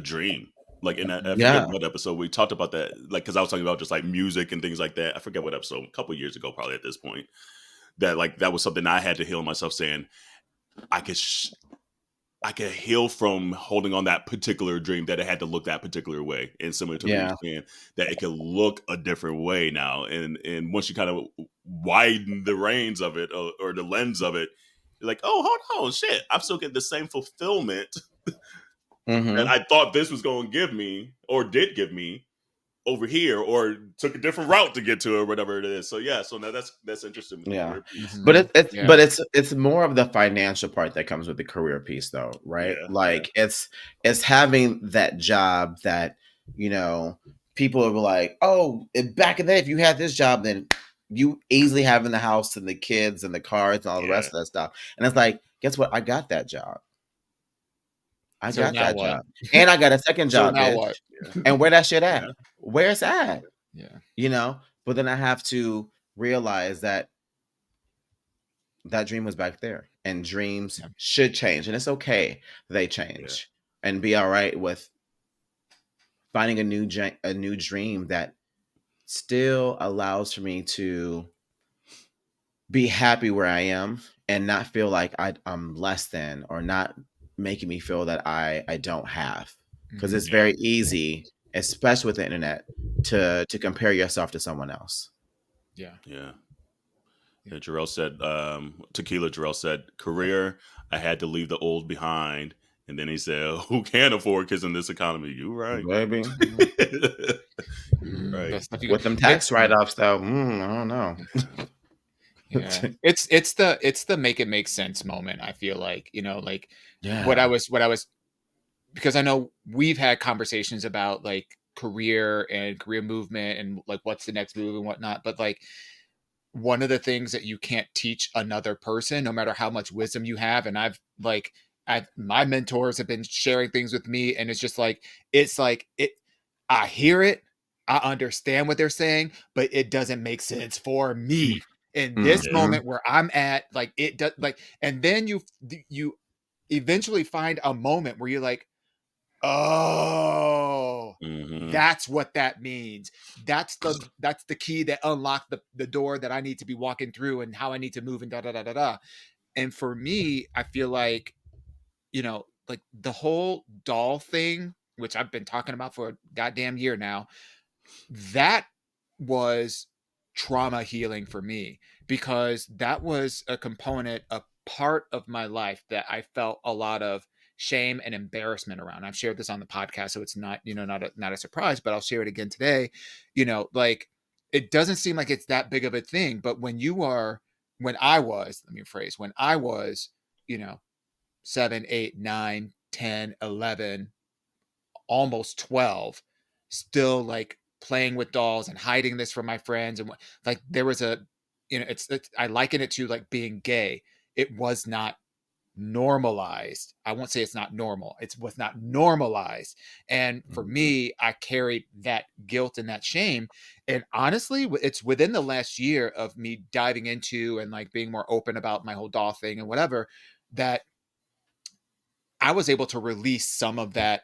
Speaker 2: dream. Like in that, I forget what episode we talked about that. Like because I was talking about just like music and things like that. I forget what episode, a couple years ago, probably at this point. That like that was something I had to heal myself, saying I could heal from holding on that particular dream that it had to look that particular way, and similar to what you're saying, that it could look a different way now. And once you kind of widen the reins of it or the lens of it, you're like, oh, hold on, shit, I'm still getting the same fulfillment that I thought this was going to give me or did give me over here, or took a different route to get to it, or whatever it is. So yeah, so now that's interesting. With the career piece.
Speaker 1: But it's more of the financial part that comes with the career piece, though, right? It's having that job that people are like, oh, back in the day, if you had this job, then you easily having the house and the kids and the cars and all the rest of that stuff. And it's like, guess what? I got that job. I got that job, and I got a second job, bitch.
Speaker 3: What?
Speaker 1: And where that shit at? Where it's at?
Speaker 3: Yeah.
Speaker 1: But then I have to realize that dream was back there, and dreams should change, and it's okay they change, and be all right with finding a new dream that still allows for me to be happy where I am and not feel like I'm less than, or not making me feel that I don't have, because it's very easy, especially with the internet, to compare yourself to someone else.
Speaker 2: Yeah. Jarrell said, Tequila Jarrell said, career, I had to leave the old behind. And then he said, who can afford kids in this economy? You right.
Speaker 1: Baby.
Speaker 2: Right.
Speaker 1: With them tax write-offs, though, I don't know.
Speaker 3: Yeah. It's the make it make sense moment, I feel like, like what I
Speaker 2: Yeah.
Speaker 3: was because I know we've had conversations about like career and career movement and like what's the next move and whatnot. But like one of the things that you can't teach another person, no matter how much wisdom you have, and I've my mentors have been sharing things with me, and it's like it I hear it, I understand what they're saying, but it doesn't make sense for me in this
Speaker 2: Yeah.
Speaker 3: moment where I'm at. Like it does, like, and then you eventually find a moment where you're like, oh,
Speaker 2: Hmm.
Speaker 3: that's what that means. That's the key that unlocked the door that I need to be walking through and how I need to move and da da da da da. And for me, I feel like, like the whole doll thing, which I've been talking about for a goddamn year now, that was trauma healing for me because that was a component, a part of my life that I felt a lot of shame and embarrassment around. I've shared this on the podcast, so it's not, not a surprise, but I'll share it again today. Like it doesn't seem like it's that big of a thing, but let me rephrase, when I was, you know, 7, 8, 9, 10, 11, almost 12, still like playing with dolls and hiding this from my friends. And like there was it's I liken it to like being gay. It was not normalized. I won't say it's not normal. It was not normalized. And for me, I carried that guilt and that shame. And honestly, it's within the last year of me diving into and like being more open about my whole doll thing and whatever, that I was able to release some of that,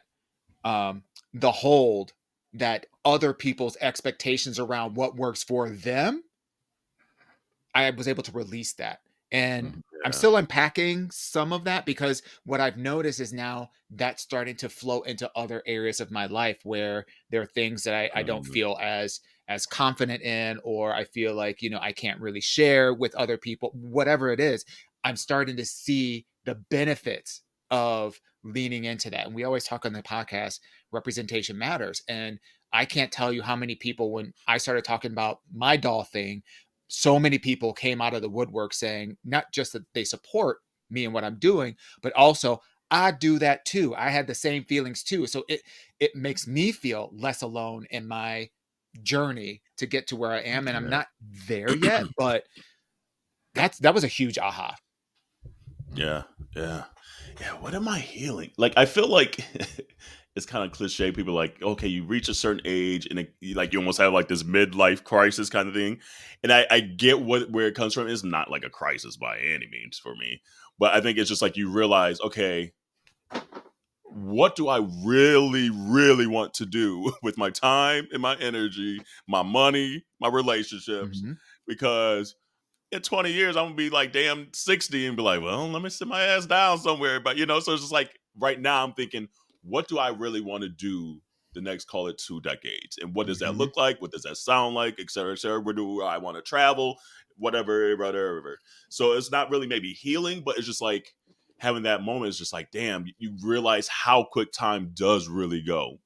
Speaker 3: um, the hold that other people's expectations around what works for them, I was able to release that. And I'm
Speaker 2: Yeah.
Speaker 3: still unpacking some of that because what I've noticed is now that's starting to flow into other areas of my life where there are things that I don't
Speaker 2: Mhm.
Speaker 3: feel as confident in, or I feel like, I can't really share with other people, whatever it is. I'm starting to see the benefits of leaning into that. And we always talk on the podcast, representation matters. And I can't tell you how many people, when I started talking about my doll thing, so many people came out of the woodwork saying not just that they support me and what I'm doing, but also I do that too. I had the same feelings too. So it makes me feel less alone in my journey to get to where I am. And I'm
Speaker 2: Yeah.
Speaker 3: not there yet, but that was a huge aha.
Speaker 2: Yeah. Yeah. Yeah. What am I healing? Like, I feel like it's kind of cliche. People like, okay, you reach a certain age and like you almost have like this midlife crisis kind of thing. And I get where it comes from. It's not like a crisis by any means for me, but I think it's just like you realize, okay, what do I really, really want to do with my time and my energy, my money, my relationships?
Speaker 3: Mhm.
Speaker 2: Because in 20 years, I'm gonna be like damn 60 and be like, well, let me sit my ass down somewhere. But so it's just like right now I'm thinking, what do I really want to do the next, call it 2 decades? And what does that
Speaker 3: Mhm.
Speaker 2: look like? What does that sound like? Et cetera, et cetera. Where do I want to travel? Whatever, whatever. So it's not really maybe healing, but it's just like having that moment is just like, damn, you realize how quick time does really go.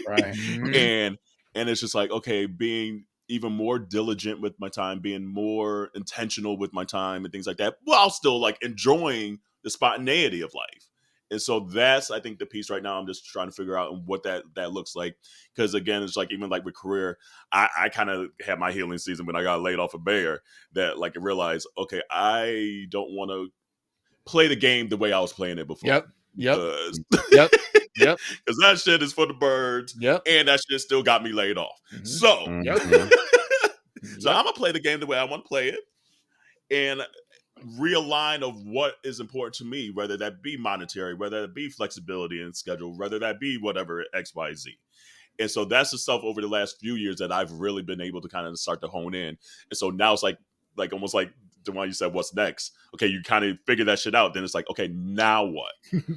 Speaker 1: Right.
Speaker 3: Mhm.
Speaker 2: and and it's just like, okay, being even more diligent with my time, being more intentional with my time and things like that, while still like enjoying the spontaneity of life. And so that's, I think, the piece right now I'm just trying to figure out what that looks like. Because again, it's like even like with career, I kind of had my healing season when I got laid off of Bayer, that like I realized, okay, I don't want to play the game the way I was playing it before.
Speaker 3: Yep. Yep.
Speaker 2: Because
Speaker 3: Yep. Yep.
Speaker 2: that shit is for the birds,
Speaker 3: Yep.
Speaker 2: and that shit still got me laid off.
Speaker 3: Mhm.
Speaker 2: So,
Speaker 3: Yep.
Speaker 1: Mhm.
Speaker 2: so I'm
Speaker 3: Yep.
Speaker 2: gonna play the game the way I want to play it, and realign of what is important to me, whether that be monetary, whether that be flexibility in schedule, whether that be whatever X, Y, Z. And so that's the stuff over the last few years that I've really been able to kind of start to hone in. And so now it's like almost like the one you said, what's next? Okay, you kind of figure that shit out. Then it's like, okay, now what?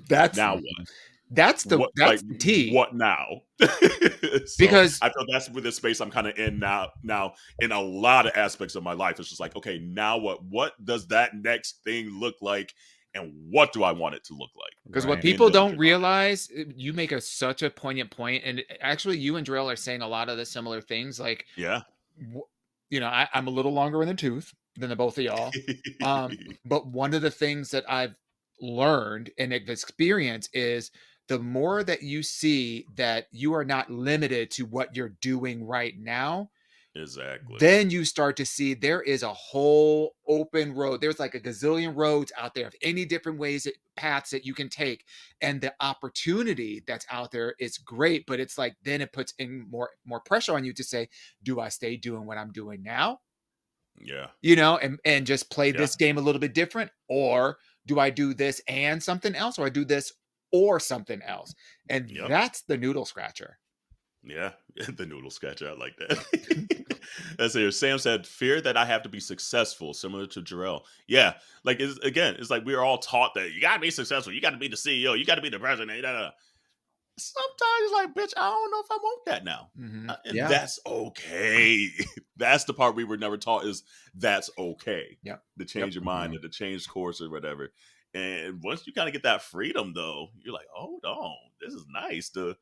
Speaker 3: That's
Speaker 2: Now what?
Speaker 1: Mhm.
Speaker 3: that's the
Speaker 2: What like
Speaker 3: that's the T.
Speaker 2: what now? So
Speaker 3: Because
Speaker 2: I feel that's with the space I'm kind of in now in a lot of aspects of my life. It's just like, okay, now what does that next thing look like, and what do I want it to look like?
Speaker 3: Because what
Speaker 1: Right.
Speaker 2: Being
Speaker 3: people don't
Speaker 2: diligent on
Speaker 3: realize, you make such a poignant point, and actually, you and Drill are saying a lot of the similar things. Like,
Speaker 2: it. Yeah.
Speaker 3: I'm a little longer in the tooth. than the both of y'all. But one of the things that I've learned and experienced is the more that you see that you are not limited to what you're doing right now,
Speaker 2: Exactly.
Speaker 3: then you start to see there is a whole open road. There's like a gazillion roads out there of any different paths that you can take. And the opportunity that's out there is great, but it's like, then it puts in more pressure on you to say, do I stay doing what I'm doing now?
Speaker 2: Yeah.
Speaker 3: And just play
Speaker 2: Yeah.
Speaker 3: this game a little bit different? Or do I do this and something else? Or I do this or something else? And
Speaker 2: Yep.
Speaker 3: that's the noodle scratcher.
Speaker 2: Yeah, the noodle scratcher. I like that. Let's see here. Sam said, "Fear that I have to be successful," similar to Jarrell. Yeah, like it's like we're all taught that you got to be successful, you got to be the CEO, you got to be the president. Sometimes it's like, bitch, I don't know if I want that now, and
Speaker 1: Yeah.
Speaker 2: that's okay. That's the part we were never taught is that's okay.
Speaker 3: Yep.
Speaker 2: To change your mind and to change course or whatever. And once you kind of get that freedom, though, you're like, hold on, this is nice to.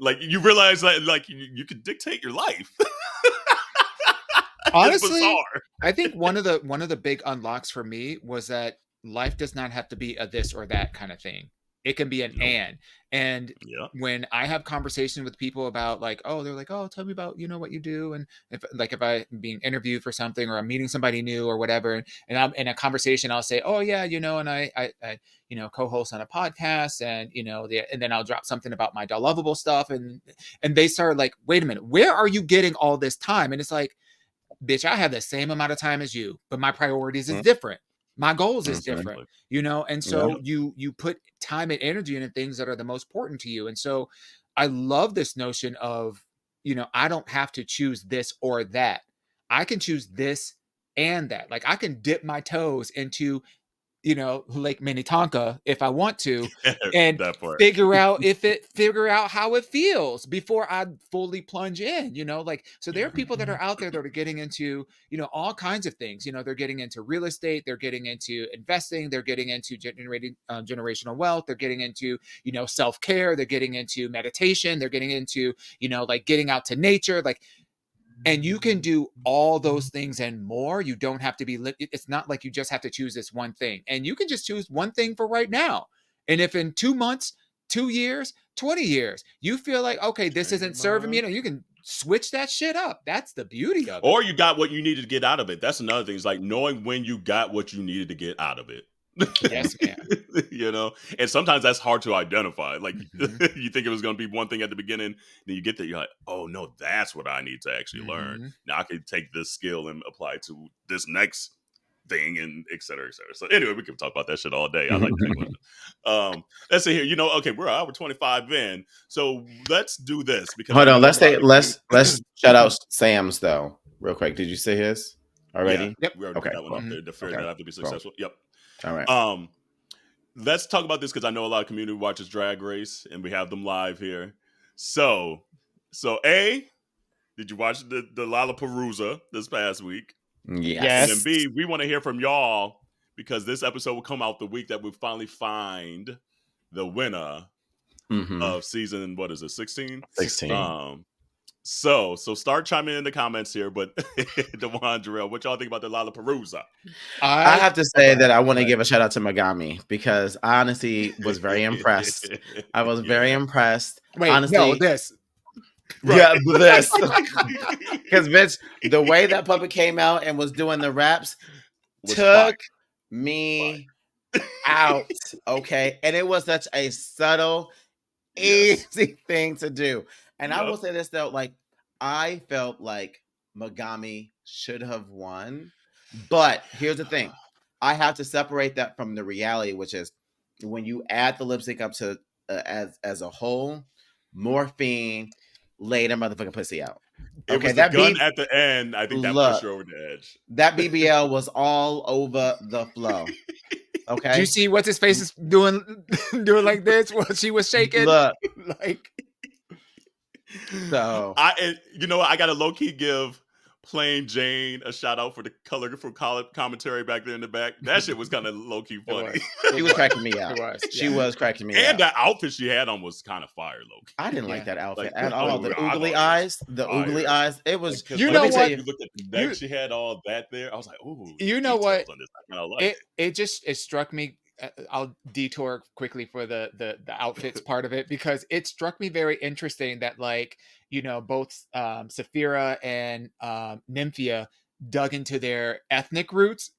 Speaker 2: Like you realize that like you can dictate your life. It's
Speaker 3: Honestly,
Speaker 2: bizarre.
Speaker 3: I think one of the big unlocks for me was that life does not have to be a this or that kind of thing. It can be an
Speaker 2: Nope.
Speaker 3: and
Speaker 2: Yeah.
Speaker 3: when I have conversations with people about like, oh, they're like, oh, tell me about what you do, and if I'm being interviewed for something or I'm meeting somebody new or whatever, and I'm in a conversation, I'll say, oh yeah, and I co-host on a podcast, and and then I'll drop something about my lovable stuff, and they start like, wait a minute, where are you getting all this time? And it's like, bitch, I have the same amount of time as you, but my priorities is different. My goals is different,
Speaker 2: Exactly.
Speaker 3: and so you put time and energy into things that are the most important to you. And so I love this notion of, I don't have to choose this or that. I can choose this and that. Like I can dip my toes into Lake Minnetonka if I want to, and
Speaker 2: That part.
Speaker 3: figure out how it feels before I fully plunge in, like, so there are people that are out there that are getting into, all kinds of things. They're getting into real estate, they're getting into investing, they're getting into generating generational wealth, they're getting into, self-care, they're getting into meditation, they're getting into, like getting out to nature, like. And you can do all those things and more. You don't have to be, it's not like you just have to choose this one thing. And you can just choose one thing for right now. And if in 2 months, 2 years, 20 years, you feel like, okay, this isn't serving me, you can switch that shit up. That's the beauty of it.
Speaker 2: Or you got what you needed to get out of it. That's another thing. It's like knowing when you got what you needed to get out of it.
Speaker 3: Yes, man.
Speaker 2: And sometimes that's hard to identify. Like you think it was going to be one thing at the beginning, then you get there, you're like, oh no, that's what I need to actually learn. Now I can take this skill and apply it to this next thing, and et cetera, et cetera. So anyway, we can talk about that shit all day. I like that. Let's see here. Okay, we're hour 25 in, so let's do this because
Speaker 1: hold on. Let's shout out Sam's though, real quick. Did you say his already?
Speaker 2: Yeah,
Speaker 3: yep.
Speaker 2: We already put that one up there. The fear that I have to be successful. Yep.
Speaker 1: All right.
Speaker 2: Let's talk about this because I know a lot of community watches Drag Race, and we have them live here. So A, did you watch the Lollapalooza this past week?
Speaker 1: Yes.
Speaker 2: And then B, we want to hear from y'all because this episode will come out the week that we finally find the winner of season, what is it, 16?
Speaker 1: 16.
Speaker 2: So start chiming in the comments here, but Dewan, Jarrell, what y'all think about the Lollapalooza?
Speaker 1: I have to say that I want to give a shout out to Megami because I honestly was very impressed. I was very impressed.
Speaker 3: Wait,
Speaker 1: honestly,
Speaker 3: no, this.
Speaker 1: Right. Yeah, this. Because bitch, the way that puppet came out and was doing the raps took me out. Okay. And it was such a subtle, easy thing to do. And I will say this though, like I felt like Megami should have won. But here's the thing. I have to separate that from the reality, which is when you add the lip sync up to as a whole, Morphine laid a motherfucking pussy out.
Speaker 2: It was the gun at the end. I think that pushed her over the edge.
Speaker 1: That BBL was all over the flow. Okay.
Speaker 3: Do you see what's his face is doing like this while she was shaking?
Speaker 1: Look,
Speaker 3: like.
Speaker 1: So
Speaker 2: I got to low key give Plain Jane, a shout out for the colorful commentary back there in the back. That shit was kind of low key funny.
Speaker 1: She was cracking me up.
Speaker 3: It was.
Speaker 1: She
Speaker 3: Yeah.
Speaker 1: was cracking me
Speaker 2: And
Speaker 1: up.
Speaker 2: that outfit she had on was kind of fire, low key.
Speaker 1: I didn't
Speaker 3: Yeah.
Speaker 1: like that outfit
Speaker 2: Like,
Speaker 1: at all. The
Speaker 2: I thought
Speaker 1: oogly
Speaker 2: it was
Speaker 1: eyes, the oogly
Speaker 2: fire.
Speaker 1: eyes. It was.
Speaker 2: Because
Speaker 3: You
Speaker 1: let
Speaker 3: know
Speaker 1: me tell
Speaker 3: what?
Speaker 2: you looked at the neck, she had all that there. I was like, ooh,
Speaker 3: You know
Speaker 2: details
Speaker 3: what?
Speaker 2: on this. I kind of like
Speaker 3: It struck me. I'll detour quickly for the outfits part of it, because it struck me very interesting that, like, you know, both Saphira and Nymphia dug into their ethnic roots.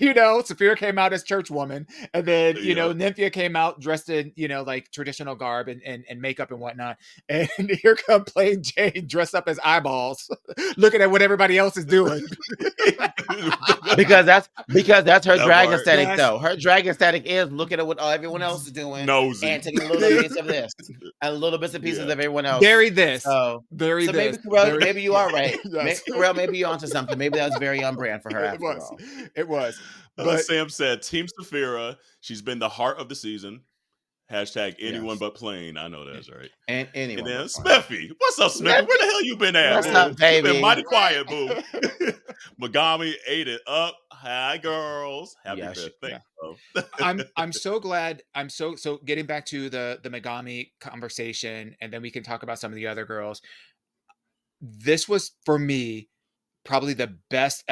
Speaker 3: You know, Saphira came out as church woman, and then, you know, Nymphia came out dressed in, you know, like traditional garb and makeup and whatnot. And here come Plain Jane dressed up as eyeballs, looking at what everybody else is doing.
Speaker 1: because that's her
Speaker 2: That
Speaker 1: drag
Speaker 2: part.
Speaker 1: aesthetic,
Speaker 3: Yes.
Speaker 1: though. Her drag aesthetic is looking at what everyone else is doing
Speaker 2: Nosy.
Speaker 1: and taking a little piece of this and little bits and pieces
Speaker 2: Yeah.
Speaker 1: of everyone else.
Speaker 3: Bury this.
Speaker 1: So
Speaker 3: Bury this.
Speaker 1: maybe Corel,
Speaker 3: Bury-
Speaker 1: maybe you are right.
Speaker 3: Yes.
Speaker 1: Corel, maybe you're onto something. Maybe that was very on brand for her
Speaker 3: It
Speaker 1: after
Speaker 3: was.
Speaker 1: all.
Speaker 3: It was. But
Speaker 2: Sam said, Team Saphira, she's been the heart of the season. Hashtag anyone
Speaker 1: Yes.
Speaker 2: but Plain. I know that's right.
Speaker 1: And anyone.
Speaker 2: And then
Speaker 1: but fine.
Speaker 2: Smithy. What's up, Smithy? Where the hell you been at,
Speaker 1: What's
Speaker 2: boo?
Speaker 1: up,
Speaker 2: You
Speaker 1: baby?
Speaker 2: been mighty quiet, boo. Megami ate it up. Hi, girls. Happy
Speaker 1: Yes.
Speaker 2: birthday.
Speaker 3: I'm so glad. I'm so getting back to the Megami conversation, and then we can talk about some of the other girls. This was, for me, probably the best.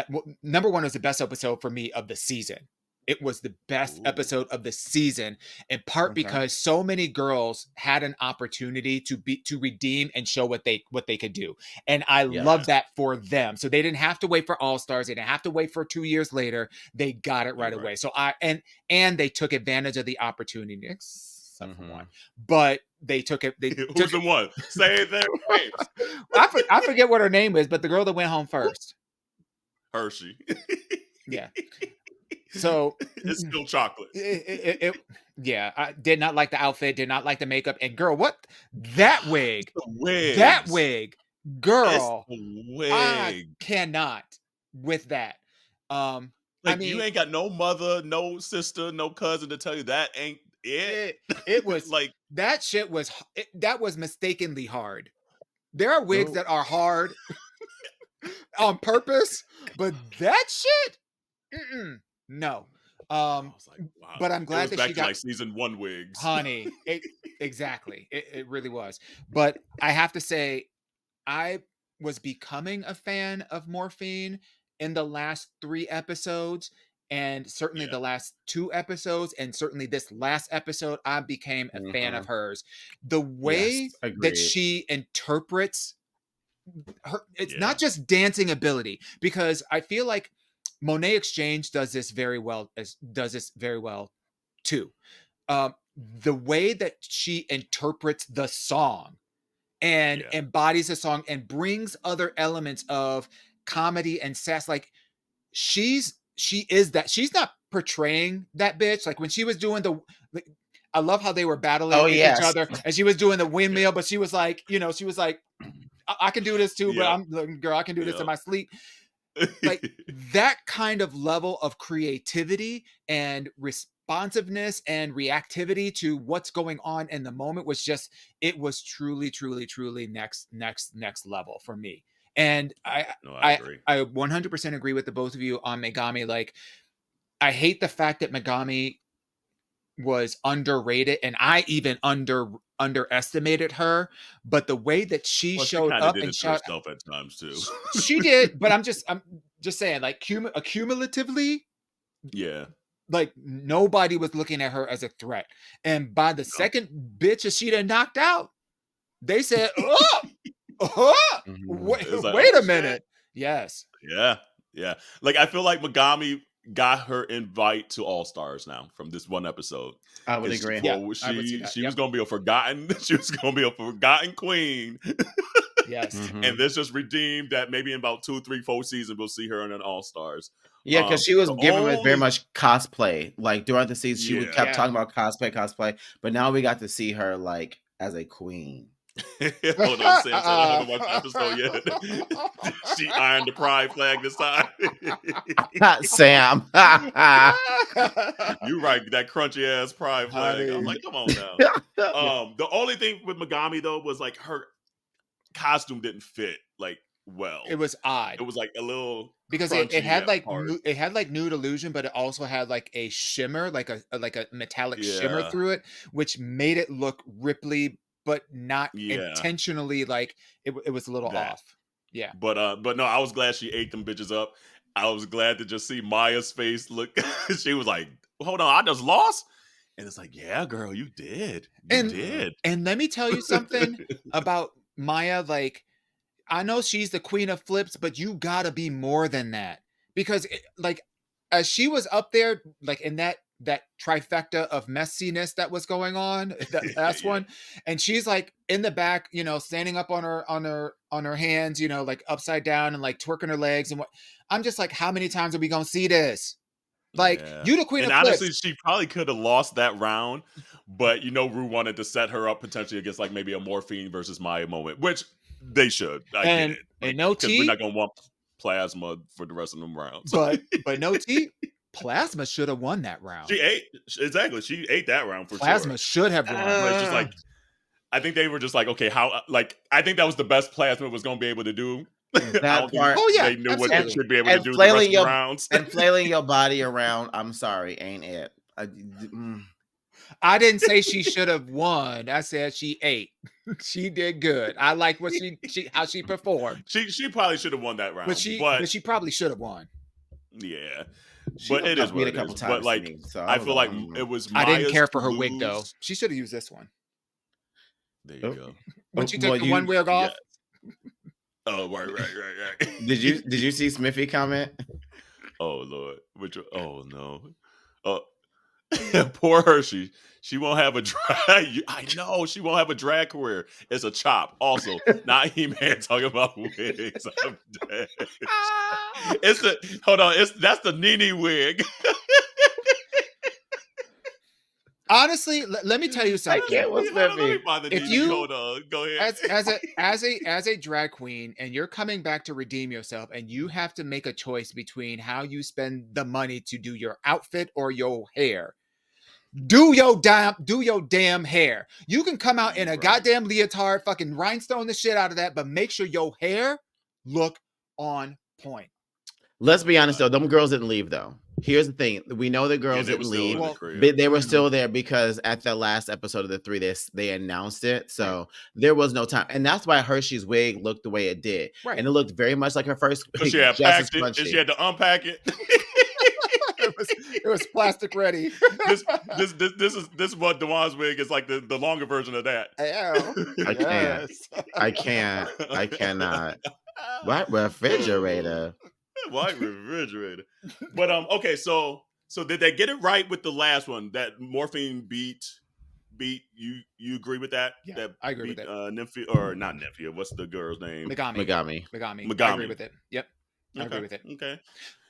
Speaker 3: Number one was the best episode for me of the season. It was the best episode of the season, in part because so many girls had an opportunity to redeem and show what they could do, and I love that for them. So they didn't have to wait for All Stars. They didn't have to wait for 2 years later. They got it right away. So and they took advantage of the opportunity. Except for one, but they took it.
Speaker 2: Who's the one? Say their names.
Speaker 3: I forget what her name is, but the girl that went home first,
Speaker 2: Hershey.
Speaker 3: Yeah. So
Speaker 2: it's still chocolate.
Speaker 3: Yeah, I did not like the outfit, did not like the makeup, and girl, what that wig, girl, I cannot with that.
Speaker 2: Like, I mean, you ain't got no mother, no sister, no cousin to tell you that ain't it.
Speaker 3: It was
Speaker 2: like
Speaker 3: that shit was that was mistakenly hard. There are wigs that are hard on purpose, but that shit, no.
Speaker 2: I was like, wow.
Speaker 3: But I'm glad that
Speaker 2: back
Speaker 3: she
Speaker 2: to
Speaker 3: got
Speaker 2: like season 1 wigs,
Speaker 3: honey. Exactly, it really was. But I have to say, I was becoming a fan of Morphine in the last 3 episodes, and certainly the last 2 episodes, and certainly this last episode, I became a fan of hers. The way that she interprets her, it's not just dancing ability, because I feel like Monet Exchange does this very well too. The way that she interprets the song and embodies the song and brings other elements of comedy and sass, like she is that. She's not portraying that bitch. Like when she was doing I love how they were battling each other, and she was doing the windmill, but she was like, I can do this too, but I can do this in my sleep. Like that kind of level of creativity and responsiveness and reactivity to what's going on in the moment was it was truly next level for me. And I agree. I 100% agree with the both of you on Megami. Like, I hate the fact that Megami was underrated, and I even underestimated her, but the way that she showed up and showed
Speaker 2: herself at times too.
Speaker 3: She did, but I'm just saying, like, accumulatively, like nobody was looking at her as a threat. And by the second bitch that she done knocked out, they said, wait a minute. Yes.
Speaker 2: Yeah. Like, I feel like Megami got her invite to All Stars now from this one episode.
Speaker 1: I would agree.
Speaker 2: She was gonna be a forgotten. She was gonna be a forgotten queen.
Speaker 3: Yes.
Speaker 2: And this just redeemed that. Maybe in about 2, 3, 4 seasons we'll see her in an All Stars.
Speaker 1: Yeah, because she was given very much cosplay. Like throughout the season, she kept talking about cosplay. But now we got to see her like as a queen.
Speaker 2: Hold on, Sam. I haven't watched the episode yet. She ironed the pride flag this time.
Speaker 1: Sam.
Speaker 2: You right, that crunchy ass pride flag. I'm like, come on now. The only thing with Megami though was like her costume didn't fit. Like well.
Speaker 3: It was odd.
Speaker 2: It was like a little
Speaker 3: Because
Speaker 2: crunchy
Speaker 3: it had
Speaker 2: at
Speaker 3: like
Speaker 2: parts.
Speaker 3: it had like nude illusion, but it also had like a shimmer, like a metallic shimmer
Speaker 2: Yeah,
Speaker 3: through it, which made it look ripply, but not
Speaker 2: yeah,
Speaker 3: intentionally. Like it was a little
Speaker 2: that.
Speaker 3: off. Yeah,
Speaker 2: But no, I was glad she ate them bitches up. I was glad to just see Maya's face look. She was like, "Hold on, I just lost," and it's like, "Yeah, girl, you did, you
Speaker 3: and
Speaker 1: Mhm.
Speaker 2: did."
Speaker 3: let me tell you something about Maya. Like I know she's the queen of flips, but you gotta be more than that because, like, as she was up there, like in that trifecta of messiness that was going on, that last
Speaker 2: Yeah,
Speaker 3: one, and she's like in the back, standing up on her hands, like upside down and like twerking her legs and what. I'm just like, how many times are we gonna see this? Like,
Speaker 2: yeah.
Speaker 3: you the queen
Speaker 2: And
Speaker 3: of
Speaker 2: honestly,
Speaker 3: flips,
Speaker 2: she probably could have lost that round, but Rue wanted to set her up potentially against like maybe a Morphine versus Maya moment, which they should. I get
Speaker 3: and
Speaker 2: it,
Speaker 3: and
Speaker 2: like
Speaker 3: no
Speaker 2: because we're
Speaker 3: tea,
Speaker 2: not gonna want plasma for the rest of them rounds.
Speaker 3: but no tea. Plasma should have won that round.
Speaker 2: She ate exactly. She ate that round for
Speaker 3: Plasma
Speaker 2: sure.
Speaker 3: should have won.
Speaker 2: But it's just
Speaker 1: Uh,
Speaker 2: like I think they were just like, okay, how? Like I think that was the best Plasma was going to be able to do. I
Speaker 1: that
Speaker 2: don't think
Speaker 1: part
Speaker 3: Oh yeah,
Speaker 2: they knew what they
Speaker 1: and
Speaker 3: absolutely.
Speaker 2: should be able to
Speaker 1: and
Speaker 2: do the rest
Speaker 1: flailing
Speaker 2: of the
Speaker 1: your
Speaker 2: rounds.
Speaker 1: body around. I'm sorry, ain't it?
Speaker 3: I didn't say she should have won. I said she ate. She did good. I like what she how she performed.
Speaker 2: She probably should have won that
Speaker 3: But
Speaker 2: round,
Speaker 3: she
Speaker 2: but
Speaker 3: but she probably should have won.
Speaker 2: yeah,
Speaker 1: She
Speaker 2: but
Speaker 1: looked
Speaker 2: it is
Speaker 1: like
Speaker 2: what
Speaker 1: me a
Speaker 2: it
Speaker 1: couple
Speaker 2: is. But
Speaker 1: times to
Speaker 2: like,
Speaker 1: me, so I
Speaker 2: I
Speaker 1: was
Speaker 2: feel
Speaker 1: like,
Speaker 2: like it was
Speaker 3: I didn't
Speaker 2: Maya's
Speaker 3: care
Speaker 2: to
Speaker 3: for her wig though.
Speaker 2: lose.
Speaker 3: She should have used this one.
Speaker 2: There you
Speaker 1: oh,
Speaker 2: go.
Speaker 3: When she
Speaker 1: well,
Speaker 3: took the one wig
Speaker 2: Yeah.
Speaker 3: off.
Speaker 2: Oh, right.
Speaker 1: did you see Smithy comment?
Speaker 2: Oh Lord, which? Oh no. Oh, poor Hershey. She won't have a drag. I know she won't have a drag career. It's a chop. Also, not He-Man talking about wigs. I'm dead. It's the hold on. That's the Nene wig.
Speaker 3: Honestly, let me tell you
Speaker 1: I
Speaker 3: something.
Speaker 1: can't with
Speaker 2: Hold on, let me
Speaker 1: Smithy.
Speaker 2: find the
Speaker 3: If
Speaker 2: Nene.
Speaker 3: you
Speaker 2: Hold on. Go ahead.
Speaker 3: as a drag queen and you're coming back to redeem yourself and you have to make a choice between how you spend the money to do your outfit or your hair. Do your damn hair. You can come out in a
Speaker 2: Right.
Speaker 3: goddamn leotard, fucking rhinestone the shit out of that, but make sure your hair look on point.
Speaker 1: Let's be honest though, them girls didn't leave though. Here's the thing: we know the
Speaker 2: Yeah,
Speaker 1: girls
Speaker 2: they were
Speaker 1: didn't
Speaker 2: still
Speaker 1: leave.
Speaker 2: in the
Speaker 3: Well,
Speaker 2: crib.
Speaker 1: But they were still there because at the last episode of the three, they announced it, so there was no time, and that's why Hershey's wig looked the way it did,
Speaker 3: Right.
Speaker 1: and it looked very much like her first
Speaker 2: Because she
Speaker 1: wig,
Speaker 2: had
Speaker 1: just as
Speaker 2: packed it and she
Speaker 1: crunchy.
Speaker 2: had to unpack it.
Speaker 3: It was plastic ready.
Speaker 2: this is what Dewan's wig is like the longer version of that.
Speaker 1: I can't. I can't. I cannot. What refrigerator?
Speaker 2: White refrigerator. But okay, so did they get it right with the last one? That Morphine beat you agree with that?
Speaker 3: Yeah,
Speaker 2: That
Speaker 3: I agree with
Speaker 2: beat
Speaker 3: it.
Speaker 2: Nymphia or not Nymphia? What's the girl's name?
Speaker 3: Megami.
Speaker 1: Megami.
Speaker 3: I agree with it. Yep. I agree
Speaker 2: Okay.
Speaker 3: with it.
Speaker 2: Okay.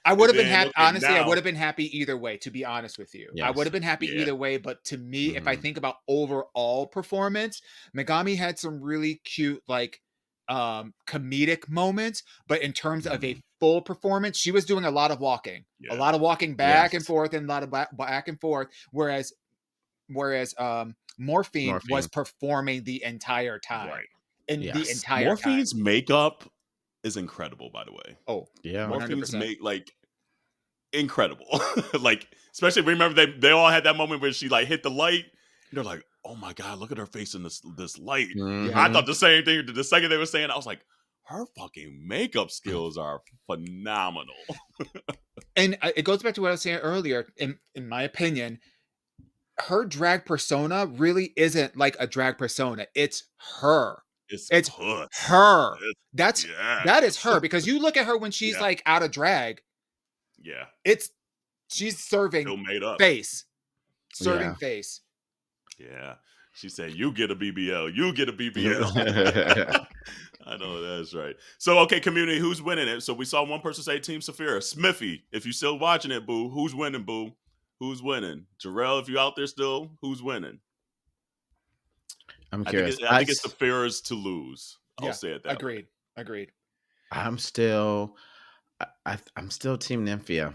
Speaker 3: I would have
Speaker 2: And
Speaker 3: been
Speaker 2: then,
Speaker 3: happy.
Speaker 2: okay,
Speaker 3: Honestly, I
Speaker 2: now
Speaker 3: would have been happy either way, to be honest with you. I would
Speaker 1: Yes.
Speaker 3: have been happy
Speaker 2: Yeah.
Speaker 3: either way. But to me, if I
Speaker 1: Mhm.
Speaker 3: think about overall performance, Megami had some really cute, like, comedic moments. But in terms of a full performance, she was doing a lot of walking.
Speaker 2: Yeah.
Speaker 3: A lot of walking back and
Speaker 1: Yes.
Speaker 3: forth and a lot of back and forth. Whereas Morphine was
Speaker 1: Morphine.
Speaker 3: performing the entire time.
Speaker 2: Right.
Speaker 3: In the
Speaker 1: Yes.
Speaker 3: entire time.
Speaker 2: Morphine's makeup is incredible, by the way.
Speaker 3: Oh,
Speaker 1: Yeah.
Speaker 3: 100%.
Speaker 2: Morphine's make like incredible. Like, especially remember they all had that moment where she like hit the light. And they're like, oh my God, look at her face in this light.
Speaker 1: Mhm.
Speaker 2: I thought the same thing. The second they were saying, I was like, her fucking makeup skills are phenomenal.
Speaker 3: And it goes back to what I was saying earlier. In my opinion, her drag persona really isn't like a drag persona. It's her.
Speaker 2: It's
Speaker 3: her.
Speaker 2: It's,
Speaker 3: That is her, because you look at her when she's
Speaker 2: Yeah.
Speaker 3: like out of drag.
Speaker 2: Yeah.
Speaker 3: She's serving
Speaker 2: Still made up.
Speaker 3: face. Serving
Speaker 1: Yeah.
Speaker 3: face.
Speaker 2: Yeah. She said, you get a BBL. You get a BBL. I know that's right. So, okay, community, who's winning it? So we saw one person say Team Saphira. Smithy, if you're still watching it, boo, who's winning, boo? Who's winning? Jarrell, if you're out there still, who's winning?
Speaker 1: I'm
Speaker 2: I
Speaker 1: curious.
Speaker 2: think it's Saphira's to lose. I'll say it that way.
Speaker 3: Agreed.
Speaker 1: I'm still Team Nymphia.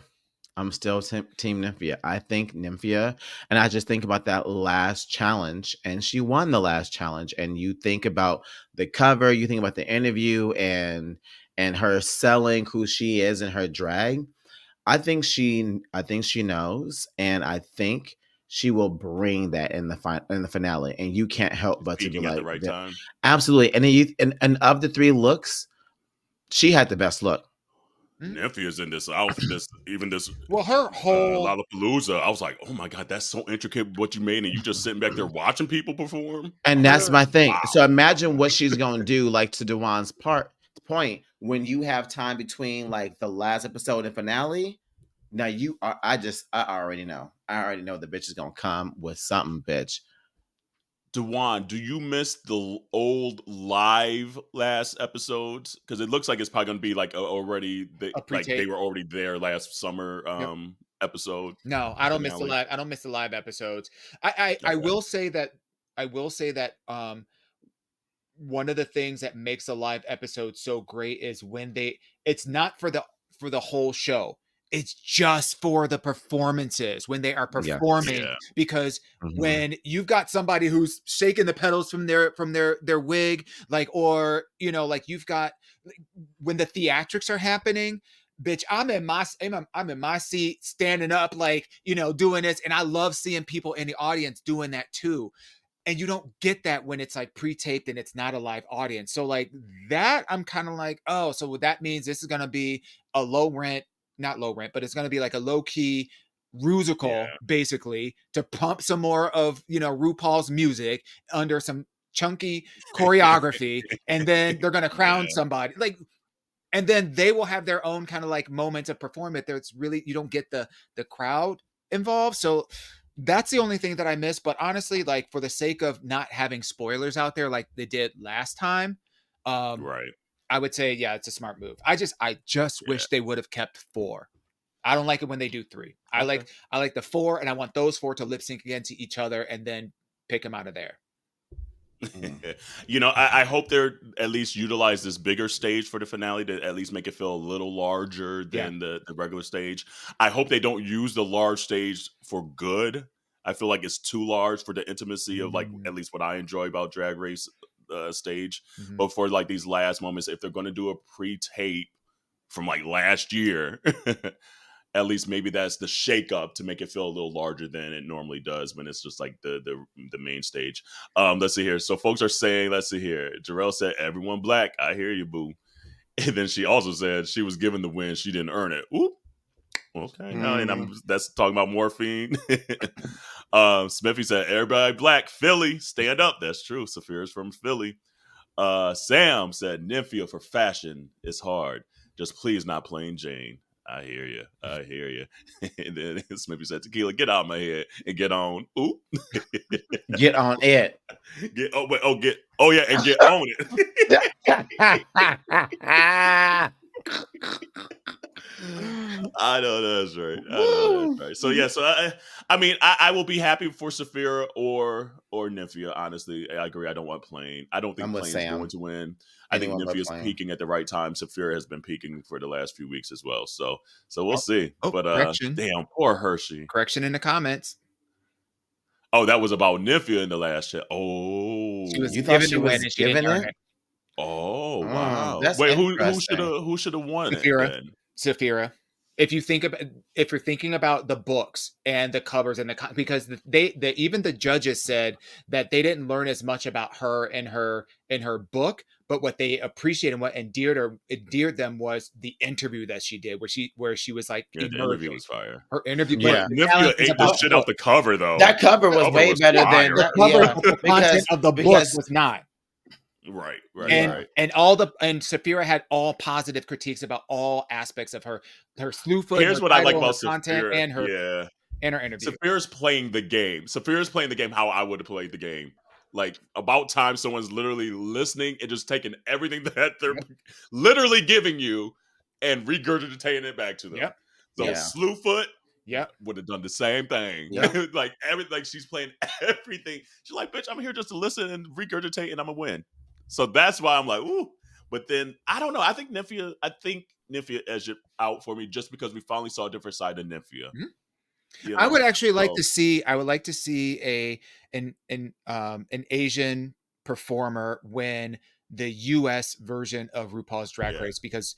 Speaker 1: I'm still Team Nymphia. I think Nymphia, and I just think about that last challenge, and she won the last challenge. And you think about the cover, you think about the interview, and and her selling who she is and her drag, I think she knows, and I think she will bring that in the finale, and you can't help but to be
Speaker 2: Peaking at the
Speaker 1: like,
Speaker 2: right time.
Speaker 1: absolutely. And then and of the three looks, she had the best look.
Speaker 2: Nymphia's in this outfit. This
Speaker 3: Well, her whole
Speaker 2: Lollapalooza. I was like, oh my god, that's so intricate what you made, and you just sitting back there watching people perform.
Speaker 1: And that's
Speaker 3: her
Speaker 1: my thing.
Speaker 2: Wow.
Speaker 1: So imagine what she's gonna do, like to Dewan's point, when you have time between like the last episode and finale. Now you are I already know. I already know the bitch is gonna come with something, bitch.
Speaker 2: Dewan, do you miss the old live last episodes? Because it looks like it's probably going to be like
Speaker 3: a
Speaker 2: like they
Speaker 3: pre-tape.
Speaker 2: were already there last summer
Speaker 3: Yep.
Speaker 2: episode
Speaker 3: No, I don't miss the
Speaker 2: finale.
Speaker 3: live. I don't miss the live episodes. I
Speaker 2: Okay,
Speaker 3: will say that. I will say that. One of the things that makes a live episode so great is when it's not for the whole show, it's just for the performances when they are
Speaker 1: Yeah.
Speaker 3: performing,
Speaker 2: yeah,
Speaker 3: because
Speaker 1: Mhm.
Speaker 3: when you've got somebody who's shaking the pedals from their wig, like, or like you've got, like, when the theatrics are happening, bitch, I'm in my seat standing up, like, doing this, and I love seeing people in the audience doing that too. And you don't get that when it's like pre-taped and it's not a live audience. So like that, I'm kind of like, oh, so that means this is going to be a not low rent, but it's going to be like a low key rusical,
Speaker 2: yeah.
Speaker 3: basically, to pump some more of, RuPaul's music under some chunky choreography. And then they're going to
Speaker 2: Yeah.
Speaker 3: crown somebody, like, and then they will have their own kind of like moments of performance. There's really, you don't get the crowd involved. So that's the only thing that I miss. But honestly, like, for the sake of not having spoilers out there like they did last time,
Speaker 2: Right.
Speaker 3: I would say, yeah, it's a smart move. I just
Speaker 2: Yeah.
Speaker 3: wish they would have kept 4. I don't like it when they do 3.
Speaker 2: Okay.
Speaker 3: I like the 4, and I want those 4 to lip sync against each other and then pick them out of there.
Speaker 2: I hope they're at least utilize this bigger stage for the finale to at least make it feel a little larger
Speaker 3: Yeah.
Speaker 2: than the regular stage. I hope they don't use the large stage for good. I feel like it's too large for the intimacy of, like, at least what I enjoy about Drag Race stage.
Speaker 3: Mhm.
Speaker 2: But for like these last moments, if they're going to do a pre-tape from like last year, at least maybe that's the shake up to make it feel a little larger than it normally does when it's just like the main stage. Let's see here. So folks are saying, let's see here. Jarrell said, everyone black. I hear you, boo. And then she also said she was given the win. She didn't earn it. Oop. Okay. No, and that's talking about morphine. Smithy said, everybody black. Philly, stand up. That's true. Saphira's from Philly. Sam said, Nymphia for fashion is hard. Just please not plain Jane. I hear you. I hear you. And then Smithy said, Tequila, get out of my head and get on. Ooh.
Speaker 1: Get on it.
Speaker 2: And get on it. I know that's right. So yeah, so I mean, I will be happy for Saphira or Nymphia. Honestly, I agree. I don't want Plain. I don't think
Speaker 1: I'm with
Speaker 2: Plain's
Speaker 1: Sam.
Speaker 2: going to win. I think
Speaker 1: Anyone but
Speaker 2: Nymphia's
Speaker 1: Plain.
Speaker 2: peaking at the right time. Saphira has been peaking for the last few weeks as well. So we'll see. But
Speaker 3: correction.
Speaker 2: damn, poor Hershey.
Speaker 3: Correction in the comments.
Speaker 2: Oh, that was about Nymphia in the last chat. Oh,
Speaker 3: She was
Speaker 1: You thought
Speaker 3: given
Speaker 1: she
Speaker 3: the win
Speaker 1: was
Speaker 3: and she didn't
Speaker 1: given
Speaker 3: earn
Speaker 1: it?
Speaker 3: it.
Speaker 2: oh, wow.
Speaker 1: That's
Speaker 2: Wait,
Speaker 1: interesting.
Speaker 2: who should have won it
Speaker 3: Saphira.
Speaker 2: then?
Speaker 3: Saphira. If you're thinking about the books and the covers and because even the judges said that they didn't learn as much about her in her book, but what they appreciated and what endeared them was the interview that she did, where she was like,
Speaker 2: Yeah, the interview was fire.
Speaker 3: her interview.
Speaker 1: Yeah.
Speaker 3: But the
Speaker 2: Nymphia
Speaker 3: talent is
Speaker 2: ate the
Speaker 3: about
Speaker 2: shit
Speaker 3: the
Speaker 2: out the cover though.
Speaker 1: That cover was way better than
Speaker 3: the cover.
Speaker 1: yeah,
Speaker 3: The content of the book was not.
Speaker 2: Right.
Speaker 3: And Saphira had all positive critiques about all aspects of her slewfoot,
Speaker 2: Here's
Speaker 3: her
Speaker 2: what I like
Speaker 3: title,
Speaker 2: about
Speaker 3: her content,
Speaker 2: Saphira.
Speaker 3: and her
Speaker 2: Yeah.
Speaker 3: interview.
Speaker 2: Saphira's playing the game. Saphira's playing the game how I would have played the game. Like, about time someone's literally listening and just taking everything that they're literally giving you and regurgitating it back to them.
Speaker 3: Yep.
Speaker 2: So
Speaker 1: Yeah.
Speaker 2: Slewfoot
Speaker 3: Yep.
Speaker 2: would have done the same thing.
Speaker 1: Yep.
Speaker 2: like she's playing everything. She's like, bitch, I'm here just to listen and regurgitate and I'm gonna win. So that's why I'm like, ooh. But then I don't know. I think Nymphia edged it out for me just because we finally saw a different side of Nymphia.
Speaker 3: Mm-hmm. I would actually like to see. I would like to see an Asian performer win the US version of RuPaul's Drag
Speaker 2: Yeah.
Speaker 3: Race, because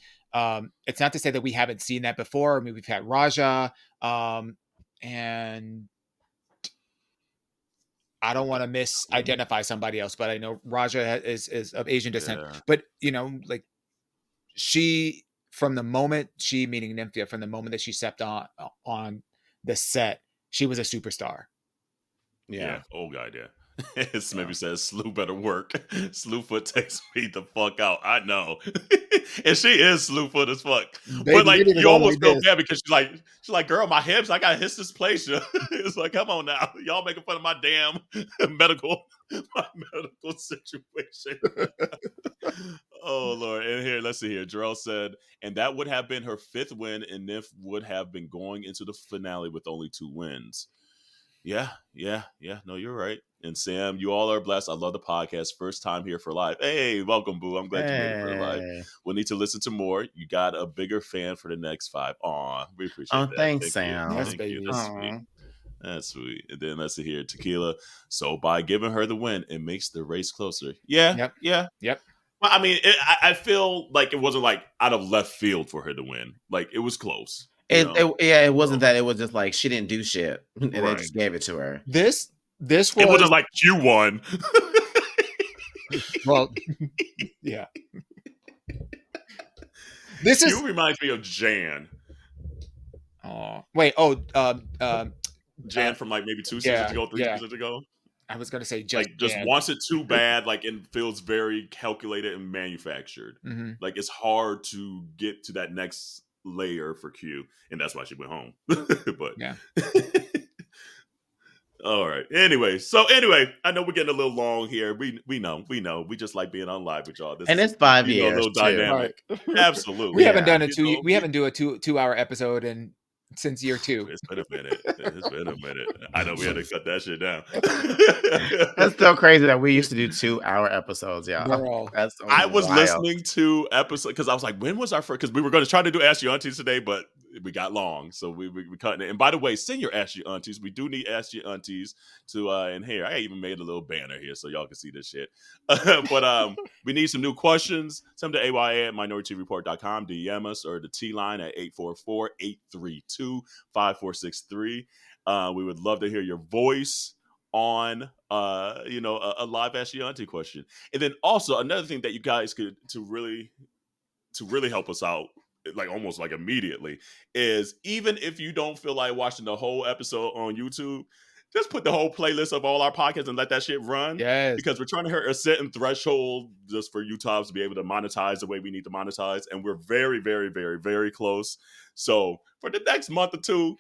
Speaker 3: it's not to say that we haven't seen that before. I mean, we've had Raja, and I don't want to misidentify somebody else, but I know Raja is of Asian descent.
Speaker 2: Yeah.
Speaker 3: But like she, from the moment she, meaning Nymphia, from the moment that she stepped on the set, she was a superstar.
Speaker 2: Yeah. Oh God, yeah. Smithy says Slew better work. Slewfoot takes me the fuck out. I know. And she is Slewfoot as fuck.
Speaker 3: Baby,
Speaker 2: But like
Speaker 3: they did it
Speaker 2: you
Speaker 3: all
Speaker 2: almost
Speaker 3: like
Speaker 2: feel
Speaker 3: this.
Speaker 2: bad because she's like, girl, my hips, I got his dysplasia. It's like, come on now. Y'all making fun of my damn medical situation. Oh Lord. And here, let's see here. Jarrell said, and that would have been her 5th win, and Nymph would have been going into the finale with only 2 wins. Yeah. No, you're right. And Sam, you all are blessed. I love the podcast. First time here for live. Hey, welcome, Boo. I'm glad you made it for live.
Speaker 1: Hey.
Speaker 2: We'll need to listen to more. You got a bigger fan for the next 5. Aw, we appreciate
Speaker 1: Oh,
Speaker 2: that.
Speaker 1: thanks,
Speaker 2: Thank you.
Speaker 1: Sam.
Speaker 3: Yes,
Speaker 2: Thank
Speaker 3: baby.
Speaker 2: you. That's sweet. That's sweet. And then let's see here. Tequila. So by giving her the win, it makes the race closer. Yeah.
Speaker 3: Yep.
Speaker 2: Yeah.
Speaker 3: Yep.
Speaker 2: Well, I mean, I feel like it wasn't like out of left field for her to win. Like it was close.
Speaker 1: It wasn't that. It was just like she didn't do shit, and they
Speaker 2: Right.
Speaker 1: just gave it to her.
Speaker 3: This was,
Speaker 2: it wasn't like you won.
Speaker 3: well, yeah. This is
Speaker 2: You reminds me of Jan.
Speaker 3: Oh wait!
Speaker 2: Jan from like maybe 2 seasons ago, 3 seasons ago.
Speaker 3: I was gonna say
Speaker 2: Just
Speaker 3: Jan.
Speaker 2: wants it too bad, like it feels very calculated and manufactured.
Speaker 3: Mm-hmm.
Speaker 2: Like it's hard to get to that next layer for Q, and that's why she went home. But
Speaker 3: yeah.
Speaker 2: All right. Anyway, I know we're getting a little long here. We know. We just like being on live with y'all. This
Speaker 1: And
Speaker 2: is,
Speaker 1: it's 5
Speaker 2: a
Speaker 1: years
Speaker 2: little
Speaker 1: too.
Speaker 2: dynamic.
Speaker 3: Right.
Speaker 2: Absolutely.
Speaker 3: We haven't done a
Speaker 2: You know,
Speaker 3: we haven't do a 2-hour episode since year 2.
Speaker 2: It's been a minute. I know we had to cut that shit down.
Speaker 1: That's so crazy that we used to do 2-hour episodes, y'all.
Speaker 3: Girl.
Speaker 1: That's so
Speaker 2: I was
Speaker 1: wild.
Speaker 2: listening to episode because I was like, when was our first? Because we were going to try to do Ask Your Aunties today, but we got long, so we cutting it. And by the way, send your Ask Your Aunties. We do need Ask Your Aunties to and here I even made a little banner here so y'all can see this shit. But we need some new questions. Send them to AYA@minorityReport.com. DM us or the T line at 844-832-5463. We would love to hear your voice on a live Ask Your Auntie question. And then also another thing that you guys could to really help us out, like almost like immediately, is even if you don't feel like watching the whole episode on YouTube, just put the whole playlist of all our podcasts and let that shit run.
Speaker 3: Yes.
Speaker 2: Because we're trying to hit a certain threshold just for YouTube to be able to monetize the way we need to monetize. And we're very, very, very, very close. So for the next month or two,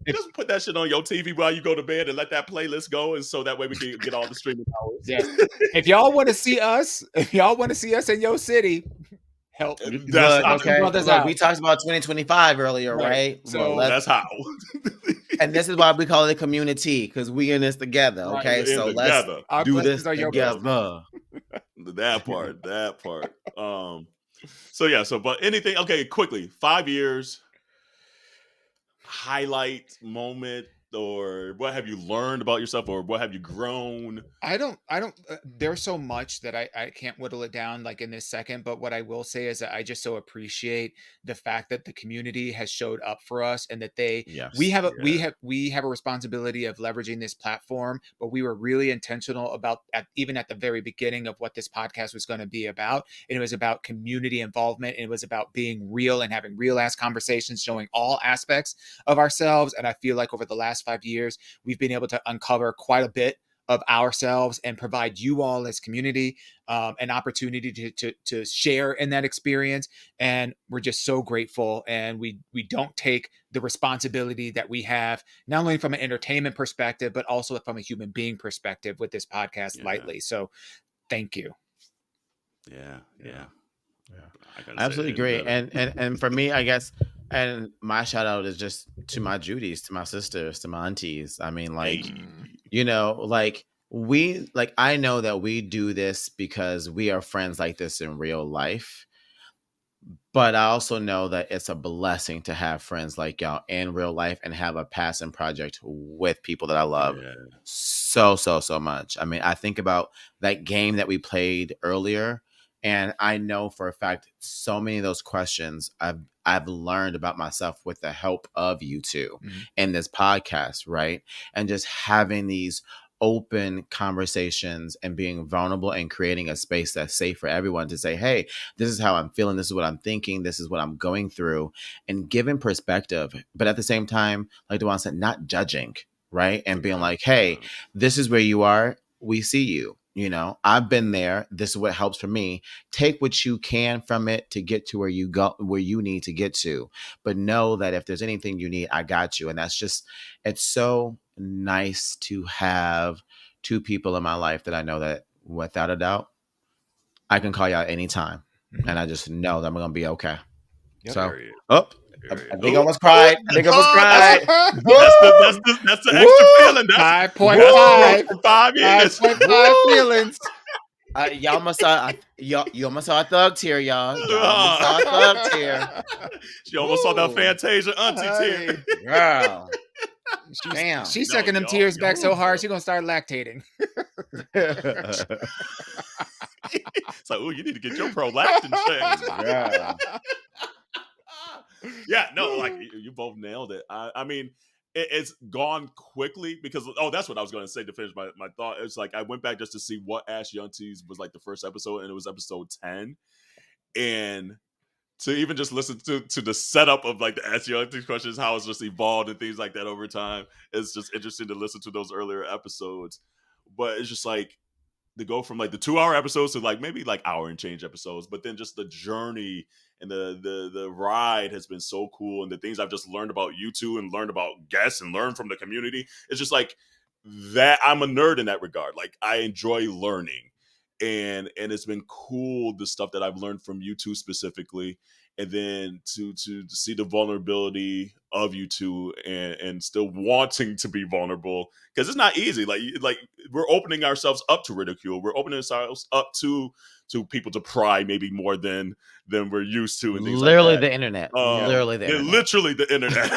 Speaker 2: just put that shit on your TV while you go to bed and let that playlist go, and so that way we can get all the streaming hours.
Speaker 3: Yes. If y'all want to see us in your city, help.
Speaker 1: Look, we talked about 2025 earlier, right?
Speaker 3: So
Speaker 2: that's how.
Speaker 1: And this is why we call it community, because we in this together. Okay, so let's do this together.
Speaker 2: That part. But anything? Okay, quickly. 5 years. Highlight moment, or what have you learned about yourself, or what have you grown?
Speaker 3: I don't there's so much that I can't whittle it down like in this second, but what I will say is that I just so appreciate the fact that the community has showed up for us, and that we have a responsibility of leveraging this platform, but we were really intentional about even at the very beginning of what this podcast was going to be about, and it was about community involvement, and it was about being real and having real ass conversations, showing all aspects of ourselves. And I feel like over the last 5 years, we've been able to uncover quite a bit of ourselves and provide you all as community an opportunity to share in that experience. And we're just so grateful. And we don't take the responsibility that we have, not only from an entertainment perspective, but also from a human being perspective with this podcast lightly. So thank you.
Speaker 2: Yeah.
Speaker 1: I absolutely agree. And for me, I guess, and my shout out is just to my Judys, to my sisters, to my aunties. I mean, like, I know that we do this because we are friends like this in real life. But I also know that it's a blessing to have friends like y'all in real life and have a passion project with people that I love so much. I mean, I think about that game that we played earlier, And I know for a fact, so many of those questions I've learned about myself with the help of you two in this podcast, right? And just having these open conversations and being vulnerable and creating a space that's safe for everyone to say, hey, this is how I'm feeling, this is what I'm thinking, this is what I'm going through, and giving perspective. But at the same time, like Dewan said, not judging, right? And being like, hey, this is where you are. We see you. You know, I've been there. This is what helps for me. Take what you can from it to get to where you go, where you need to get to. But know that if there's anything you need, I got you. And that's just, it's so nice to have two people in my life that I know that without a doubt, I can call you out anytime. And I just know that I'm going to be okay.
Speaker 3: Yep.
Speaker 1: So,
Speaker 2: Period.
Speaker 1: I
Speaker 2: Period.
Speaker 1: think I almost cried. I think I almost
Speaker 2: Oh,
Speaker 1: cried.
Speaker 2: that's the extra feeling. That's
Speaker 3: 5.5.
Speaker 2: for 5 years.
Speaker 3: 5.5 feelings.
Speaker 1: Y'all almost saw you almost saw a thug tear, y'all. Y'all almost saw a thug tear.
Speaker 2: She almost saw that
Speaker 3: Ooh.
Speaker 2: Fantasia auntie tear.
Speaker 1: Girl.
Speaker 3: She's,
Speaker 1: Damn.
Speaker 3: she's
Speaker 2: No,
Speaker 3: sucking them
Speaker 2: y'all-
Speaker 3: tears back
Speaker 2: y'all
Speaker 3: so
Speaker 2: was
Speaker 3: hard,
Speaker 2: real.
Speaker 3: she's gonna start lactating.
Speaker 2: It's like, oh, you need to get your prolactin checked.
Speaker 1: Yeah.
Speaker 2: Yeah, no, like you both nailed it. I mean, it's gone quickly because that's what I was going to say to finish my thought. It's like I went back just to see what Ask Yunties was like the first episode, and it was episode 10, and to even just listen to the setup of like the Ask Yunties questions, how it's just evolved and things like that over time. It's just interesting to listen to those earlier episodes, but it's just like to go from like the 2-hour episodes to like maybe like hour and change episodes, but then just the journey and the ride has been so cool, and the things I've just learned about you two and learned about guests and learned from the community. It's just like that. I'm a nerd in that regard. Like I enjoy learning, and it's been cool the stuff that I've learned from you two specifically, and then to see the vulnerability of you two and still wanting to be vulnerable because it's not easy. Like we're opening ourselves up to ridicule. We're opening ourselves up to people to pry maybe more than we're used to and things like
Speaker 1: Literally
Speaker 2: that.
Speaker 1: the internet. Literally the internet.
Speaker 2: Literally the internet.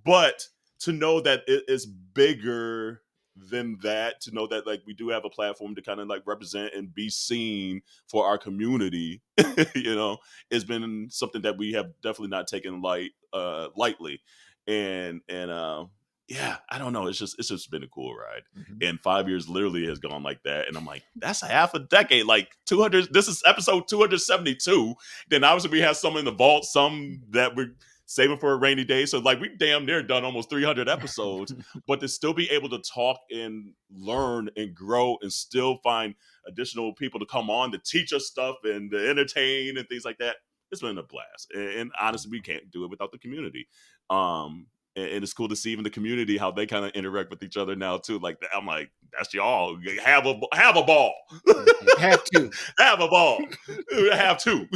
Speaker 2: But to know that it is bigger than that, to know that like we do have a platform to kind of like represent and be seen for our community, has been something that we have definitely not taken lightly. And yeah, I don't know. It's just been a cool ride. And 5 years literally has gone like that. And I'm like, that's a half a decade. Like 200. This is episode 272. Then obviously we have some in the vault, some that we're saving for a rainy day. So like we damn near done almost 300 episodes. But to still be able to talk and learn and grow and still find additional people to come on to teach us stuff and to entertain and things like that, it's been a blast. And honestly, we can't do it without the community. And it's cool to see even the community how they kind of interact with each other now too. Like I'm like, that's y'all. Have a ball.
Speaker 3: Have to.
Speaker 2: Have a ball. Have two.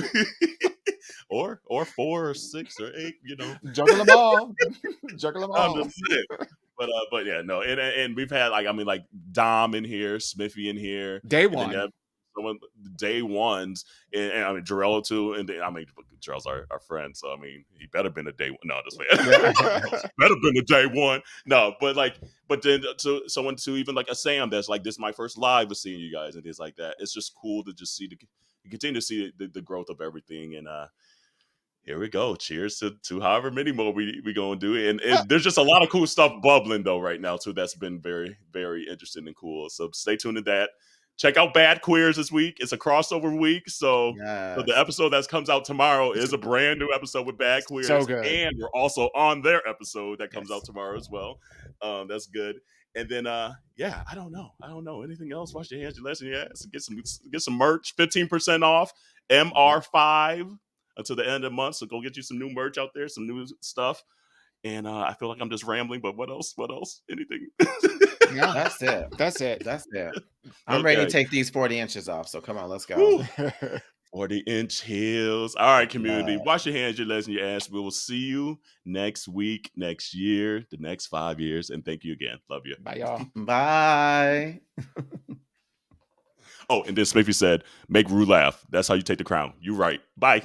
Speaker 2: or 4 or 6 or 8.
Speaker 3: Juggle them all. Juggle them
Speaker 2: I'm
Speaker 3: all.
Speaker 2: just saying. But yeah, no, and we've had like Dom in here, Smithy in here,
Speaker 3: Day
Speaker 2: and then
Speaker 3: one.
Speaker 2: you have someone day ones, and I mean Jarrell too, and then, I mean Jarrell's our friend, so I mean he better been a day one. No, just better been a day one. No, but then to someone to even like a Sam that's like this is my first live of seeing you guys and things like that. It's just cool to just continue to see the growth of everything, and here we go. Cheers to however many more we gonna do. And there's just a lot of cool stuff bubbling though right now too. That's been very, very interesting and cool. So stay tuned to that. Check out Bad Queers this week. It's a crossover week. So the episode that comes out tomorrow is a brand new episode with Bad Queers.
Speaker 3: So good.
Speaker 2: And we're also on their episode that comes out tomorrow as well. That's good. And then yeah, I don't know. Anything else? Wash your hands, your lesson, your ass. Get some merch, 15% off. MR5 until the end of the month. So go get you some new merch out there, some new stuff. And I feel like I'm just rambling, but what else? Anything?
Speaker 3: Yeah,
Speaker 1: That's it. I'm ready to take these 40 inches off. So come on, let's go.
Speaker 2: 40-inch heels. All right, community. Wash your hands, your legs, and your ass. We will see you next week, next year, the next 5 years. And thank you again. Love you.
Speaker 3: Bye, y'all.
Speaker 1: Bye.
Speaker 2: Oh, and then Smithy said, make Rue laugh. That's how you take the crown. You right. Bye.